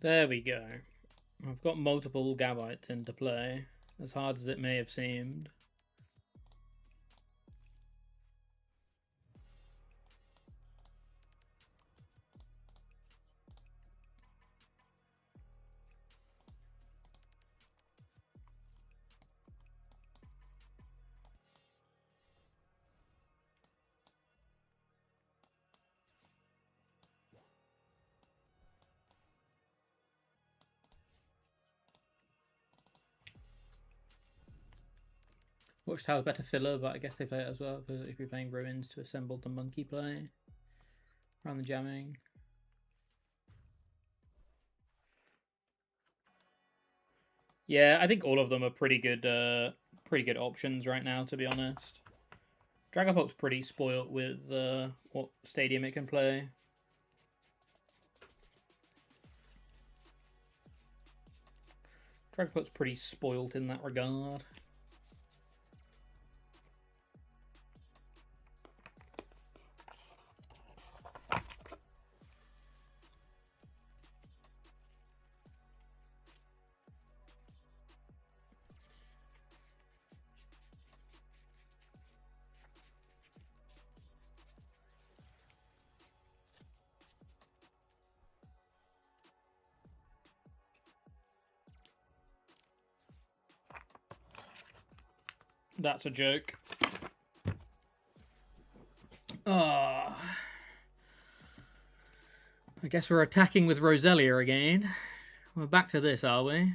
Speaker 1: There we go. I've got multiple Gabites into play, as hard as it may have seemed. Watchtower's better filler, but I guess they play it as well. Because if you're playing Ruins to assemble the monkey play around the jamming. Yeah, I think all of them are pretty good options right now, to be honest. Dragapult's pretty spoilt with what stadium it can play. Dragapult's pretty spoilt in that regard. That's a joke. I guess we're attacking with Roselia again. We're back to this, are we?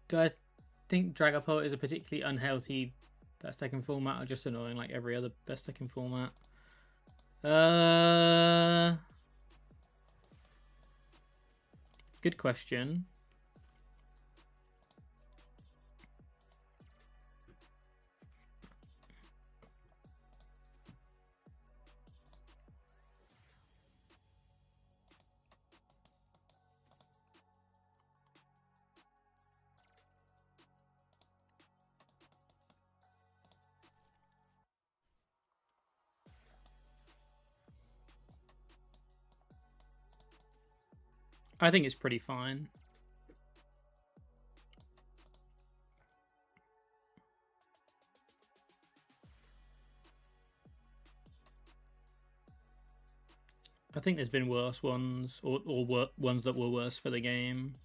Speaker 1: Do I think Dragapult is a particularly unhealthy best deck in format, or just annoying like every other best deck in format? Good question. I think it's pretty fine. I think there's been worse ones, or ones that were worse for the game.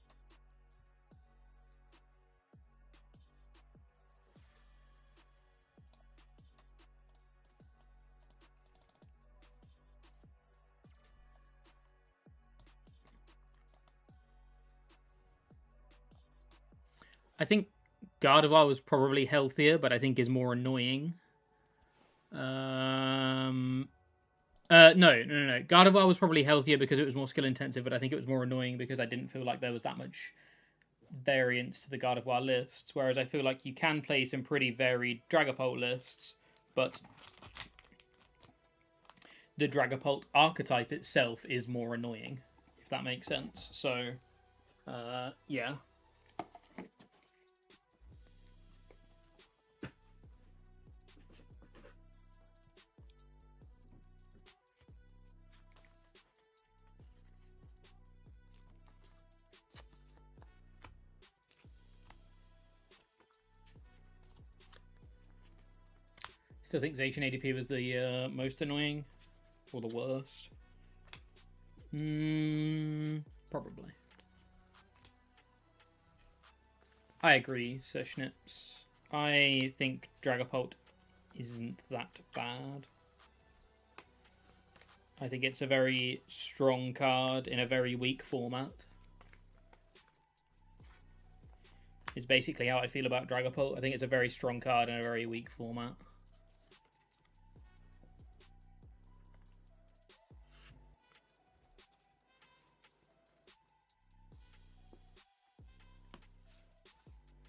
Speaker 1: I think Gardevoir was probably healthier, but I think is more annoying. No. Gardevoir was probably healthier because it was more skill intensive, but I think it was more annoying because I didn't feel like there was that much variance to the Gardevoir lists. Whereas I feel like you can play some pretty varied Dragapult lists, but the Dragapult archetype itself is more annoying, if that makes sense. So, yeah. Still think Zacian ADP was the most annoying, or the worst. Probably. I agree, Sir Schnips. I think Dragapult isn't that bad. I think it's a very strong card in a very weak format. Is basically how I feel about Dragapult. I think it's a very strong card in a very weak format.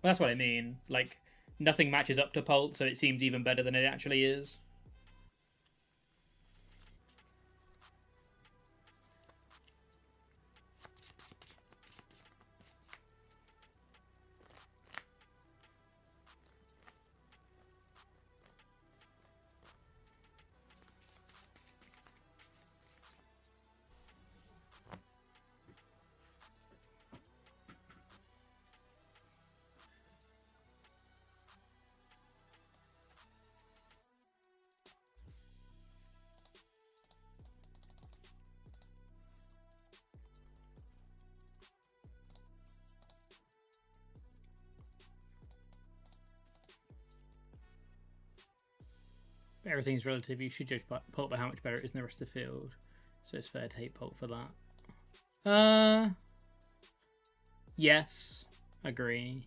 Speaker 1: That's what I mean. Like, nothing matches up to Pult, so it seems even better than it actually is. Everything's relative. You should judge Pult by how much better it is in the rest of the field. So it's fair to hate Pult for that. Yes, agree.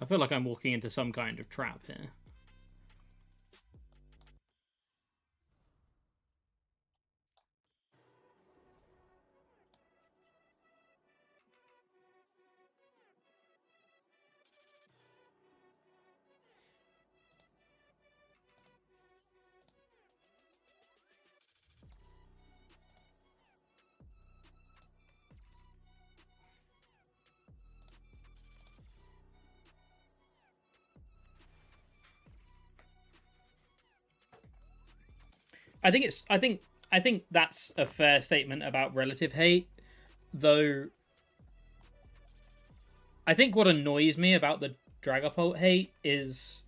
Speaker 1: I feel like I'm walking into some kind of trap here. I think that's a fair statement about relative hate, though. I think what annoys me about the Dragapult hate is,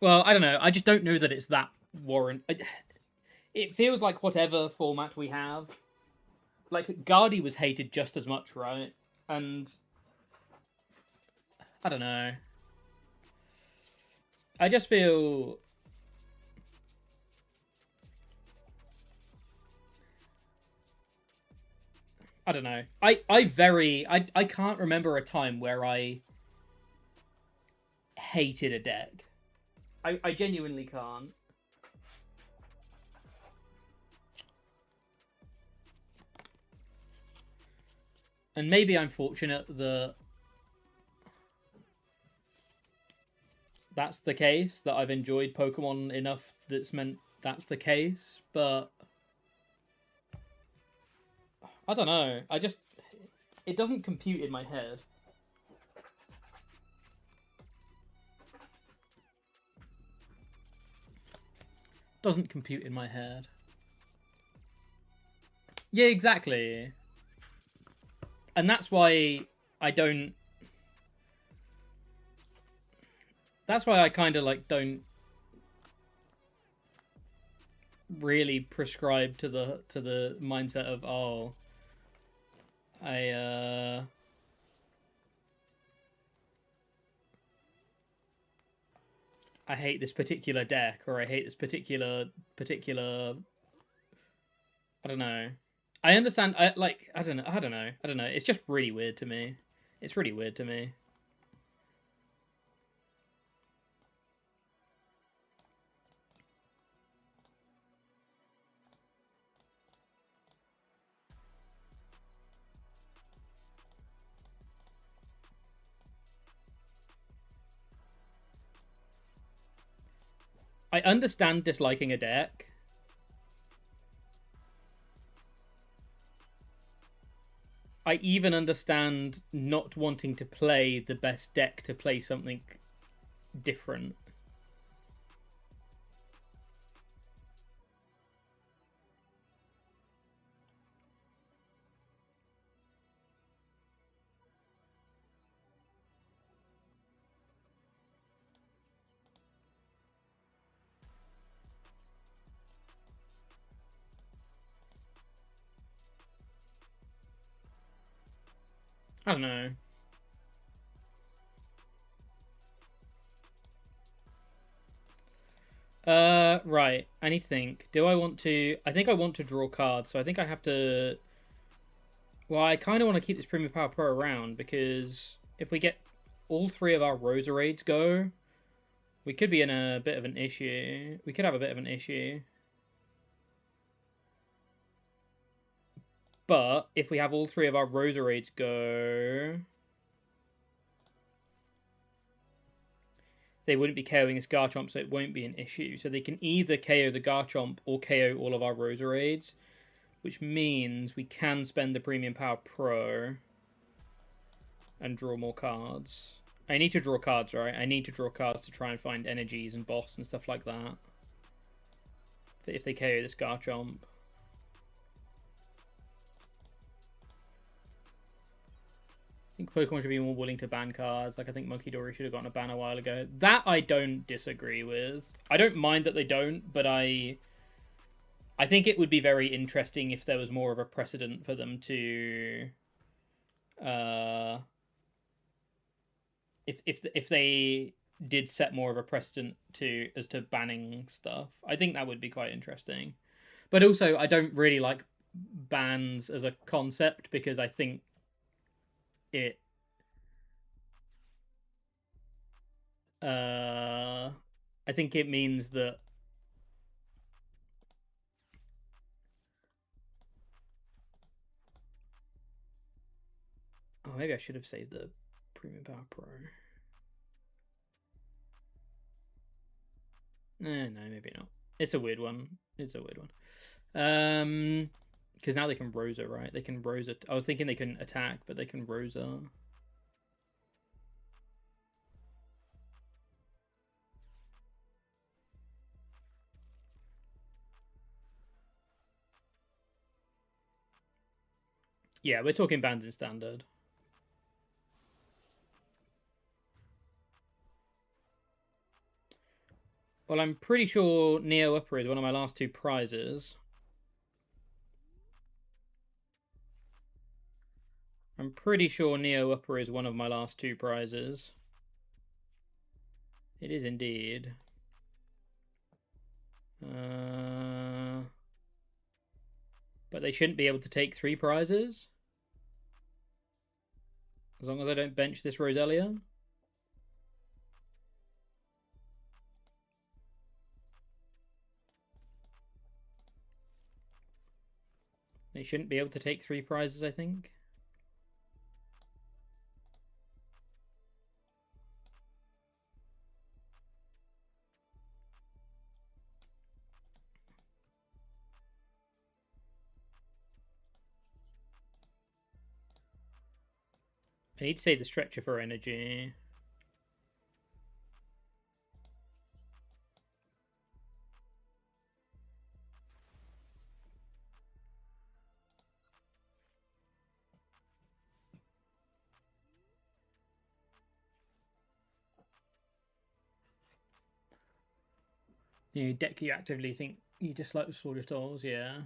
Speaker 1: well, I don't know. I just don't know that it's that warrant. It feels like whatever format we have, like Guardy was hated just as much, right? And I don't know. I just feel I don't know. I can't remember a time where I hated a deck. I genuinely can't. And maybe I'm fortunate that that's the case, that I've enjoyed Pokemon enough that's meant that's the case, but I don't know. It doesn't compute in my head. Doesn't compute in my head. Yeah, exactly. And that's why I don't. That's why I kind of like don't really prescribe to the mindset of, oh, I hate this particular deck, or I hate this particular I don't know. I understand. I don't know. It's just really weird to me. It's really weird to me. I understand disliking a deck. I even understand not wanting to play the best deck to play something different. I don't know. Right. I need to think. Do I want to... I think I want to draw cards, so I think I have to... Well, I kind of want to keep this Premium Power Pro around, because if we get all three of our Roserades go, we could be in a bit of an issue. We could have a bit of an issue. But if we have all three of our Roserades go, they wouldn't be KOing this Garchomp, so it won't be an issue. So they can either KO the Garchomp or KO all of our Roserades, which means we can spend the Premium Power Pro and draw more cards. I need to draw cards, right? I need to draw cards to try and find energies and boss and stuff like that. If they KO this Garchomp. I think Pokemon should be more willing to ban cards. Like, I think Monkey Dory should have gotten a ban a while ago. That I don't disagree with. I don't mind that they don't, but I think it would be very interesting if there was more of a precedent for them to if they did set more of a precedent as to banning stuff, I think that would be quite interesting. But also, I don't really like bans as a concept because I think it I think it means that maybe I should have saved the Premium Power Pro. No, maybe not. It's a weird one. Because now they can Rosa, right? They can Rosa. I was thinking they couldn't attack, but they can Rosa. Yeah, we're talking bans in standard. Well, I'm pretty sure Neo Upper is one of my last two prizes. I'm pretty sure Neo Upper is one of my last two prizes. It is indeed. But they shouldn't be able to take 3 prizes. As long as I don't bench this Roselia. They shouldn't be able to take 3 prizes, I think. I need to save the stretcher for energy. You deck you actively think you dislike the Sword of Dolls, yeah.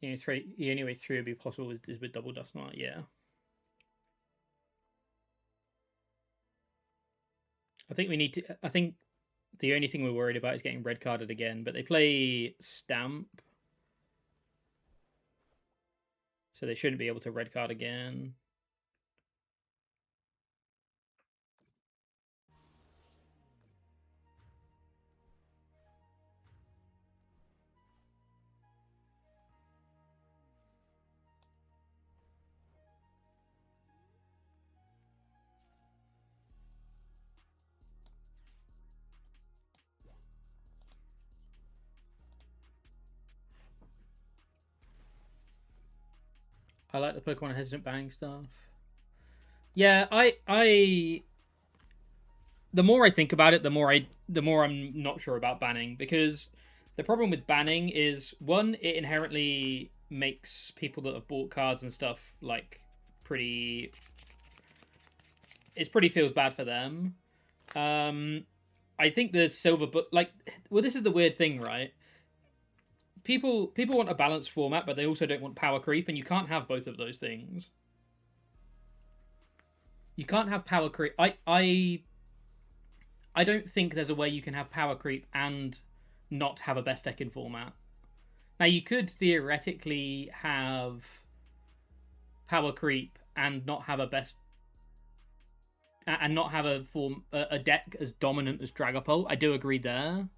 Speaker 1: The only way 3 would be possible is with double Dust Knight, yeah. I think we need to. I think the only thing we're worried about is getting red carded again, but they play Stamp. So they shouldn't be able to red card again. I like the Pokemon hesitant banning stuff. Yeah, I the more I think about it, the more I'm not sure about banning, because the problem with banning is, one, it inherently makes people that have bought cards and stuff like pretty feels bad for them. I think the silver book, this is the weird thing, right? People want a balanced format, but they also don't want power creep, and you can't have both of those things. You can't have power creep. I don't think there's a way you can have power creep and not have a best deck in format. Now, you could theoretically have power creep and not have a best and not have a deck as dominant as Dragapult. I do agree there.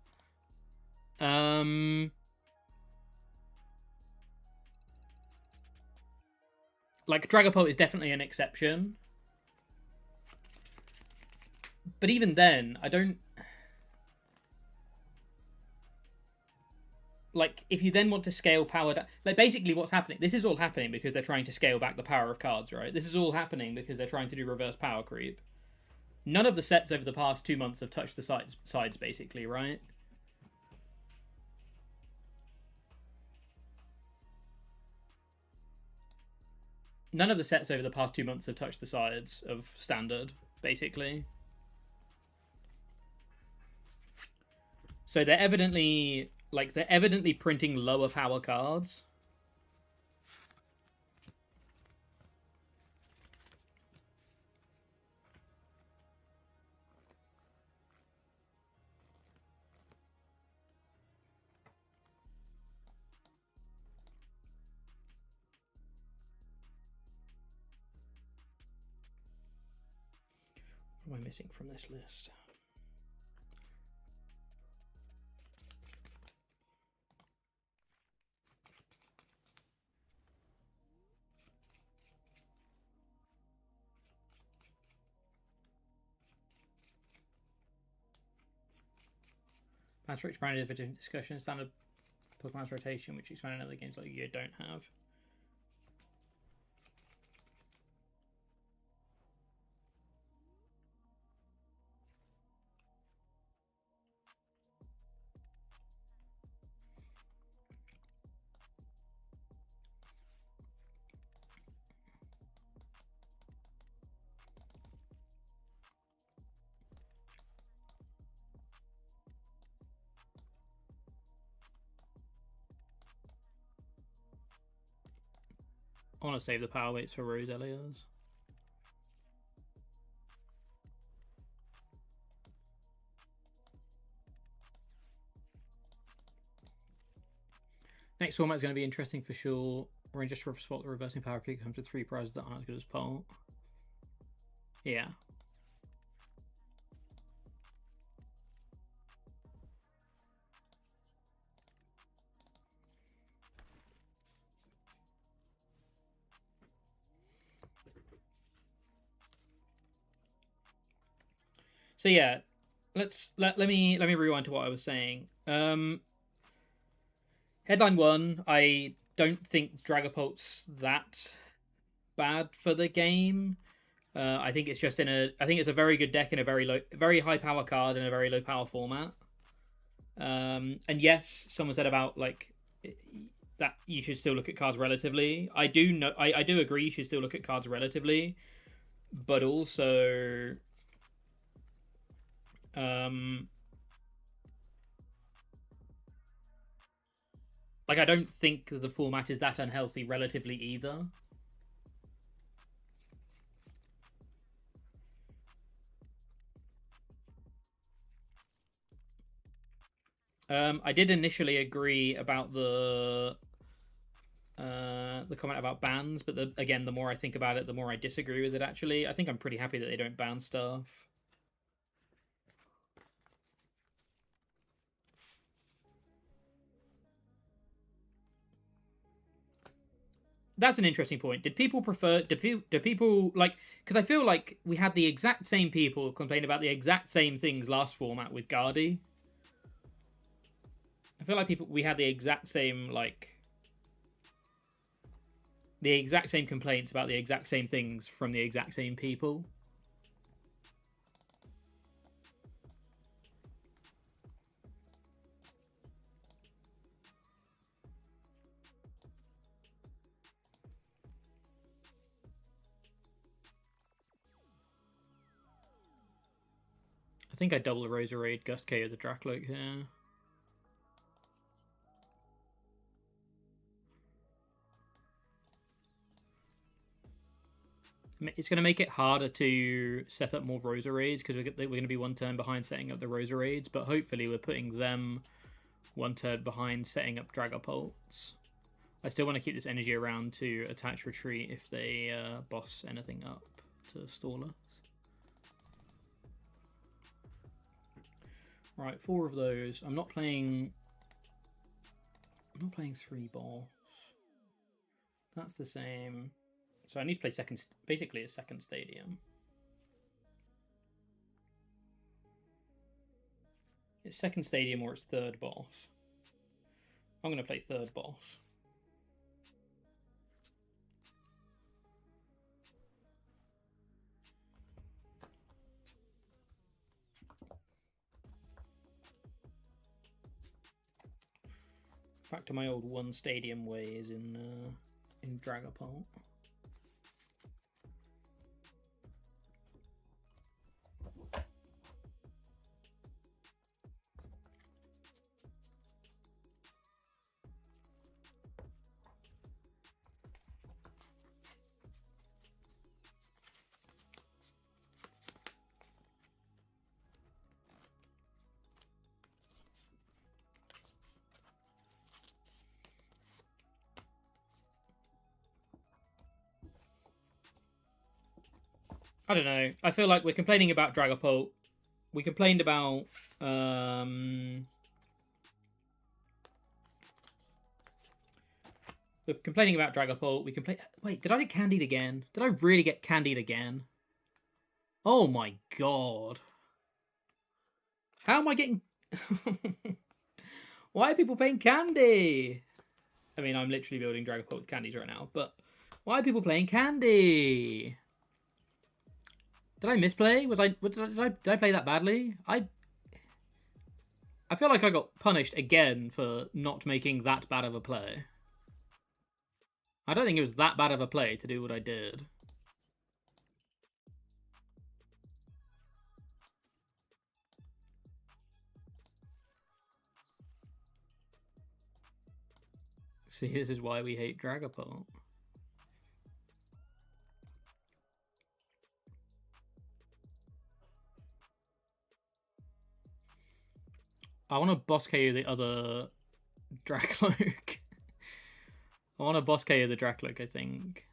Speaker 1: Like, Dragapult is definitely an exception. But even then, I don't... Like, if you then want to scale power down... Like, basically what's happening... This is all happening because they're trying to scale back the power of cards, right? This is all happening because they're trying to do reverse power creep. None of the sets over the past 2 months have touched the sides basically, right? None of the sets over the past 2 months have touched the sides of standard, basically. So they're evidently printing lower power cards. am I missing from this list? Master expanded for different discussion. Standard Pokemon's rotation, which expanded in other games like you don't have. I want to save the power weights for Roselia's. Next format is going to be interesting for sure. We're in just a rough spot. The reversing power kick comes with 3 prizes that aren't as good as Pole. Yeah. So yeah, let me rewind to what I was saying. Headline 1, I don't think Dragapult's that bad for the game. I think it's just I think it's a very good deck in a very high power card in a very low power format. And yes, someone said about like that you should still look at cards relatively. I do agree you should still look at cards relatively, but also like I don't think the format is that unhealthy relatively either. I did initially agree about the comment about bans, but again, the more I think about it, the more I disagree with it. Actually, I think I'm pretty happy that they don't ban stuff. That's an interesting point. Did people prefer? Do people like? Because I feel like we had the exact same people complain about the exact same things last format with Guardy. I feel like we had the exact same complaints about the exact same things from the exact same people. I think I double the Roserade, Gust K as a Dracloak here. It's going to make it harder to set up more Roserades because we're going to be one turn behind setting up the Roserades, but hopefully we're putting them one turn behind setting up Dragapults. I still want to keep this energy around to attach retreat if they boss anything up to stall us. Right, 4 of those. I'm not playing 3 boss. That's the same. So I need to play basically a second stadium. It's second stadium or it's third boss. I'm going to play third boss. Back to my old 1 stadium ways in Dragapult. I don't know. I feel like we're complaining about Dragapult. We complained about we're complaining about Dragapult. We complain. Wait, did I get candied again? Did I really get candied again? Oh my god! How am I getting? Why are people playing candy? I mean, I'm literally building Dragapult with candies right now, but why are people playing candy? Did I misplay? Did I play that badly? I feel like I got punished again for not making that bad of a play. I don't think it was that bad of a play to do what I did. See, this is why we hate Dragapult. I want to boss KO the other Dracloak. I want to boss KO the Dracloak, I think.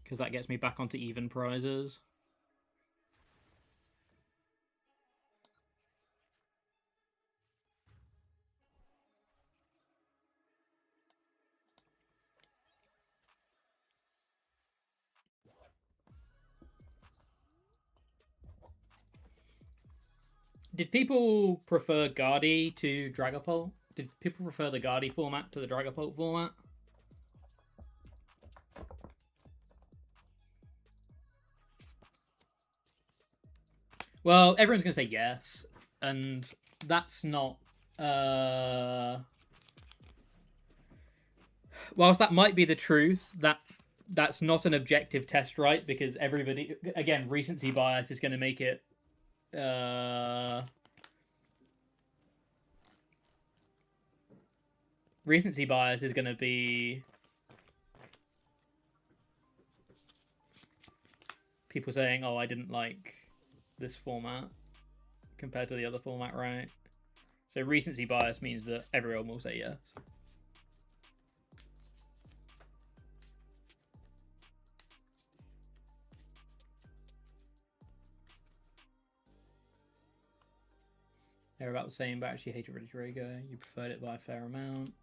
Speaker 1: Because that gets me back onto even prizes. Did people prefer Guardy to Dragapult? Did people prefer the Guardy format to the Dragapult format? Well, everyone's going to say yes, and that's not... Whilst that might be the truth, that's not an objective test, right? Because everybody... Again, recency bias is going to make it... Recency bias is going to be... People saying, oh, I didn't like this format compared to the other format, right? So recency bias means that everyone will say yes. They're about the same, but actually hated Rodrigo. You preferred it by a fair amount.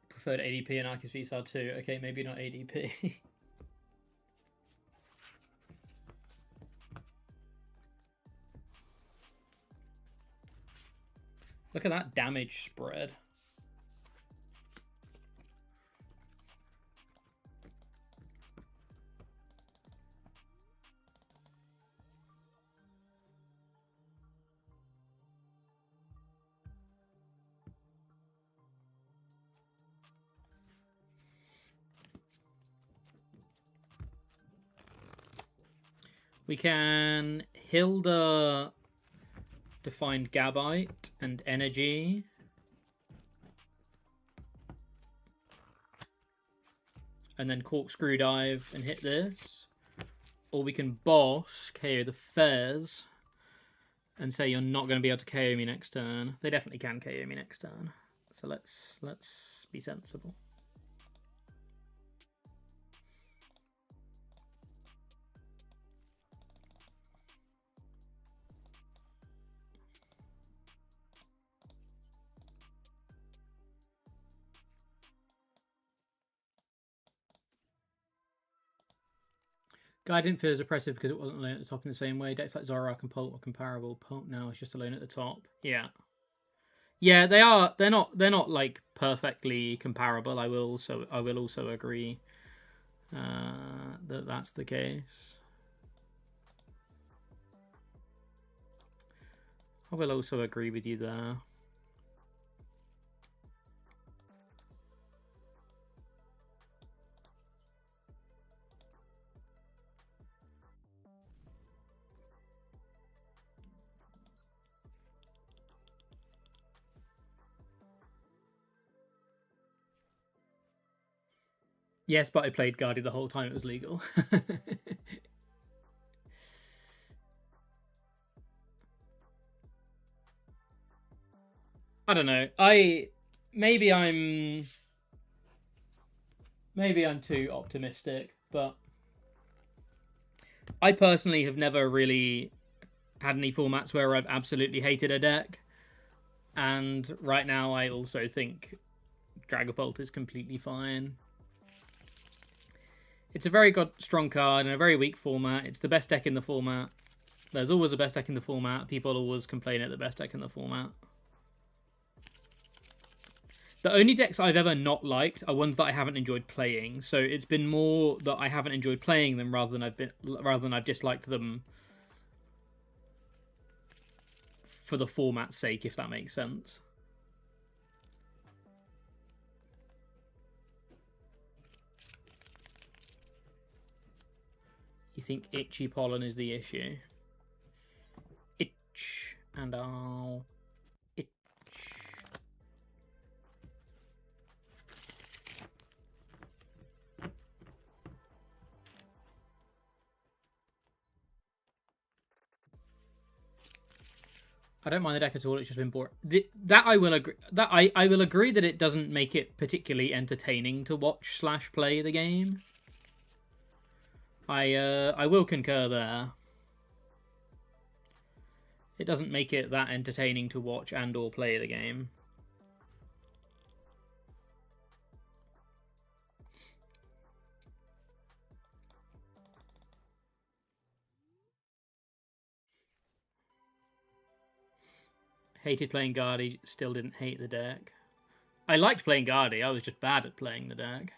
Speaker 1: Preferred ADP and Arceus VSAR too. Okay, maybe not ADP. Look at that damage spread. We can Hilda defined Gabite and Energy. And then Corkscrew Dive and hit this. Or we can Boss, KO the Fairs, and say you're not going to be able to KO me next turn. They definitely can KO me next turn. So let's be sensible. Guy didn't feel as oppressive because it wasn't alone at the top in the same way. Decks like Zoroark and Polt are comparable. Polt now is just alone at the top. Yeah. Yeah, they are. They're not like perfectly comparable. I will also agree that that's the case. I will also agree with you there. Yes, but I played Guardy the whole time it was legal. I don't know. Maybe I'm too optimistic, but I personally have never really had any formats where I've absolutely hated a deck. And right now I also think Dragapult is completely fine. It's a very strong card in a very weak format. It's the best deck in the format. There's always a best deck in the format. People always complain at the best deck in the format. The only decks I've ever not liked are ones that I haven't enjoyed playing. So it's been more that I haven't enjoyed playing them rather than I've disliked them for the format's sake, if that makes sense. You think Itchy Pollen is the issue? Itch and I'll itch. I don't mind the deck at all. It's just been boring. That I will agree. That I will agree that it doesn't make it particularly entertaining to watch / play the game. I will concur there. It doesn't make it that entertaining to watch and or play the game. Hated playing Guardy, still didn't hate the deck. I liked playing Guardy, I was just bad at playing the deck.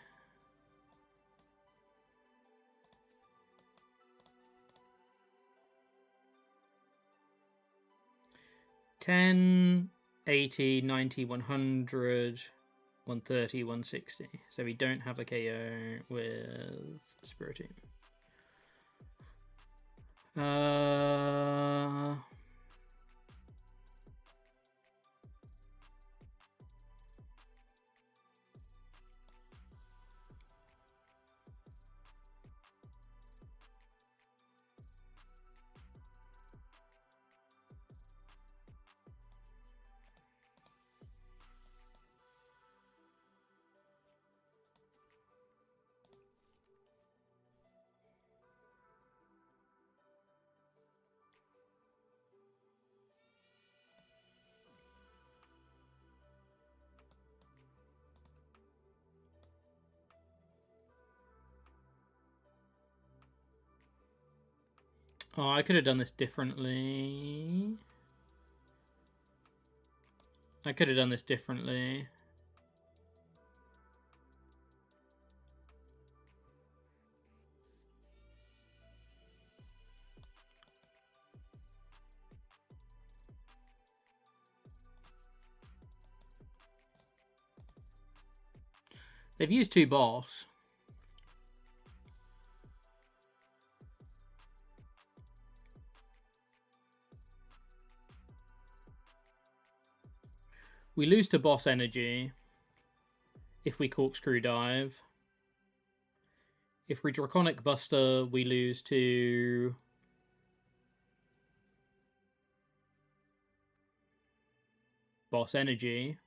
Speaker 1: $10, $80, $90, $100, $130, $160. So we don't have the KO with Spiritomb. Oh, I could have done this differently. They've used 2 boss. We lose to boss energy if we corkscrew dive. If we Draconic Buster, we lose to boss energy.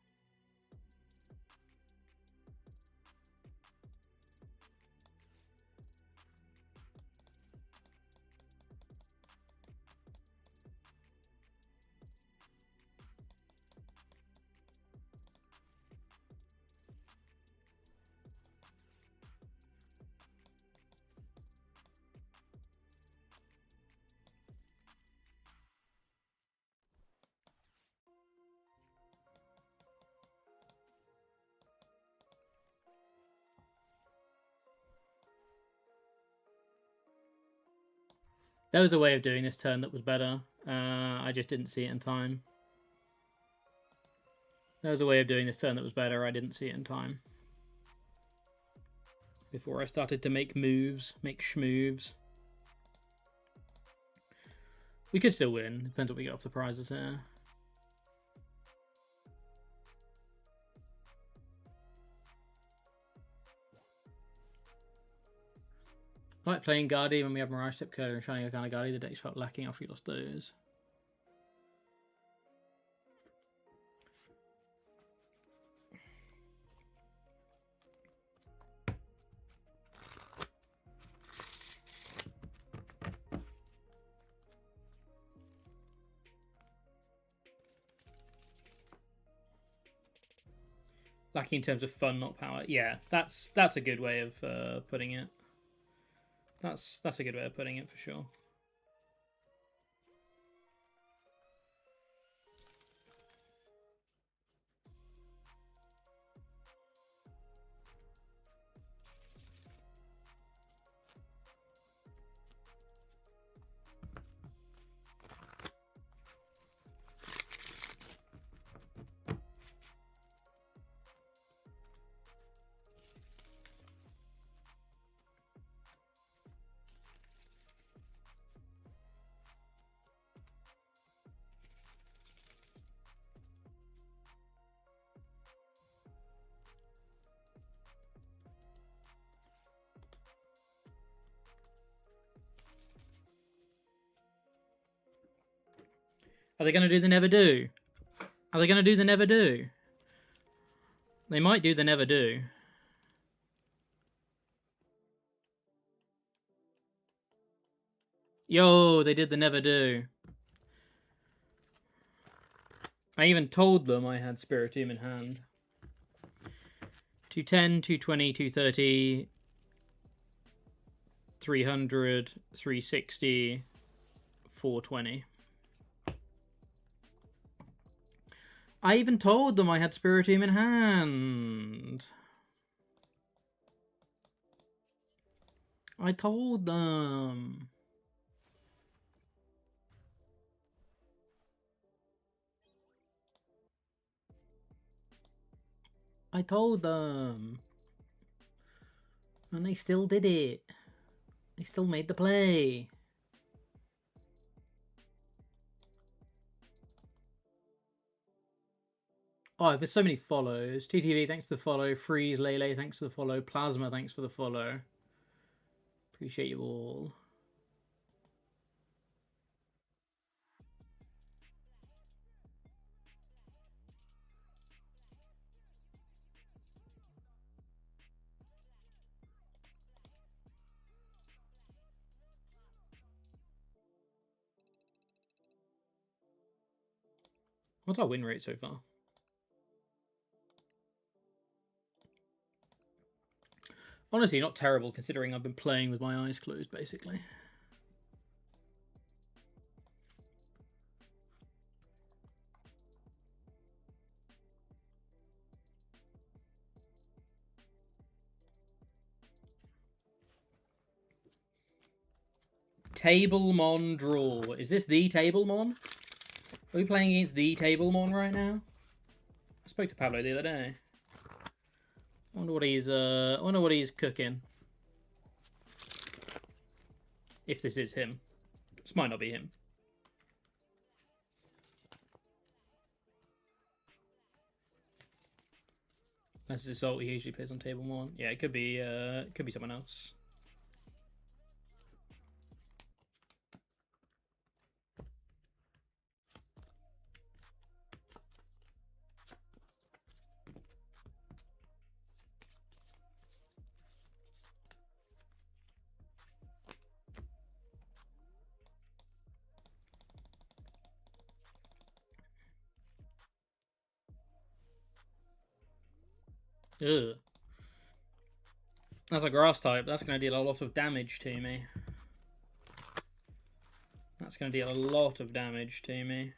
Speaker 1: There was a way of doing this turn that was better. I just didn't see it in time. There was a way of doing this turn that was better. I didn't see it in time. Before I started to make moves, make schmoves. We could still win. Depends what we get off the prizes here. I like playing Guardy when we have Mirage Step Curler and Shining Arcana Guardy. The decks felt lacking after we lost those. Lacking in terms of fun, not power. Yeah, that's a good way of putting it. That's a good way of putting it for sure. Are they going to do the never do? Are they going to do the never do? They might do the never do. Yo, they did the never do. I even told them I had Spiritomb in hand. 210, 220, 230, 300, 360, 420. I even told them I had Spiritomb in hand. I told them. I told them. And they still did it. They still made the play. Oh, there's so many follows. TTV, thanks for the follow. Freeze, Lele, thanks for the follow. Plasma, thanks for the follow. Appreciate you all. What's our win rate so far? Honestly, not terrible considering I've been playing with my eyes closed, basically. Tablemon draw. Is this the Tablemon? Are we playing against the Tablemon right now? I spoke to Pablo the other day. I wonder what he's cooking. If this is him. This might not be him. That's his ult he usually plays on Tablemon. Yeah, it could be someone else. Ugh. That's a grass type. That's going to deal a lot of damage to me. That's going to deal a lot of damage to me.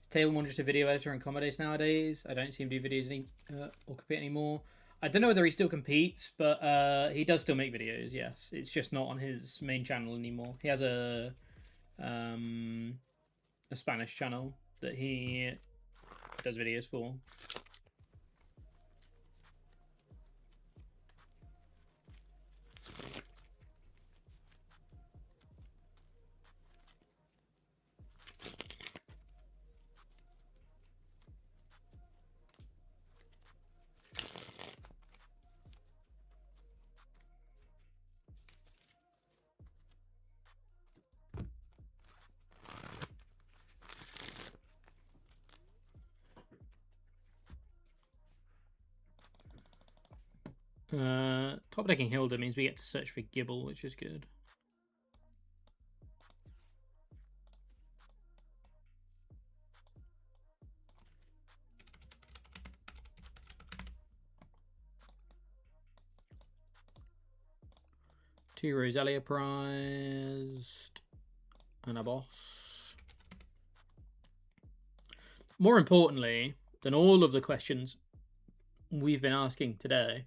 Speaker 1: Tablemon just a video editor and commentator nowadays. I don't see him do videos or compete anymore. I don't know whether he still competes, but he does still make videos, yes. It's just not on his main channel anymore. He has a Spanish channel that he does videos for. Top decking Hilda means we get to search for Gibble, which is good. Two Roselia prized. And a boss. More importantly than all of the questions we've been asking today,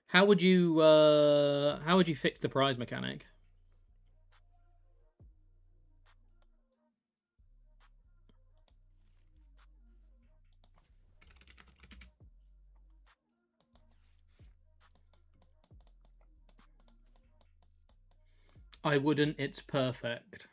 Speaker 1: how would you fix the prize mechanic? I wouldn't, it's perfect.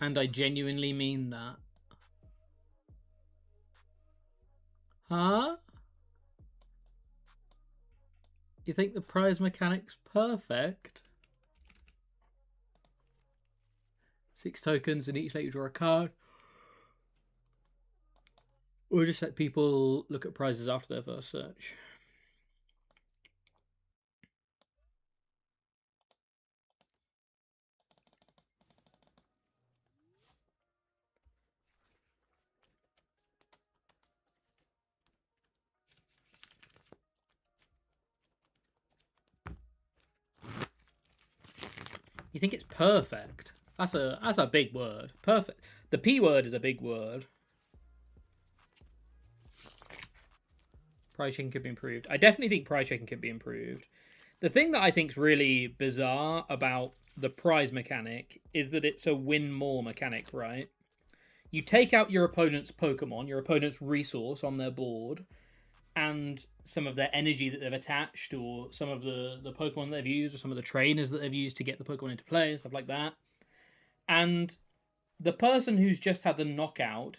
Speaker 1: And I genuinely mean that. Huh? You think the prize mechanic's perfect? 6 tokens and each let you draw a card. Or just let people look at prizes after their first search. You think it's perfect? That's a big word. Perfect. The P word is a big word. Prize checking could be improved. I definitely think prize checking could be improved. The thing that I think is really bizarre about the prize mechanic is that it's a win more mechanic, right? You take out your opponent's Pokemon, your opponent's resource on their board, and some of their energy that they've attached, or some of the Pokemon that they've used, or some of the trainers that they've used to get the Pokemon into play, and stuff like that. And the person who's just had the knockout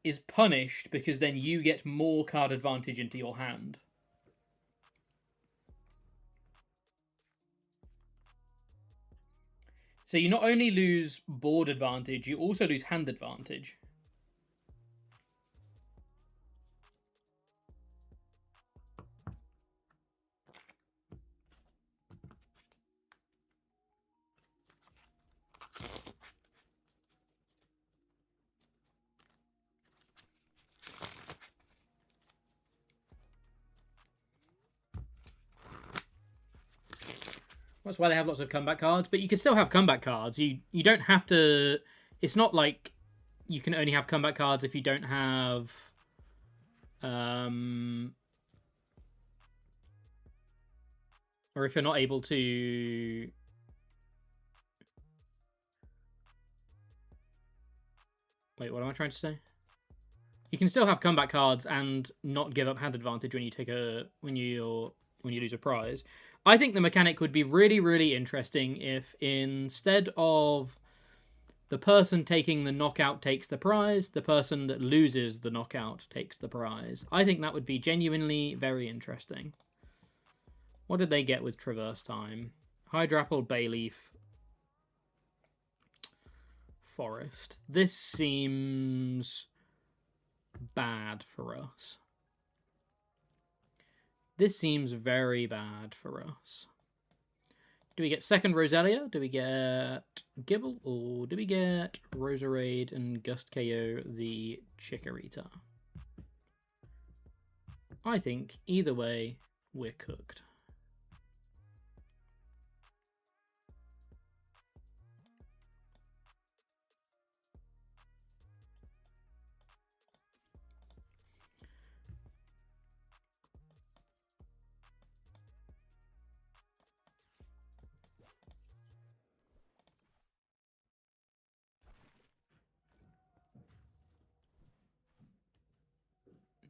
Speaker 1: is punished because then you get more card advantage into your hand. So you not only lose board advantage, you also lose hand advantage. That's why they have lots of comeback cards, but you can still have comeback cards. You don't have to. It's not like you can only have comeback cards if you don't have. Or if you're not able to. Wait, what am I trying to say? You can still have comeback cards and not give up hand advantage when you take when you lose a prize. I think the mechanic would be really, really interesting if instead of the person taking the knockout takes the prize, the person that loses the knockout takes the prize. I think that would be genuinely very interesting. What did they get with Traverse Time? Hydrapple, Bayleaf, Forest. This seems bad for us. This seems very bad for us. Do we get second Roselia? Do we get Gibble? Or do we get Roserade and Gust KO the Chikorita? I think either way, we're cooked.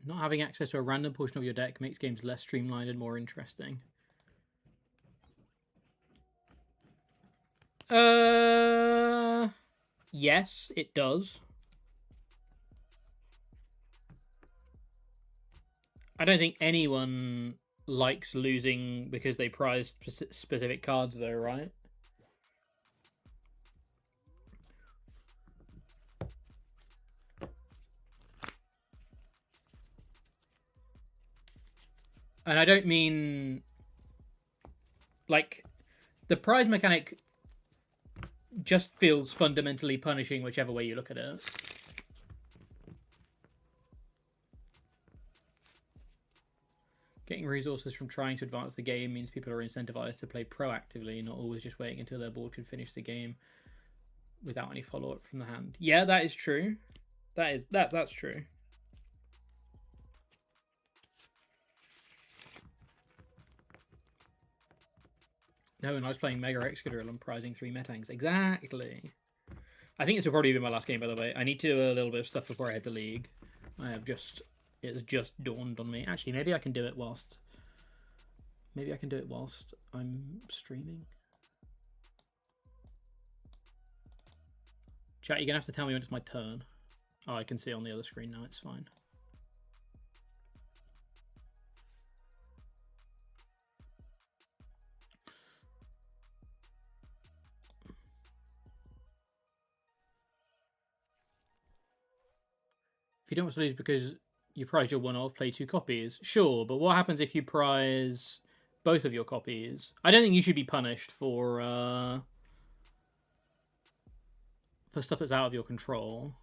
Speaker 1: Not having access to a random portion of your deck makes games less streamlined and more interesting. Yes, it does. I don't think anyone likes losing because they prize specific cards, though, right? And I don't mean like the prize mechanic just feels fundamentally punishing whichever way you look at it. Getting resources from trying to advance the game means people are incentivized to play proactively, not always just waiting until their board can finish the game without any follow-up from the hand. Yeah, that is true. That's true. No, when I was playing Mega Excadrill and prizing 3 Metangs. Exactly. I think this will probably be my last game, by the way. I need to do a little bit of stuff before I head to League. It's just dawned on me. Actually, maybe I can do it whilst... Maybe I can do it whilst I'm streaming. Chat, you're going to have to tell me when it's my turn. Oh, I can see on the other screen now. It's fine. If you don't want to lose because you prize your one-off, play 2 copies. Sure, but what happens if you prize both of your copies? I don't think you should be punished for stuff that's out of your control.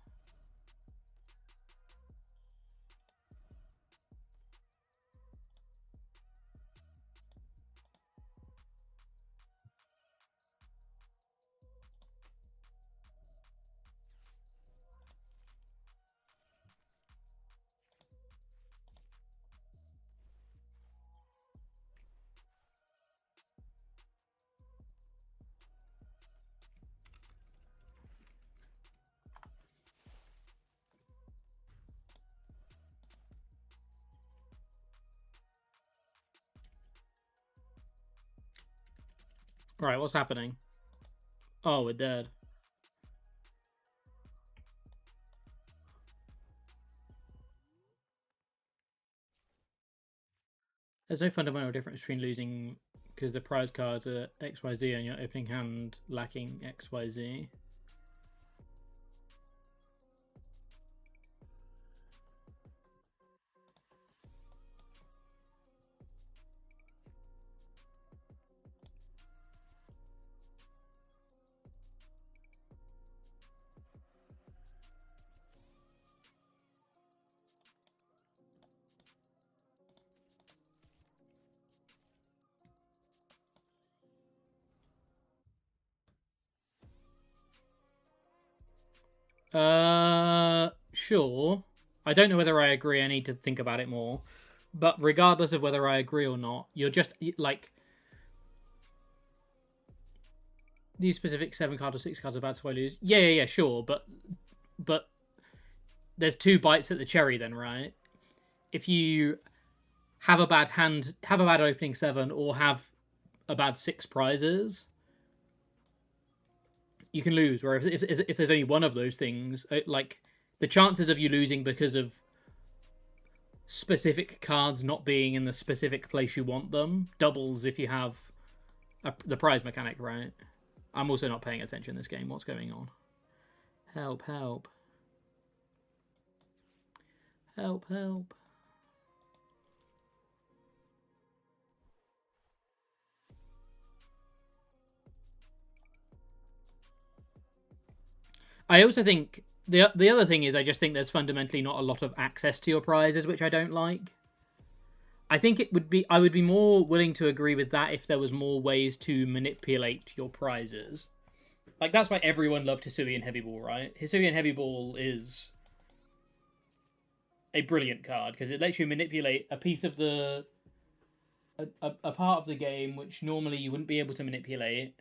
Speaker 1: Right, what's happening? Oh, we're dead. There's no fundamental difference between losing because the prize cards are XYZ and your opening hand lacking XYZ. Sure. I don't know whether I agree. I need to think about it more. But regardless of whether I agree or not, you're just like these specific 7 cards or 6 cards are bad, so I lose. Yeah, sure. But there's 2 bites at the cherry then, right? If you have a bad hand, have a bad opening 7, or have a bad 6 prizes, you can lose. Where if there's only one of those things, like the chances of you losing because of specific cards not being in the specific place you want them doubles if you have the prize mechanic, right? I'm also not paying attention this game. What's going on? Help, help. Help, help. I also think the other thing is I just think there's fundamentally not a lot of access to your prizes, which I don't like. I think I would be more willing to agree with that if there was more ways to manipulate your prizes. Like that's why everyone loved Hisuian Heavy Ball, right? Hisuian Heavy Ball is a brilliant card because it lets you manipulate a piece of the a part of the game which normally you wouldn't be able to manipulate,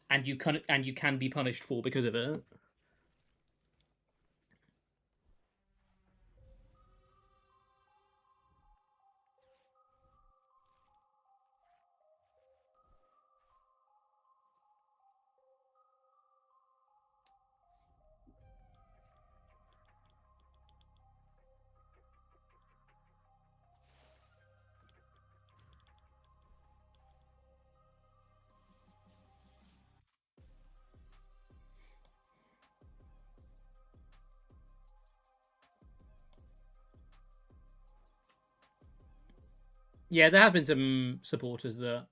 Speaker 1: and you can be punished for because of it. Yeah, there have been some supporters that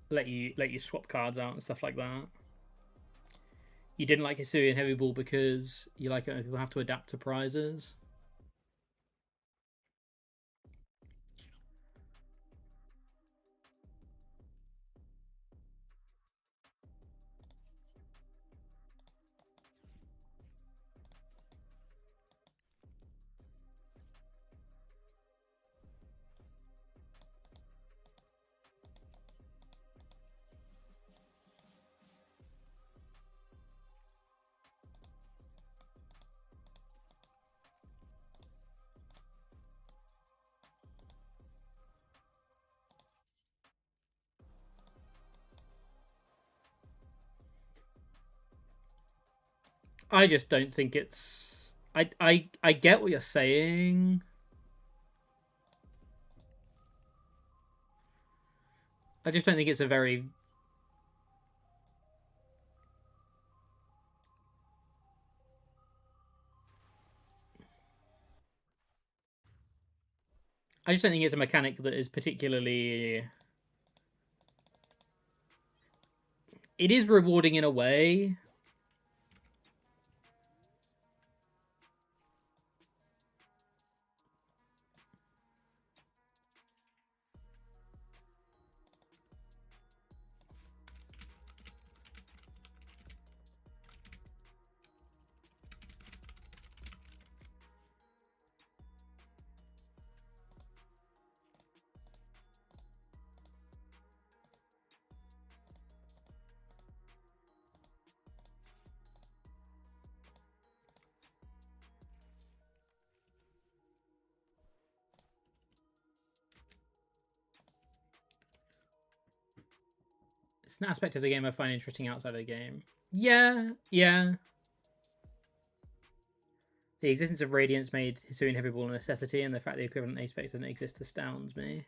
Speaker 1: let you swap cards out and stuff like that. You didn't like Hisuian Heavy Ball because you like it when people have to adapt to prizes. I just don't think it's. I get what you're saying. I just don't think it's a very. I just don't think it's a mechanic that is particularly. It is rewarding in a way. It's an aspect of the game I find interesting outside of the game. Yeah. The existence of Radiance made Hisuian Heavy Ball a necessity, and the fact the equivalent Apex doesn't exist astounds me.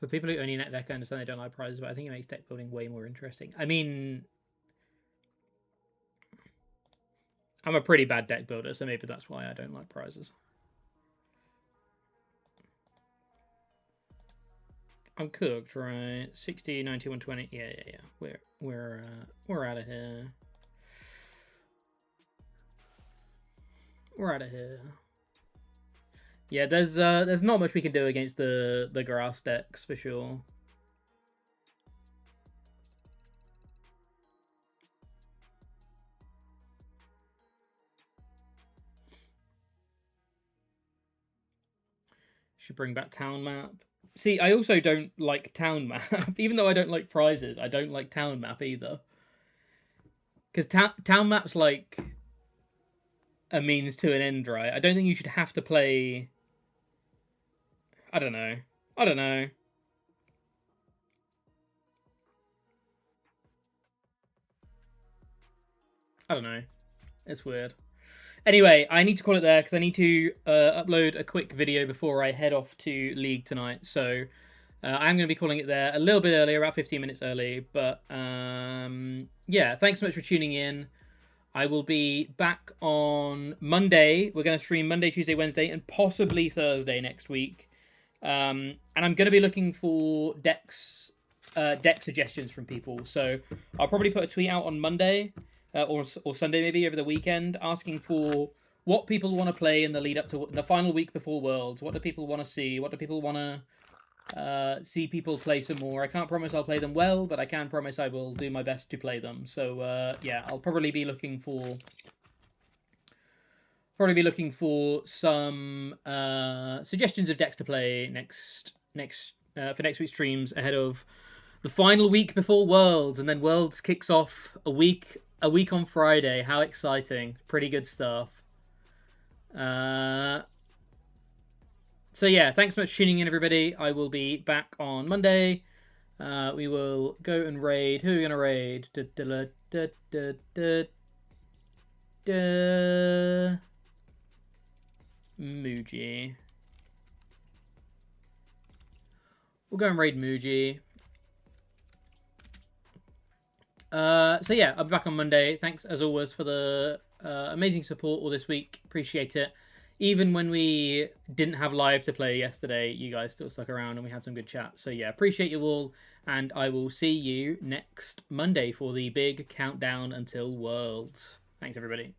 Speaker 1: For people who only net deck, I understand they don't like prizes, but I think it makes deck building way more interesting. I mean, I'm a pretty bad deck builder, so maybe that's why I don't like prizes. I'm cooked, right? 60, 90, 120. Yeah. We're out of here. We're out of here. Yeah, there's not much we can do against the grass decks for sure. Should bring back town map. See, I also don't like town map. Even though I don't like prizes, I don't like town map either. Because town map's like a means to an end, right? I don't think you should have to play. I don't know. I don't know. It's weird. Anyway, I need to call it there because I need to upload a quick video before I head off to League tonight. So I'm going to be calling it there a little bit early, about 15 minutes early. But yeah, thanks so much for tuning in. I will be back on Monday. We're going to stream Monday, Tuesday, Wednesday, and possibly Thursday next week. And I'm going to be looking for deck suggestions from people. So I'll probably put a tweet out on Monday. Or Sunday maybe over the weekend, asking for what people want to play in the lead up to the final week before Worlds. What do people want to see? What do people want to see people play some more? I can't promise I'll play them well, but I can promise I will do my best to play them. So yeah, I'll probably be looking for some suggestions of decks to play for next week's streams ahead of the final week before Worlds, and then Worlds kicks off a week on Friday. How exciting. Pretty good stuff. So yeah, thanks so much for tuning in, everybody. I will be back on Monday. We will go and raid. Who are we going to raid? Muji. We'll go and raid Muji. So yeah, I'll be back on Monday. Thanks as always for the amazing support all this week. Appreciate it. Even when we didn't have live to play yesterday, you guys still stuck around and we had some good chat. So yeah, appreciate you all. And I will see you next Monday for the big countdown until Worlds. Thanks, everybody.